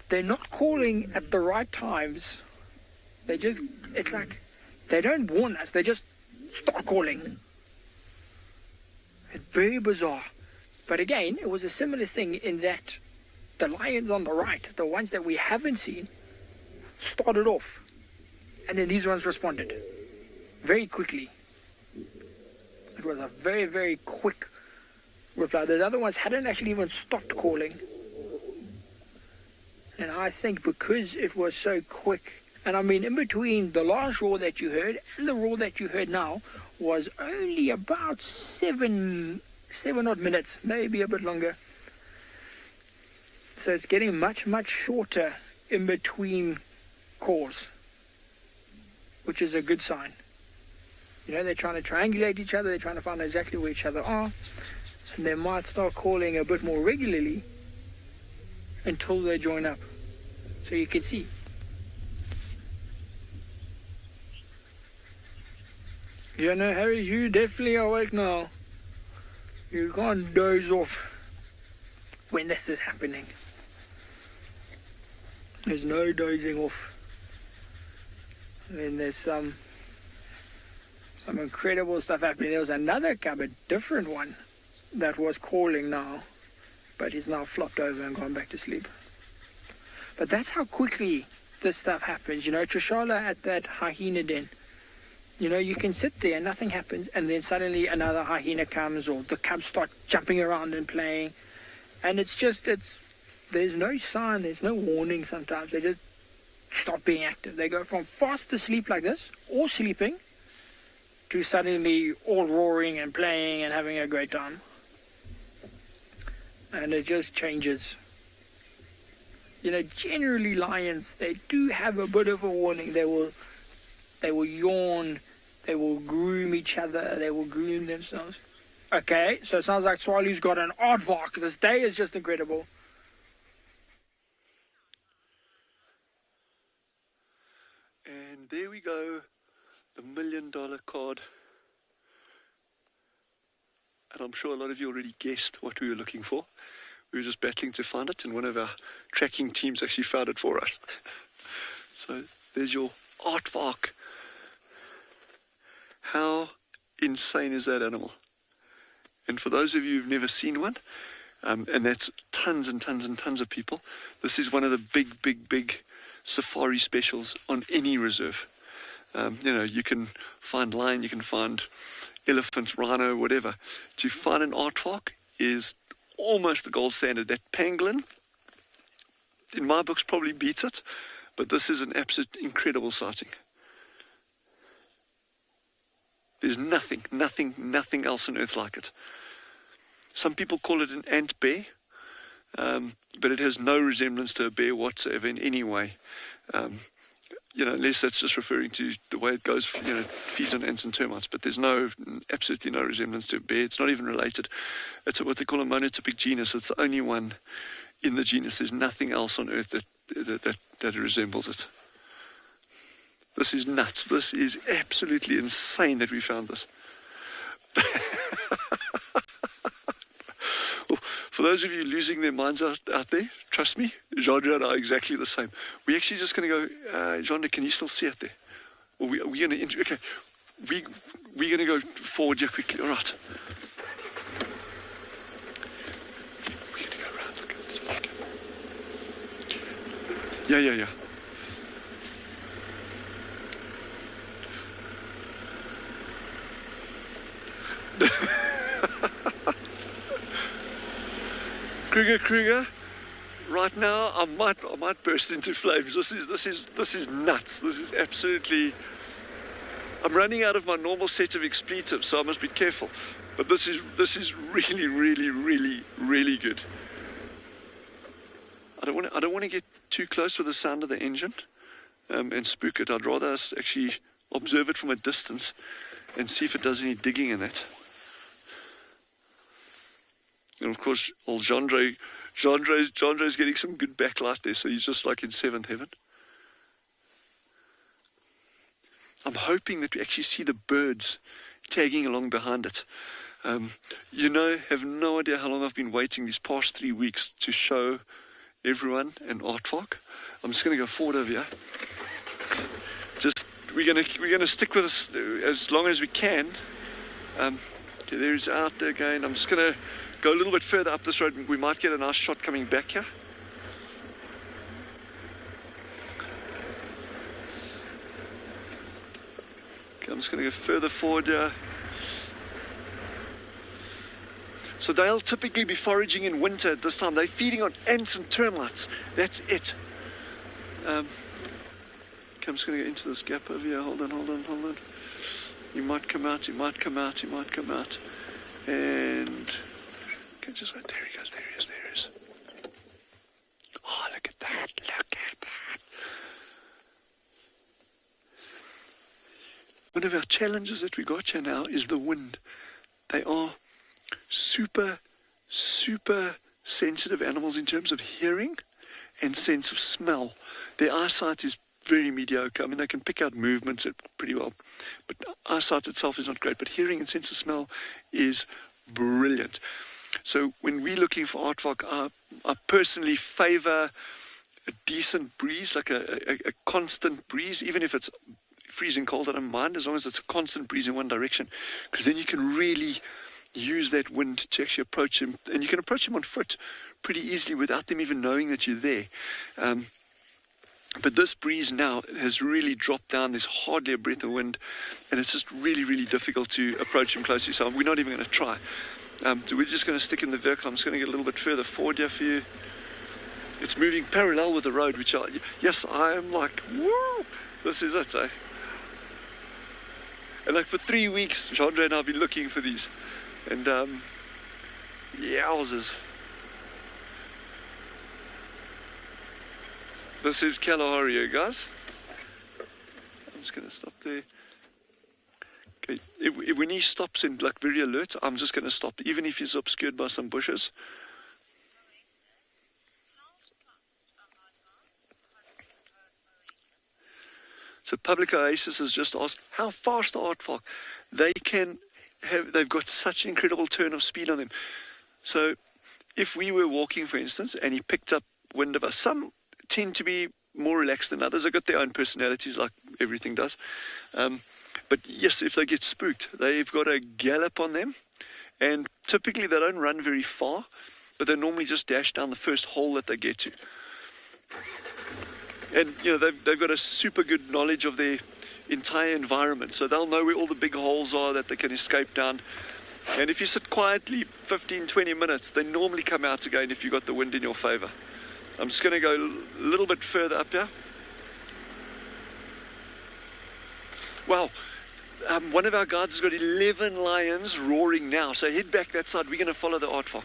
They're not calling at the right times. It's like, they don't warn us, they just start calling. It's very bizarre. But again, it was a similar thing in that the lions on the right, the ones that we haven't seen, started off. And then these ones responded very quickly. It was a very, very quick reply. The other ones hadn't actually even stopped calling. And I think because it was so quick, and I mean in between the last roar that you heard and the roar that you heard now was only about seven odd minutes, maybe a bit longer. So it's getting much, much shorter in between calls, which is a good sign. You know, they're trying to triangulate each other, they're trying to find exactly where each other are, and they might start calling a bit more regularly until they join up. So you can see. Yeah, no, Harry, you definitely awake now. You can't doze off when this is happening. There's no dozing off. I mean, there's some incredible stuff happening. There was another cub, a different one, that was calling now, but he's now flopped over and gone back to sleep. But that's how quickly this stuff happens. You know, TRISHALA at that hyena den. You know, you can sit there and nothing happens, and then suddenly another hyena comes, or the cubs start jumping around and playing. And there's no sign, there's no warning sometimes. They just stop being active. They go from fast asleep like this, or sleeping, to suddenly all roaring and playing and having a great time. And it just changes. You know, generally lions, they do have a bit of a warning. They will yawn, they will groom each other, they will groom themselves. Okay, so it sounds like Tswalu's got an aardvark. This day is just incredible. And there we go, the $1 million card. And I'm sure a lot of you already guessed what we were looking for. We were just battling to find it, and one of our tracking teams actually found it for us. So there's your aardvark. How insane is that animal? And for those of you who've never seen one, and that's tons and tons and tons of people, this is one of the big safari specials on any reserve. You know, you can find lion, you can find elephant, rhino, whatever. To find an aardvark is almost the gold standard. That pangolin, in my books, probably beats it, but this is an absolute incredible sighting. There's nothing else on earth like it. Some people call it an ant bear, but it has no resemblance to a bear whatsoever in any way. You know, unless that's just referring to the way it goes, you know, feeds on ants and termites, but there's absolutely no resemblance to a bear. It's not even related. It's what they call a monotypic genus. It's the only one in the genus. There's nothing else on earth that resembles it. This is nuts. This is absolutely insane that we found this. Well, for those of you losing their minds out there, trust me, Jandra and I are exactly the same. We're actually just going to go, Jandra, can you still see it there? Or we're going to, okay, we're going to go forward here quickly, all right. We're going to go around, look at this. Yeah. Kruger, right now I might burst into flames. This is nuts. This is absolutely. I'm running out of my normal set of expletives, so I must be careful. But this is really good. I don't want to get too close with the sound of the engine and spook it. I'd rather us actually observe it from a distance and see if it does any digging in it. And of course, old Jandre's getting some good backlight there, so he's just like in seventh heaven. I'm hoping that we actually see the birds tagging along behind it. Have no idea how long I've been waiting these past 3 weeks to show everyone an aardvark. I'm just going to go forward over here. We're gonna stick with this as long as we can. Okay, there's out there again. I'm just gonna go a little bit further up this road. We might get a nice shot coming back here. Okay, I'm just gonna go further forward here. So they'll typically be foraging in winter at this time. They're feeding on ants and termites. That's it. Okay, I'm just going to get into this gap over here. Hold on. He might come out. And... okay, just right there he goes. There he is. Oh, look at that. One of our challenges that we got here now is the wind. They are super sensitive animals in terms of hearing and sense of smell. Their eyesight is very mediocre. I mean, they can pick out movements pretty well, but eyesight itself is not great, but hearing and sense of smell is brilliant. So when we're looking for aardvark, I personally favor a decent breeze, like a constant breeze, even if it's freezing cold. I don't mind, as long as it's a constant breeze in one direction, because then you can really use that wind to actually approach him, and you can approach him on foot pretty easily without them even knowing that you're there. But this breeze now has really dropped down. There's hardly a breath of wind, and it's just really difficult to approach him closely, so we're not even going to try. So we're just going to stick in the vehicle. I'm just going to get a little bit further forward here for you. It's moving parallel with the road, which yes, I am like, woo, this is it, eh? And like for 3 weeks, Chandra and I have been looking for these. And, yowzers. This is Kalahari, guys. I'm just going to stop there. Okay, when he stops and like very alert, I'm just going to stop, even if he's obscured by some bushes. So Public Oasis has just asked, how fast are aardvark? They've got such an incredible turn of speed on them. So if we were walking, for instance, and he picked up wind of us, some tend to be more relaxed than others. They've got their own personalities, like everything does. But yes, if they get spooked, they've got a gallop on them, and typically they don't run very far, but they normally just dash down the first hole that they get to. And they've got a super good knowledge of their entire environment, so they'll know where all the big holes are that they can escape down. And if you sit quietly 15-20 minutes, they normally come out again if you've got the wind in your favor. I'm just going to go a little bit further up here. Wow, one of our guides has got 11 lions roaring now, so head back that side. We're going to follow the aardvark.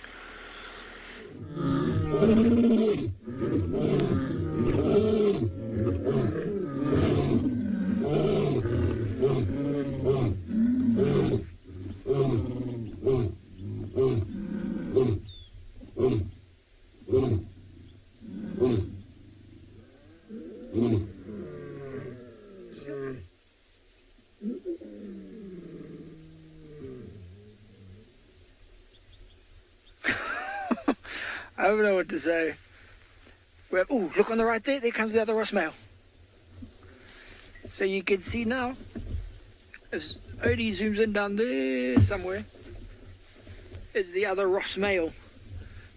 I don't know what to say. Oh, look on the right there. There comes the other Ross male. So you can see now, as Odie zooms in down there somewhere, is the other Ross male.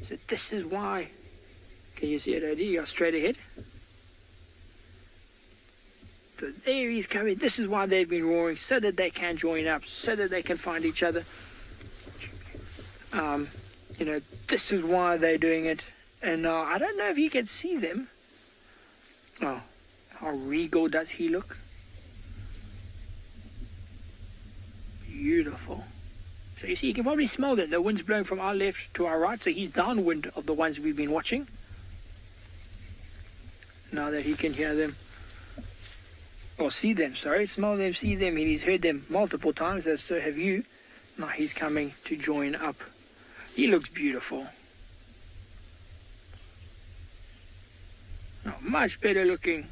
So this is why. Can you see it, Odie? You got straight ahead. So there he's coming. This is why they've been roaring, so that they can join up, so that they can find each other. This is why they're doing it. And I don't know if you can see them. Oh, how regal does he look? Beautiful. So you see, you can probably smell that. The wind's blowing from our left to our right, so he's downwind of the ones we've been watching. now that he can hear them. Or see them, sorry. Smell them, see them. He's heard them multiple times, as so have you. Now he's coming to join up. He looks beautiful. Now, much better looking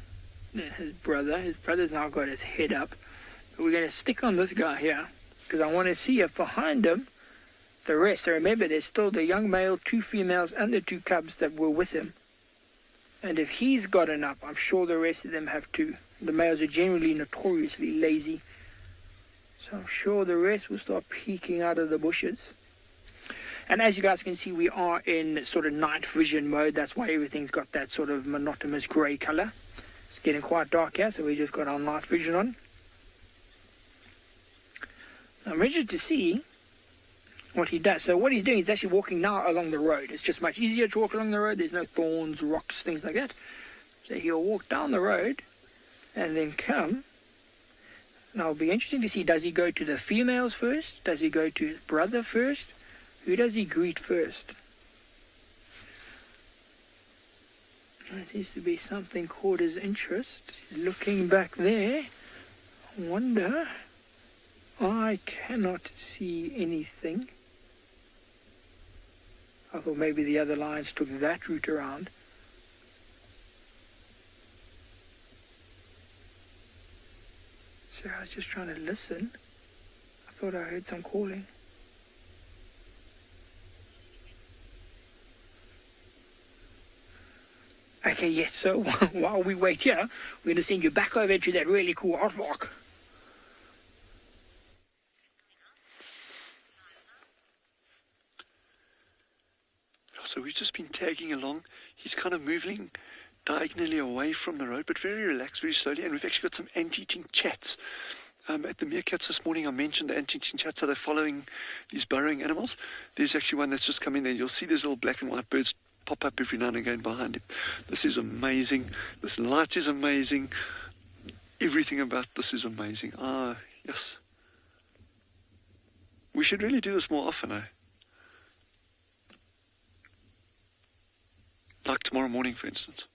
than his brother. His brother's now got his head up. But we're going to stick on this guy here, because I want to see if behind him, the rest. So remember, there's still the young male, 2 females, and the 2 cubs that were with him. And if he's gotten up, I'm sure the rest of them have too. The males are generally notoriously lazy. So I'm sure the rest will start peeking out of the bushes. And as you guys can see, we are in sort of night vision mode. That's why everything's got that sort of monotonous grey colour. It's getting quite dark here, so we just got our night vision on. I'm interested to see what he does. So what he's doing is actually walking now along the road. It's just much easier to walk along the road. There's no thorns, rocks, things like that. So he'll walk down the road and then come. Now it'll be interesting to see, does he go to the females first? Does he go to his brother first? Who does he greet first? There seems to be something caught his interest. Looking back there, I wonder. I cannot see anything. I thought maybe the other lions took that route around. So I was just trying to listen. I thought I heard some calling. Okay, yes, so while we wait here, we're going to send you back over to that really cool artwork. So we've just been tagging along. He's kind of moving diagonally away from the road, but very relaxed, very slowly. And we've actually got some ant-eating chats. At the meerkats this morning, I mentioned the ant-eating chats. Are they following these burrowing animals? There's actually one that's just come in there. You'll see these little black and white birds pop up every now and again behind him. This is amazing. This light is amazing. Everything about this is amazing. Ah, yes. We should really do this more often, eh? Like tomorrow morning, for instance.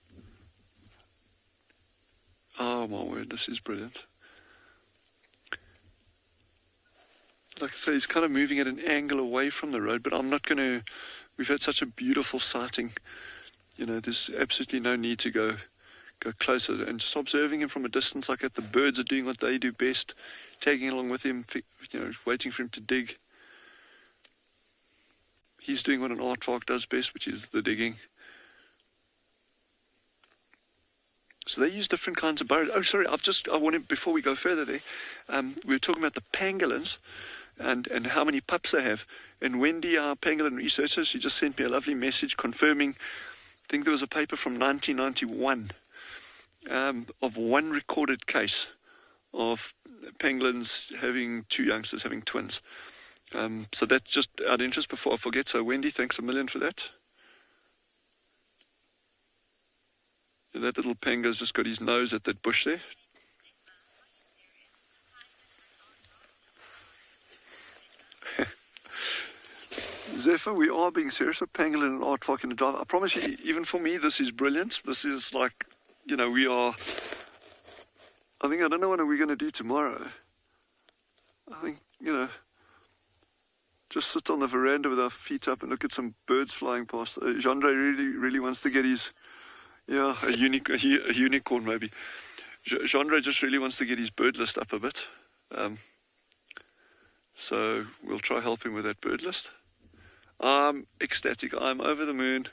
Oh my word, this is brilliant. Like I say, he's kind of moving at an angle away from the road, but I'm not going to... We've had such a beautiful sighting. You know, there's absolutely no need to go closer. And just observing him from a distance like that, the birds are doing what they do best, tagging along with him, you know, waiting for him to dig. He's doing what an aardvark does best, which is the digging. So they use different kinds of burrows. Oh, sorry, I wanted, before we go further there, we were talking about the pangolins and how many pups they have. And Wendy, our pangolin researcher, she just sent me a lovely message confirming, I think there was a paper from 1991 of one recorded case of pangolins having 2 youngsters, having twins. So that's just out of interest before I forget. So Wendy, thanks a million for that. That little pango's just got his nose at that bush there. Zephyr, we are being serious. A pangolin and aardvark in the drive. I promise you, even for me, this is brilliant. This is like, you know, we are... I don't know what are we going to do tomorrow. I think, you know, just sit on the veranda with our feet up and look at some birds flying past. Jandre really wants to get his... Yeah, a unicorn maybe. Jandre just really wants to get his bird list up a bit. So we'll try help him with that bird list. I'm ecstatic. I'm over the moon.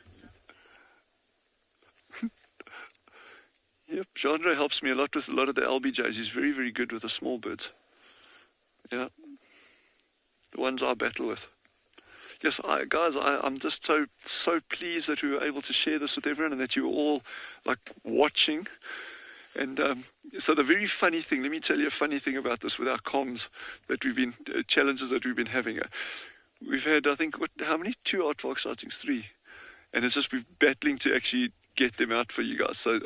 Yep, Jandre helps me a lot with a lot of the LBJs. He's very, very good with the small birds. Yeah, the ones I battle with. Yes, guys, I'm just so pleased that we were able to share this with everyone and that you were all like watching. And so the very funny thing, let me tell you a funny thing about this with our comms that we've been, challenges that we've been having. We've had, I think, how many? 2 aardvark sightings, 3. And it's just we're battling to actually get them out for you guys. So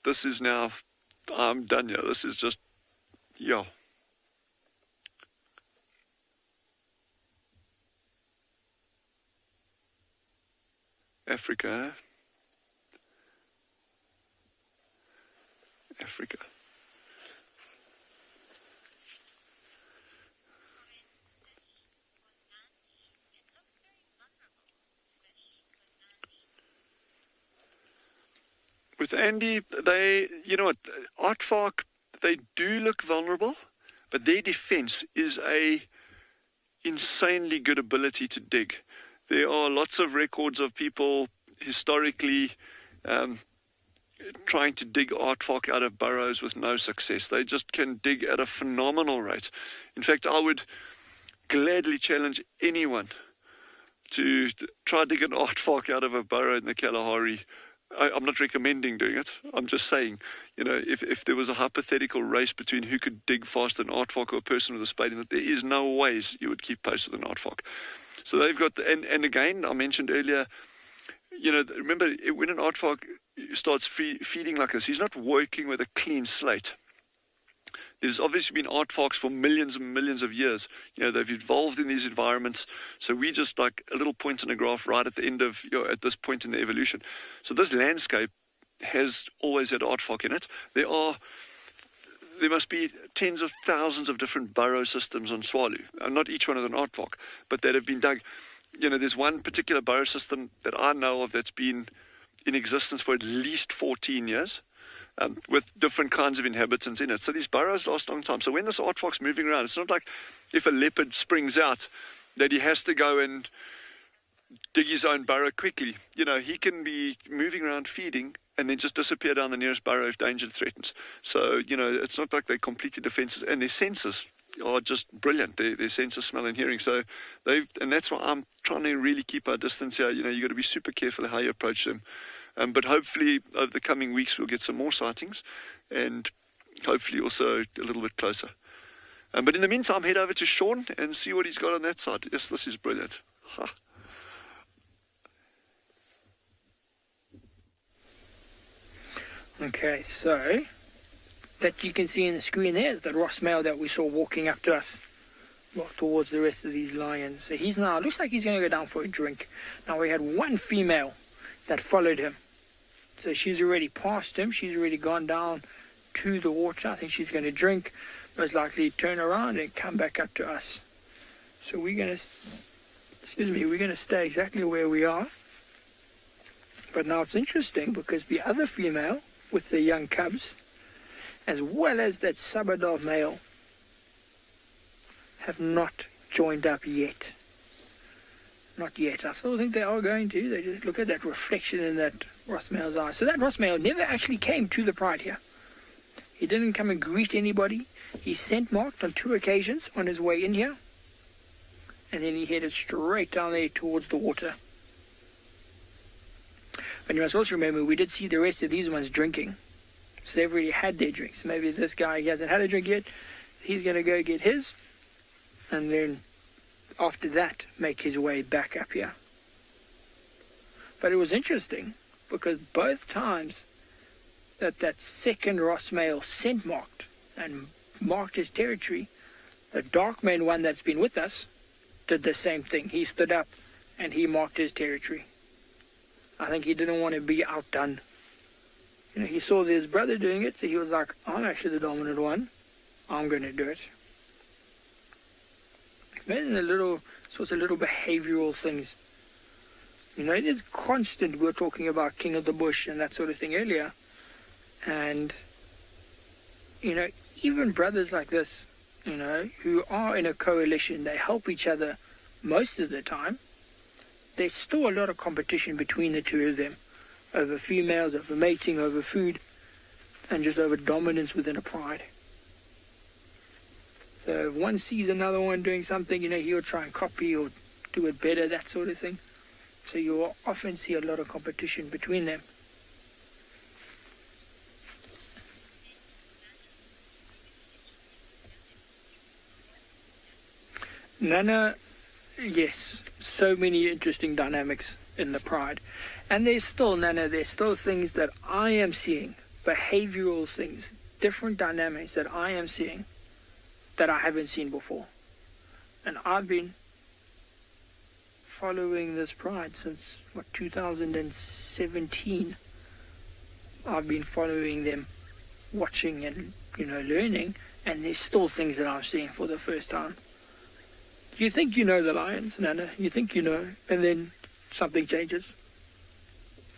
this is now, I'm done here. This is just, yeah. Africa, Africa. With Andy, you know what, aardvark, they do look vulnerable, but their defense is a insanely good ability to dig. There are lots of records of people historically trying to dig aardvark out of burrows with no success. They just can dig at a phenomenal rate. In fact, I would gladly challenge anyone to try to dig an aardvark out of a burrow in the Kalahari. I'm not recommending doing it. I'm just saying, you know, if there was a hypothetical race between who could dig faster, an aardvark or a person with a spade, and that there is no ways you would keep pace with an aardvark. So they've got, and again, I mentioned earlier, you know, remember when an aardvark starts feeding like this, he's not working with a clean slate. There's obviously been aardvarks for millions and millions of years. You know, they've evolved in these environments. So we just like a little point in a graph right at the end of, you know, at this point in the evolution. So this landscape has always had aardvark in it. There must be tens of thousands of different burrow systems on Tswalu. Not each one is an aardvark, but that have been dug. You know, there's one particular burrow system that I know of that's been in existence for at least 14 years. With different kinds of inhabitants in it. So these burrows last a long time. So when this aardvark's moving around, it's not like if a leopard springs out that he has to go and dig his own burrow quickly. You know, he can be moving around feeding and then just disappear down the nearest burrow if danger threatens. So, you know, it's not like they're completely defenses. And their senses are just brilliant. Their sense of smell and hearing. So and that's why I'm trying to really keep our distance here. You know, you've got to be super careful how you approach them. But hopefully over the coming weeks we'll get some more sightings and hopefully also a little bit closer. But in the meantime, head over to SHAUN and see what he's got on that side. Yes, this is brilliant. Ha. Okay, so that you can see in the screen there is the Ross male that we saw walking up to us, well, towards the rest of these lions. So he's now, looks like he's going to go down for a drink. Now we had one female that followed him. So she's already passed him. She's already gone down to the water. I think she's going to drink, most likely turn around and come back up to us. So we're going to stay exactly where we are. But now it's interesting because the other female with the young cubs, as well as that Sabadov male, have not joined up yet. Not yet. I still think they are going to. They just look at that reflection in that Ross male's eye. So that Ross male never actually came to the pride here. He didn't come and greet anybody. He scent marked on 2 occasions on his way in here. And then he headed straight down there towards the water. But you must also remember, we did see the rest of these ones drinking. So they've already had their drinks. Maybe this guy, he hasn't had a drink yet. He's going to go get his. And then after that, make his way back up here. But it was interesting because both times that second Ross male scent marked and marked his territory, the dark man one that's been with us did the same thing. He stood up and he marked his territory. I think he didn't want to be outdone. You know, he saw his brother doing it, so he was like, I'm actually the dominant one. I'm going to do it. Imagine the little behavioral things. You know, it is constant. We were talking about King of the Bush and that sort of thing earlier. And, you know, even brothers like this, you know, who are in a coalition, they help each other most of the time. There's still a lot of competition between the two of them over females, over mating, over food, and just over dominance within a pride. So if one sees another one doing something, you know, he'll try and copy or do it better, that sort of thing. So you'll often see a lot of competition between them. Nana, yes, so many interesting dynamics in the pride. And there's still, Nana, there's still things that I am seeing, behavioral things, different dynamics that I am seeing that I haven't seen before. And I've been following this pride since, 2017. I've been following them watching and, learning, and there's still things that I'm seeing for the first time. You think you know the lions, Nana, you think you know, and then something changes.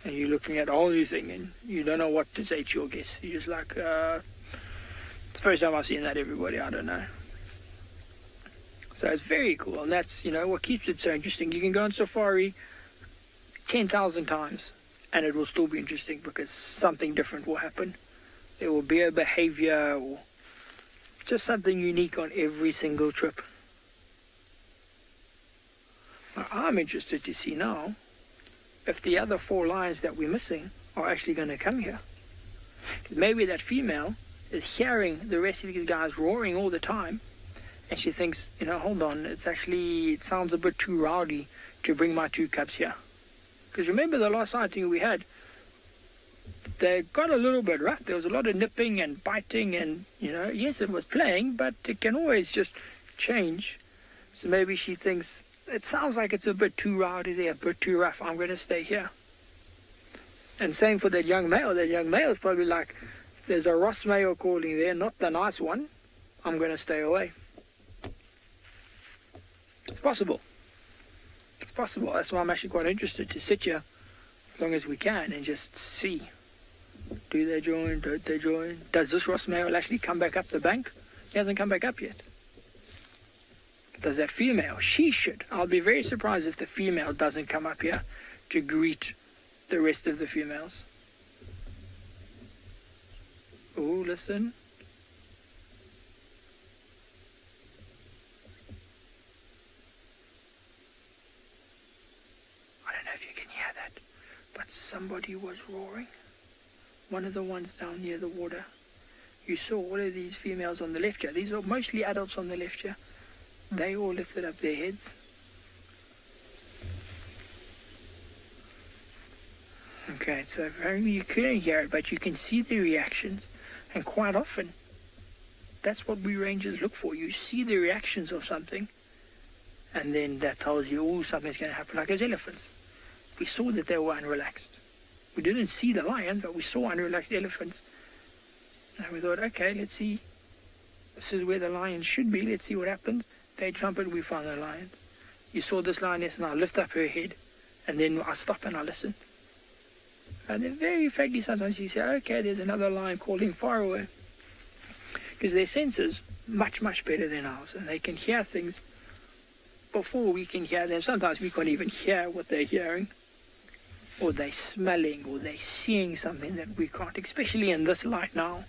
And you're looking at a whole new thing, and you don't know what to say to your guests. You're just like, it's the first time I've seen that, everybody, I don't know. So it's very cool, and that's, what keeps it so interesting. You can go on safari 10,000 times, and it will still be interesting because something different will happen. There will be a behavior or just something unique on every single trip. Now, I'm interested to see now if the other 4 lions that we're missing are actually going to come here. Maybe that female is hearing the rest of these guys roaring all the time, and she thinks, hold on, it sounds a bit too rowdy to bring my 2 cubs here. Because remember the last sighting we had, they got a little bit rough. There was a lot of nipping and biting, and, yes, it was playing, but it can always just change. So maybe she thinks, it sounds like it's a bit too rowdy there, a bit too rough, I'm going to stay here. And same for that young male. That young male is probably like, there's a Ross male calling there, not the nice one, I'm going to stay away. It's possible. It's possible. That's why I'm actually quite interested to sit here as long as we can and just see. Do they join? Don't they join? Does this Ross male actually come back up the bank? He hasn't come back up yet. Does that female? She should. I'll be very surprised if the female doesn't come up here to greet the rest of the females. Oh, listen. I don't know if you can hear that, but somebody was roaring. One of the ones down near the water. You saw all of these females on the left here. These are mostly adults on the left here. They all lifted up their heads. Okay, so apparently you couldn't hear it, but you can see the reactions. And quite often, that's what we rangers look for. You see the reactions of something, and then that tells you, oh, something's going to happen. Like those elephants. We saw that they were unrelaxed. We didn't see the lion, but we saw unrelaxed elephants. And we thought, okay, let's see. This is where the lion should be. Let's see what happens. They trumpet, we found the lion. You saw this lioness now lift up her head, and then I stop and I listen. And then very faintly sometimes you say, okay, there's another lion calling far away. Because their senses much, much better than ours, and they can hear things before we can hear them. Sometimes we can't even hear what they're hearing, or they're smelling, or they're seeing something that we can't, especially in this light now.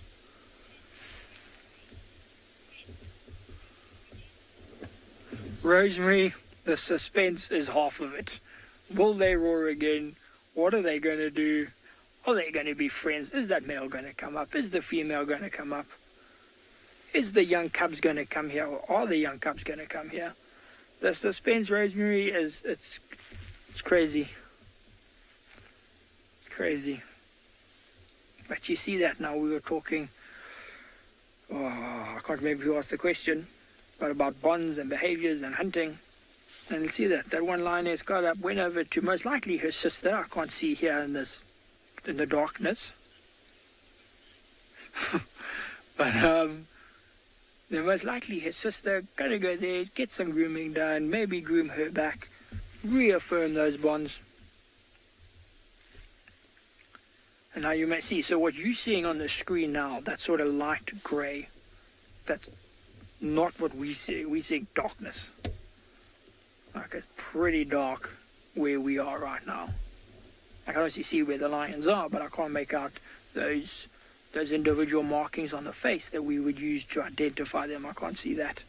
Rosemary, the suspense is half of it. Will they roar again? What are they going to do? Are they going to be friends? Is that male going to come up? Is the female going to come up? Is the young cubs going to come here? Or are the young cubs going to come here? The suspense, Rosemary, it's crazy. Crazy. But you see that now. We were talking, I can't remember who asked the question, but about bonds and behaviors and hunting. And you see that one lioness got up, went over to most likely her sister. I can't see here in the darkness. But then most likely her sister gonna go there, get some grooming done, maybe groom her back, reaffirm those bonds. And now you may see, so what you're seeing on the screen now, that sort of light grey, that's not what we see. We see darkness. Like it's pretty dark where we are right now. I can obviously see where the lions are, but I can't make out those individual markings on the face that we would use to identify them. I can't see that.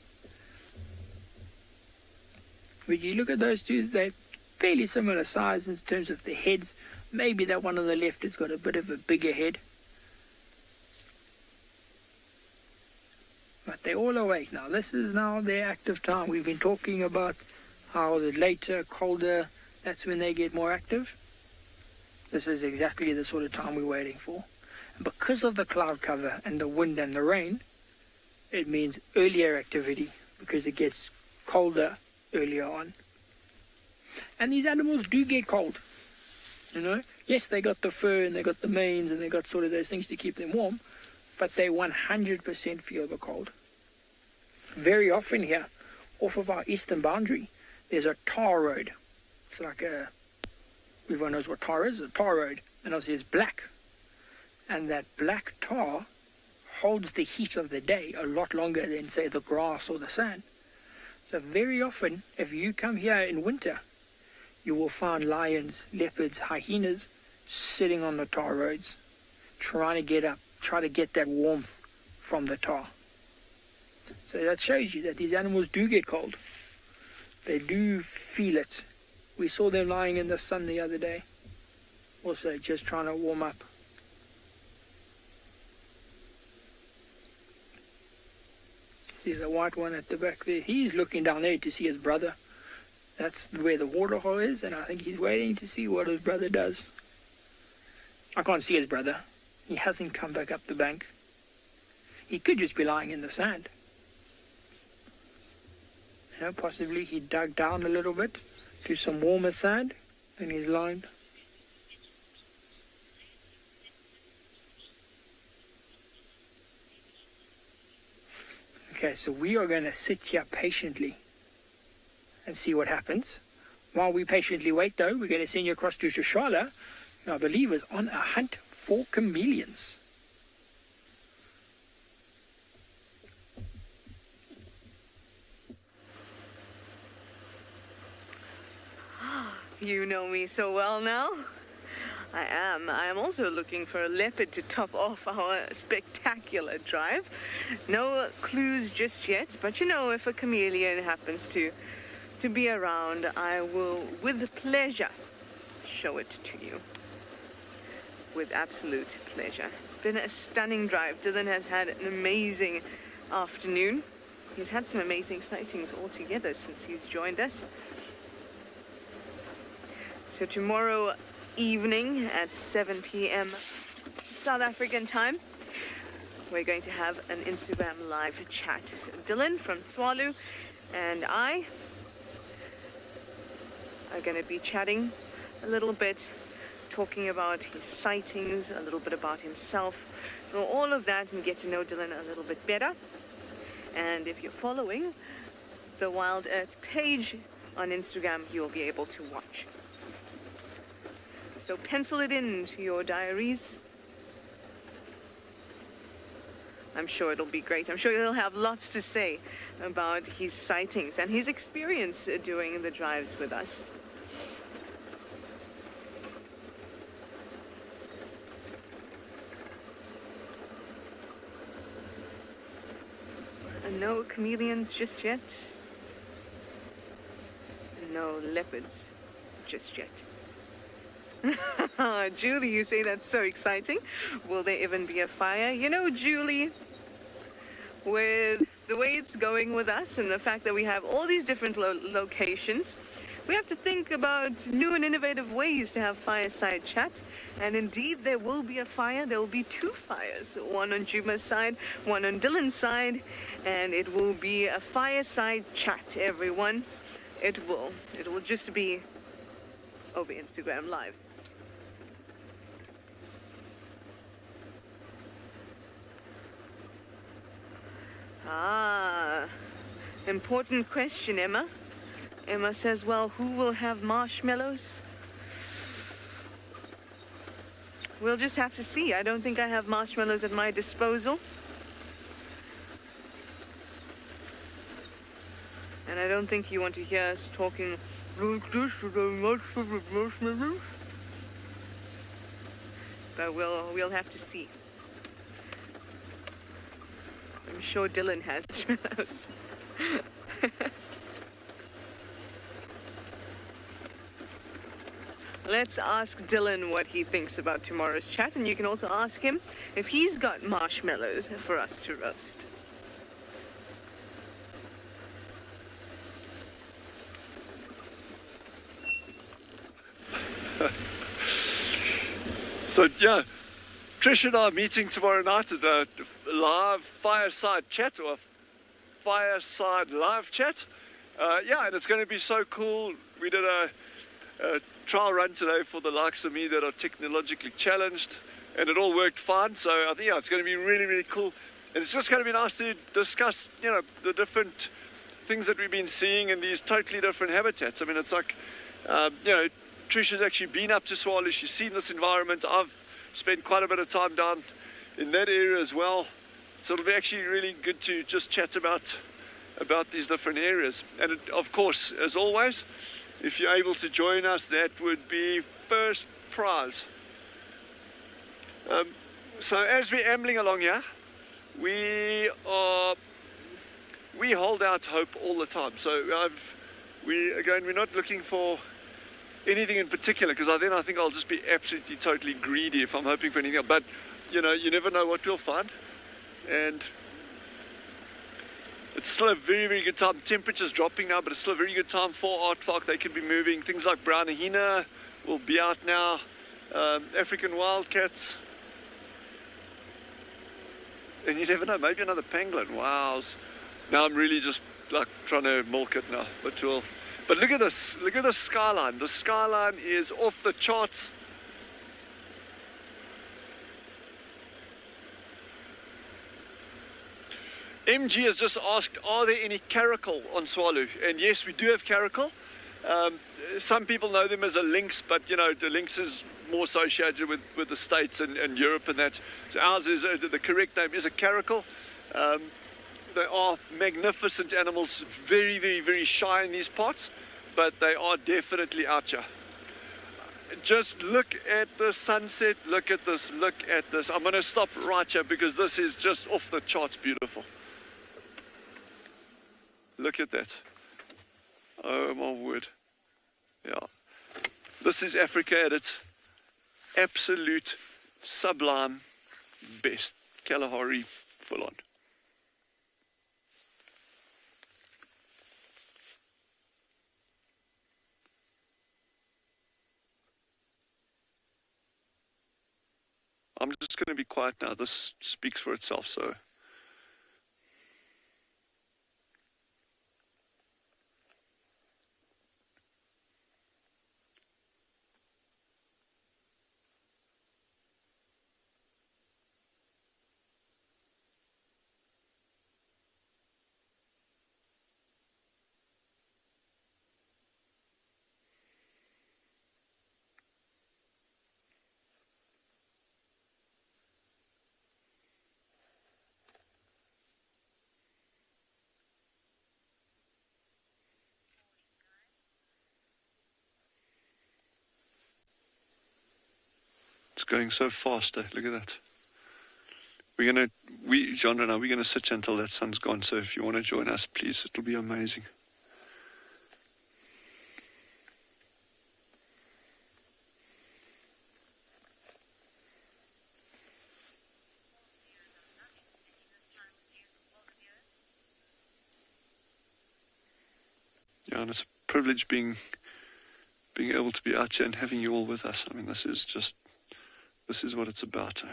But you look at those two, they're fairly similar size in terms of the heads. Maybe that one on the left has got a bit of a bigger head. But they're all awake now. This is now their active time. We've been talking about how the later, colder, that's when they get more active. This is exactly the sort of time we're waiting for. And because of the cloud cover and the wind and the rain, it means earlier activity because it gets colder earlier on. And these animals do get cold. You know, yes, they got the fur and they got the manes and they got sort of those things to keep them warm, but they 100% feel the cold. Very often here, off of our eastern boundary, there's a tar road. It's like everyone knows what tar is, a tar road. And obviously it's black. And that black tar holds the heat of the day a lot longer than, say, the grass or the sand. So very often, if you come here in winter, you will find lions, leopards, hyenas sitting on the tar roads, trying to get up, try to get that warmth from the tar. So that shows you that these animals do get cold. They do feel it. We saw them lying in the sun the other day, also just trying to warm up. See the white one at the back there? He's looking down there to see his brother. That's where the waterhole is, and I think he's waiting to see what his brother does. I can't see his brother. He hasn't come back up the bank. He could just be lying in the sand. You know, possibly he dug down a little bit to some warmer sand, and he's lying. Okay, so we are going to sit here patiently and see what happens. While we patiently wait, though, we're going to send you across to TRISHALA, who I believe is on a hunt for chameleons. You know me so well now. I am also looking for a leopard to top off our spectacular drive. No clues just yet, but you know, if a chameleon happens to be around, I will, with pleasure, show it to you. With absolute pleasure. It's been a stunning drive. Dylan has had an amazing afternoon. He's had some amazing sightings altogether since he's joined us. So tomorrow evening at 7 p.m. South African time, we're going to have an Instagram live chat. So Dylan from Tswalu and I are going to be chatting a little bit, talking about his sightings, a little bit about himself, all of that, and get to know Dylan a little bit better. And if you're following the WildEarth page on Instagram, you'll be able to watch. So pencil it into your diaries. I'm sure it'll be great. I'm sure he'll have lots to say about his sightings and his experience doing the drives with us. And no chameleons just yet. No leopards just yet. Julie, you say that's so exciting. Will there even be a fire? You know, Julie, with the way it's going with us and the fact that we have all these different locations, we have to think about new and innovative ways to have fireside chat. And indeed, there will be a fire. There will be two fires, one on Djuma's side, one on Dylan's side, and it will be a fireside chat, everyone. It will just be over Instagram Live. Important question, Emma. Emma says, well, who will have marshmallows? We'll just have to see. I don't think I have marshmallows at my disposal. And I don't think you want to hear us talking like this with marshmallows. But we'll have to see. I'm sure Dylan has marshmallows. Let's ask Dylan what he thinks about tomorrow's chat, and you can also ask him if he's got marshmallows for us to roast. So yeah, Trish and I are meeting tomorrow night at a live fireside chat, or a fireside live chat. Yeah, and it's going to be so cool. We did a trial run today for the likes of me that are technologically challenged. and it all worked fine. So I think, yeah, it's going to be really, really cool. And it's just going to be nice to discuss, you know, the different things that we've been seeing in these totally different habitats. I mean, it's like, you know, Trish has actually been up to Tswalu. She's seen this environment. I've spent quite a bit of time down in that area as well. So it'll be actually really good to just chat about these different areas. And of course, as always, if you're able to join us, that would be first prize. So as we're ambling along here, we hold out hope all the time. So we're not looking for anything in particular, because then I think I'll just be absolutely totally greedy if I'm hoping for anything else. But you know, you never know what we'll find, and it's still a very, very good time. The temperature's dropping now, but it's still a very good time for aardvark. They can be moving. Things like brown hyena will be out now. African wildcats. And you never know, maybe another pangolin. Wow. Now I'm really just like trying to milk it now. But look at this. Look at the skyline. The skyline is off the charts. MG has just asked, are there any caracal on Tswalu? And yes, we do have caracal. Some people know them as a lynx, but you know, the lynx is more associated with the States and Europe and that. So ours is, the correct name is a caracal. They are magnificent animals, very, very, very shy in these parts, but they are definitely out here. Just look at the sunset, look at this, look at this. I'm going to stop right here because this is just off the charts beautiful. Look at that. Oh my word. Yeah. This is Africa at its absolute sublime best. Kalahari full on. I'm just going to be quiet now. This speaks for itself, so. It's going so fast, eh? Look at that. Genre and I, we're gonna sit here until that sun's gone, so if you want to join us, please, it'll be amazing. Yeah, and it's a privilege being able to be out here and having you all with us. I mean, this is what it's about.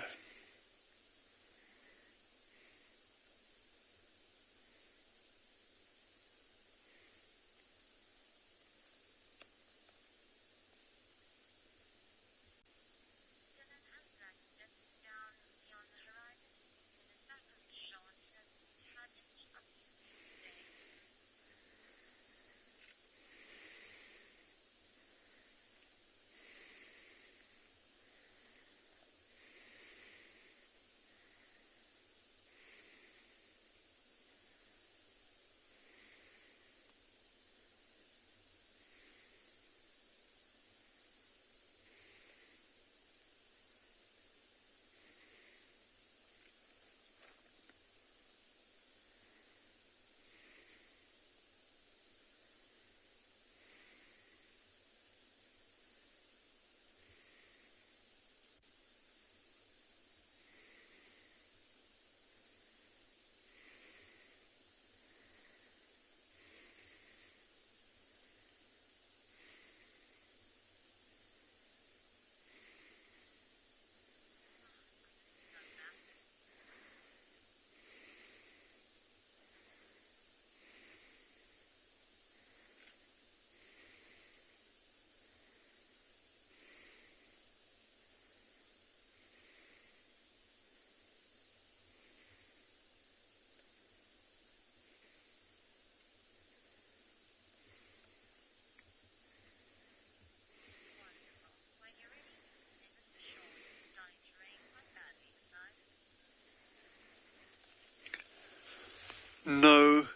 No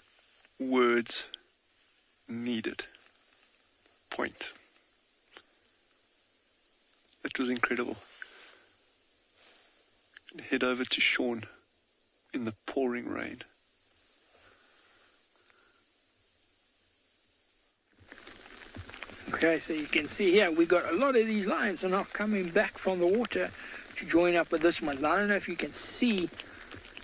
words needed. Point. It was incredible. Head over to SHAUN in the pouring rain. Okay, so you can see here, we got a lot of these lions are now coming back from the water to join up with this one. Now, I don't know if you can see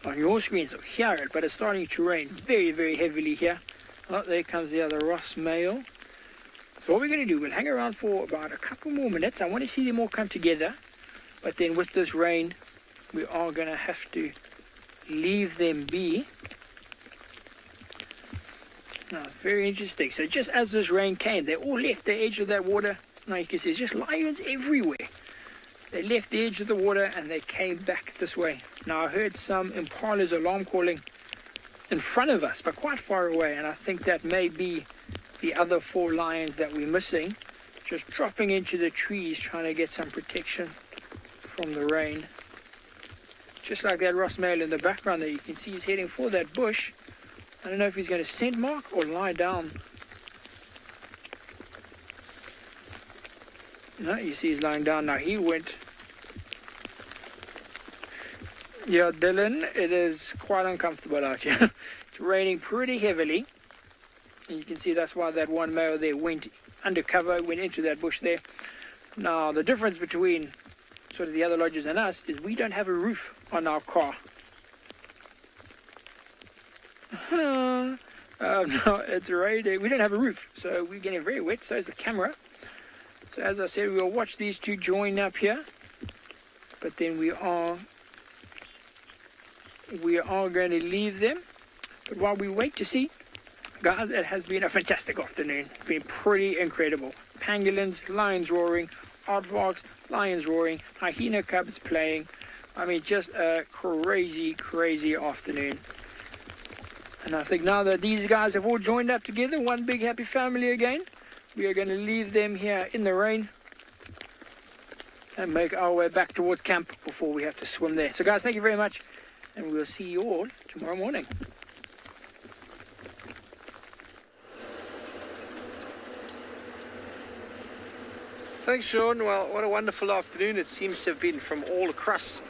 on your screens or hear it, but it's starting to rain very, very heavily here. Oh, there comes the other Ross male. So what we're going to do, we'll hang around for about a couple more minutes. I want to see them all come together, but then with this rain, we are going to have to leave them be. Now, very interesting. So just as this rain came, they all left the edge of that water. Now you can see there's just lions everywhere. They left the edge of the water and they came back this way. Now I heard some impala's alarm calling in front of us, but quite far away. And I think that may be the other 4 lions that we're missing, just dropping into the trees, trying to get some protection from the rain. Just like that Ross male in the background there, you can see he's heading for that bush. I don't know if he's going to scent mark or lie down. No, you see he's lying down now. He went. Yeah, Dylan, it is quite uncomfortable out here. It's raining pretty heavily. And you can see that's why that one male there went undercover, went into that bush there. Now, the difference between sort of the other lodges and us is we don't have a roof on our car. No, it's raining. We don't have a roof, so we're getting very wet. So is the camera. So as I said, we'll watch these two join up here, but then we are going to leave them. But while we wait to see, guys, it has been a fantastic afternoon. It's been pretty incredible. Pangolins, lions roaring, aardvarks, lions roaring, hyena cubs playing. I mean, just a crazy, crazy afternoon. And I think now that these guys have all joined up together, one big happy family again, we are going to leave them here in the rain and make our way back towards camp before we have to swim there. So guys, thank you very much, and we'll see you all tomorrow morning. Thanks, Sean. Well, what a wonderful afternoon. It seems to have been from all across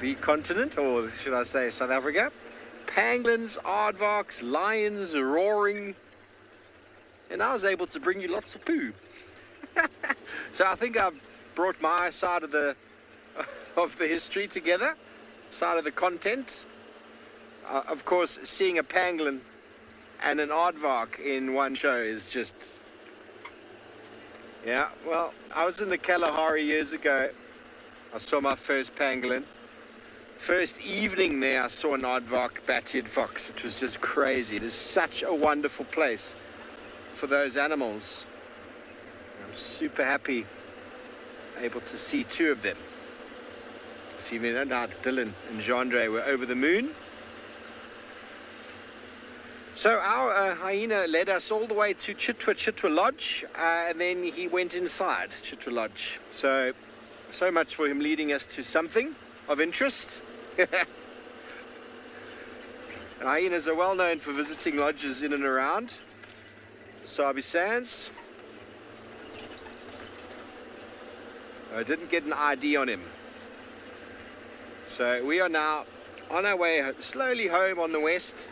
the continent, or should I say South Africa. Pangolins, aardvarks, lions roaring, and I was able to bring you lots of poo. So I think I've brought my side of the history together, side of the content. Of course, seeing a pangolin and an aardvark in one show is just, yeah. Well, I was in the Kalahari years ago. I saw my first pangolin. First evening there, I saw an aardvark bat-eared fox. It was just crazy. It is such a wonderful place for those animals. I'm super happy able to see 2 of them. See me, no doubt, Dylan and Jandre were over the moon. So our hyena led us all the way to Chitwa Lodge, and then he went inside Chitwa Lodge. So much for him leading us to something of interest. Hyenas are well known for visiting lodges in and around Sabi Sands. I didn't get an ID on him. So we are now on our way slowly home on the west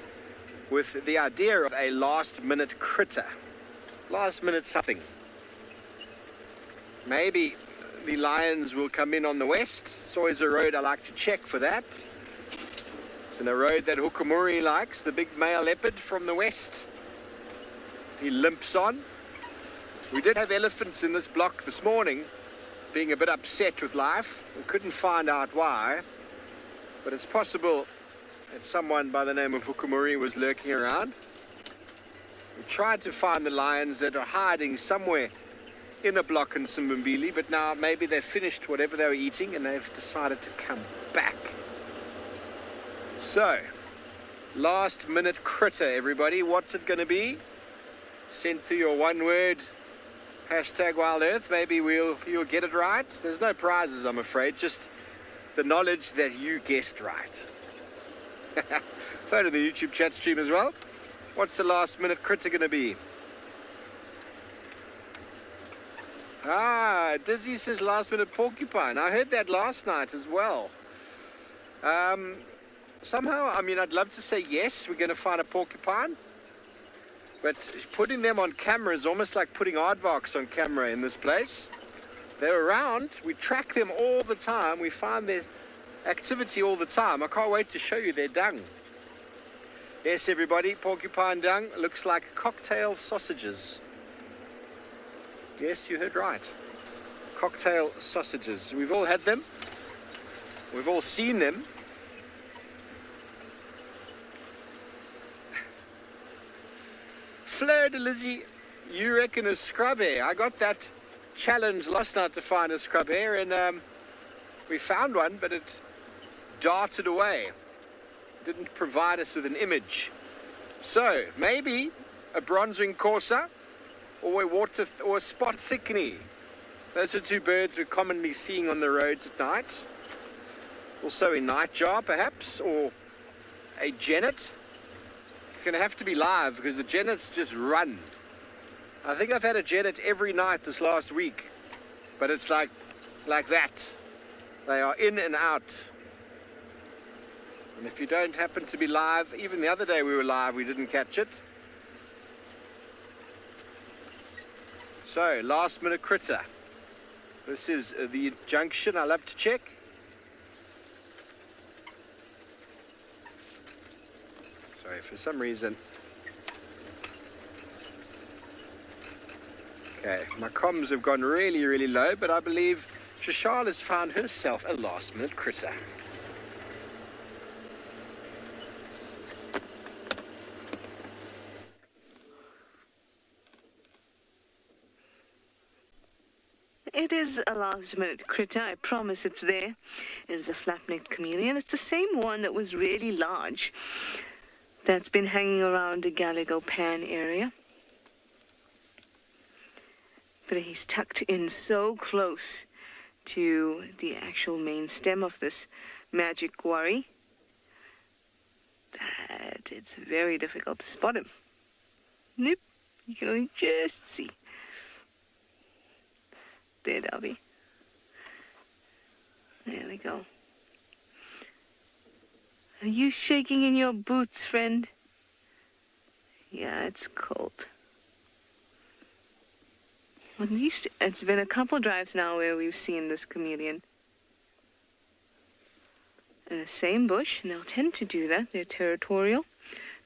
with the idea of a last-minute critter. Last-minute something. Maybe the lions will come in on the west. It's always a road I like to check for that. It's in a road that Hukumuri likes, the big male leopard from the west. He limps on. We did have elephants in this block this morning, being a bit upset with life. We couldn't find out why, but it's possible that someone by the name of Hukumuri was lurking around. We tried to find the lions that are hiding somewhere in a block in Simbambili, but now maybe they've finished whatever they were eating and they've decided to come back. So, last minute critter, everybody. What's it going to be? Send through your one-word #WildEarth. Maybe you'll get it right. There's no prizes, I'm afraid, just the knowledge that you guessed right. Throw it in the YouTube chat stream as well. What's the last minute critter going to be? Ah, Dizzy says last minute porcupine. I heard that last night as well. Somehow, I mean, I'd love to say yes, we're going to find a porcupine. But putting them on camera is almost like putting aardvarks on camera in this place. They're around. We track them all the time. We find their activity all the time. I can't wait to show you their dung. Yes, everybody, porcupine dung looks like cocktail sausages. Yes, you heard right. Cocktail sausages. We've all had them. We've all seen them. Fleur de Lizzie, you reckon a scrub hare? I got that challenge last night to find a scrub hare, and we found one, but it darted away. Didn't provide us with an image. So maybe a bronze-winged courser or a spot thickney. Those are two birds we're commonly seeing on the roads at night. Also a nightjar perhaps, or a genet. It's going to have to be live because the genets just run. I think I've had a genet every night this last week, but it's like that. They are in and out. And if you don't happen to be live, even the other day we were live, we didn't catch it. So, last minute critter. This is the junction I love to check. Sorry, for some reason. Okay, my comms have gone really, really low, but I believe TRISHALA has found herself a last minute critter. It is a last-minute critter. I promise it's there. It's a flat-necked chameleon. It's the same one that was really large. That's been hanging around the Gallagher Pan area. But he's tucked in so close to the actual main stem of this magic quarry that it's very difficult to spot him. Nope, you can only just see. There, Darby. There we go. Are you shaking in your boots, friend? Yeah, it's cold. At least it's been a couple drives now where we've seen this chameleon. In the same bush, and they'll tend to do that. They're territorial.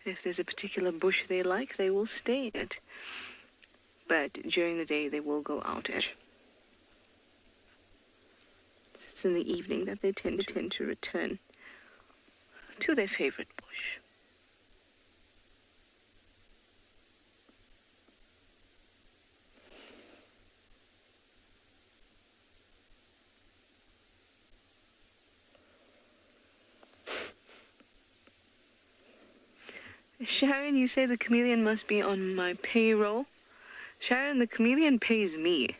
If there's a particular bush they like, they will stay in it. But during the day, they will go out at. It's in the evening that they tend to return to their favorite bush. Sharon, you say the chameleon must be on my payroll. Sharon, the chameleon pays me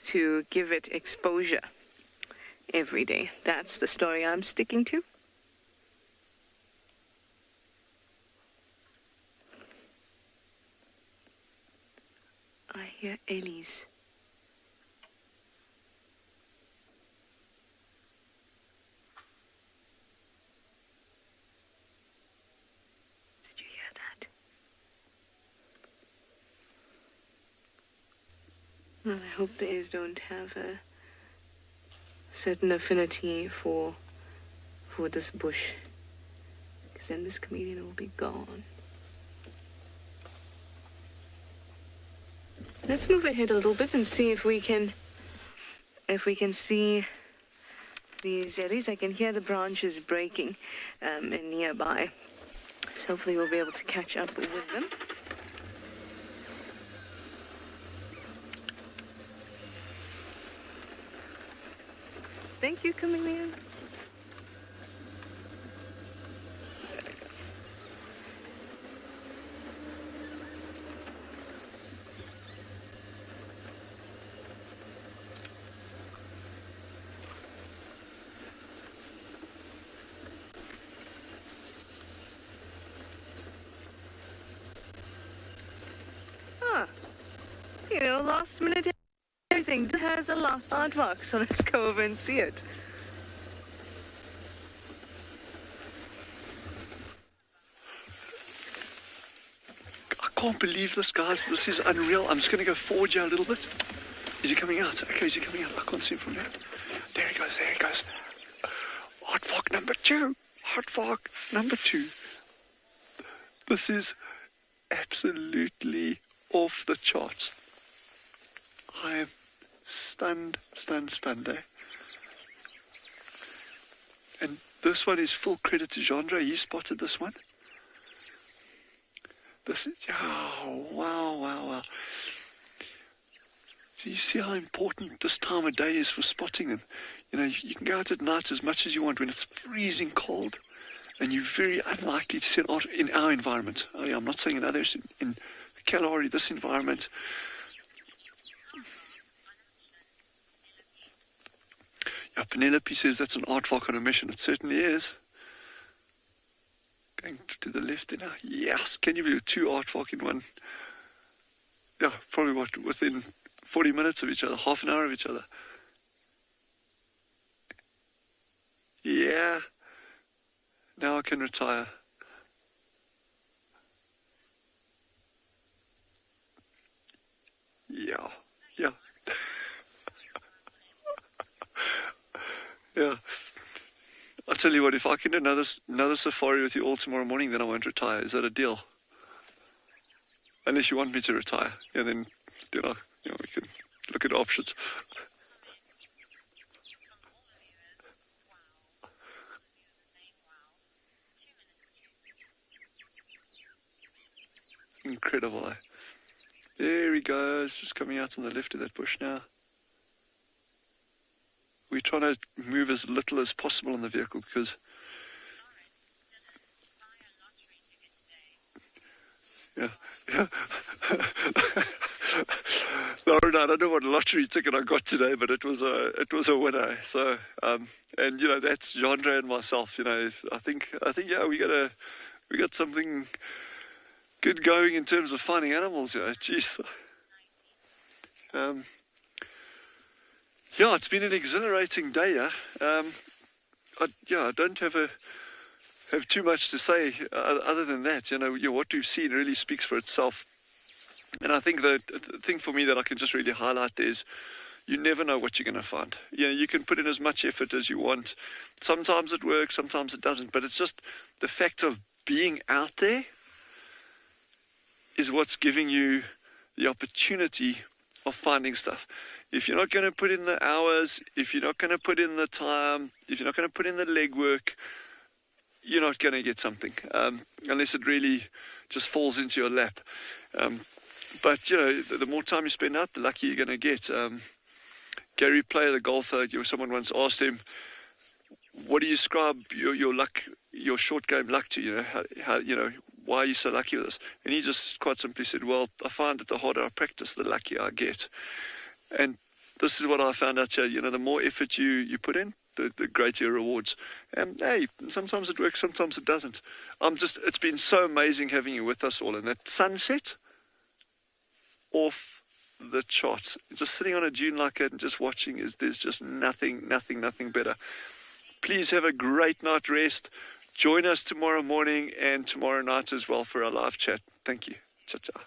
to give it exposure every day. That's the story I'm sticking to. I hear Ellie's. Did you hear that? Well, I hope the ears don't have a certain affinity for this bush, because then this chameleon will be gone. Let's move ahead a little bit and see if we can see these eddies. I can hear the branches breaking nearby, so hopefully we'll be able to catch up with them. Thank you, chameleon. last minute everything has a last aardvark, so let's go over and see it. I can't believe this, guys. This is unreal. I'm just going to go forward here a little bit. Is he coming out? Okay, is he coming out? I can't see him from there. There he goes, there he goes. Aardvark number 2. Aardvark number 2. This is absolutely off the charts. I am stunned, eh? And this one is full credit to Jandre. He spotted this one. This is, oh, wow. So you see how important this time of day is for spotting them. You know, you can go out at night as much as you want when it's freezing cold, and you're very unlikely to see an otter in our environment. Oh, yeah, I'm not saying in others. In Kalahari, this environment, yeah, Penelope says that's an aardvark on a mission. It certainly is. Going to the left there now. Yes, can you believe 2 aardvark in one? Yeah, probably within 40 minutes of each other, half an hour of each other. Yeah. Now I can retire. Yeah. Yeah. I'll tell you what, if I can do another safari with you all tomorrow morning, then I won't retire. Is that a deal? Unless you want me to retire. Yeah, then, we can look at options. Incredible, eh? There he goes, just coming out on the left of that bush now. We're trying to move as little as possible on the vehicle because yeah. Lauren, I don't know what lottery ticket I got today, but it was a winner. So and that's Jandre and myself. I think yeah, we got something good going in terms of finding animals. Jeez. Yeah, it's been an exhilarating day. I don't have too much to say other than that. What we've seen really speaks for itself. And I think the thing for me that I can just really highlight is you never know what you're going to find. You can put in as much effort as you want. Sometimes it works, sometimes it doesn't. But it's just the fact of being out there is what's giving you the opportunity of finding stuff. If you're not going to put in the hours, if you're not going to put in the time, if you're not going to put in the legwork, you're not going to get something, unless it really just falls into your lap. But the more time you spend out, the luckier you're going to get. Gary Player, the golfer, someone once asked him, what do you ascribe your luck, your short game luck to? How why are you so lucky with this? And he just quite simply said, well, I find that the harder I practice, the luckier I get. And this is what I found out here. The more effort you put in, the greater your rewards. And hey, sometimes it works, sometimes it doesn't. It's been so amazing having you with us all. And that sunset, off the charts. Just sitting on a dune like that and just watching, there's just nothing better. Please have a great night rest. Join us tomorrow morning and tomorrow night as well for our live chat. Thank you. Ciao, ciao.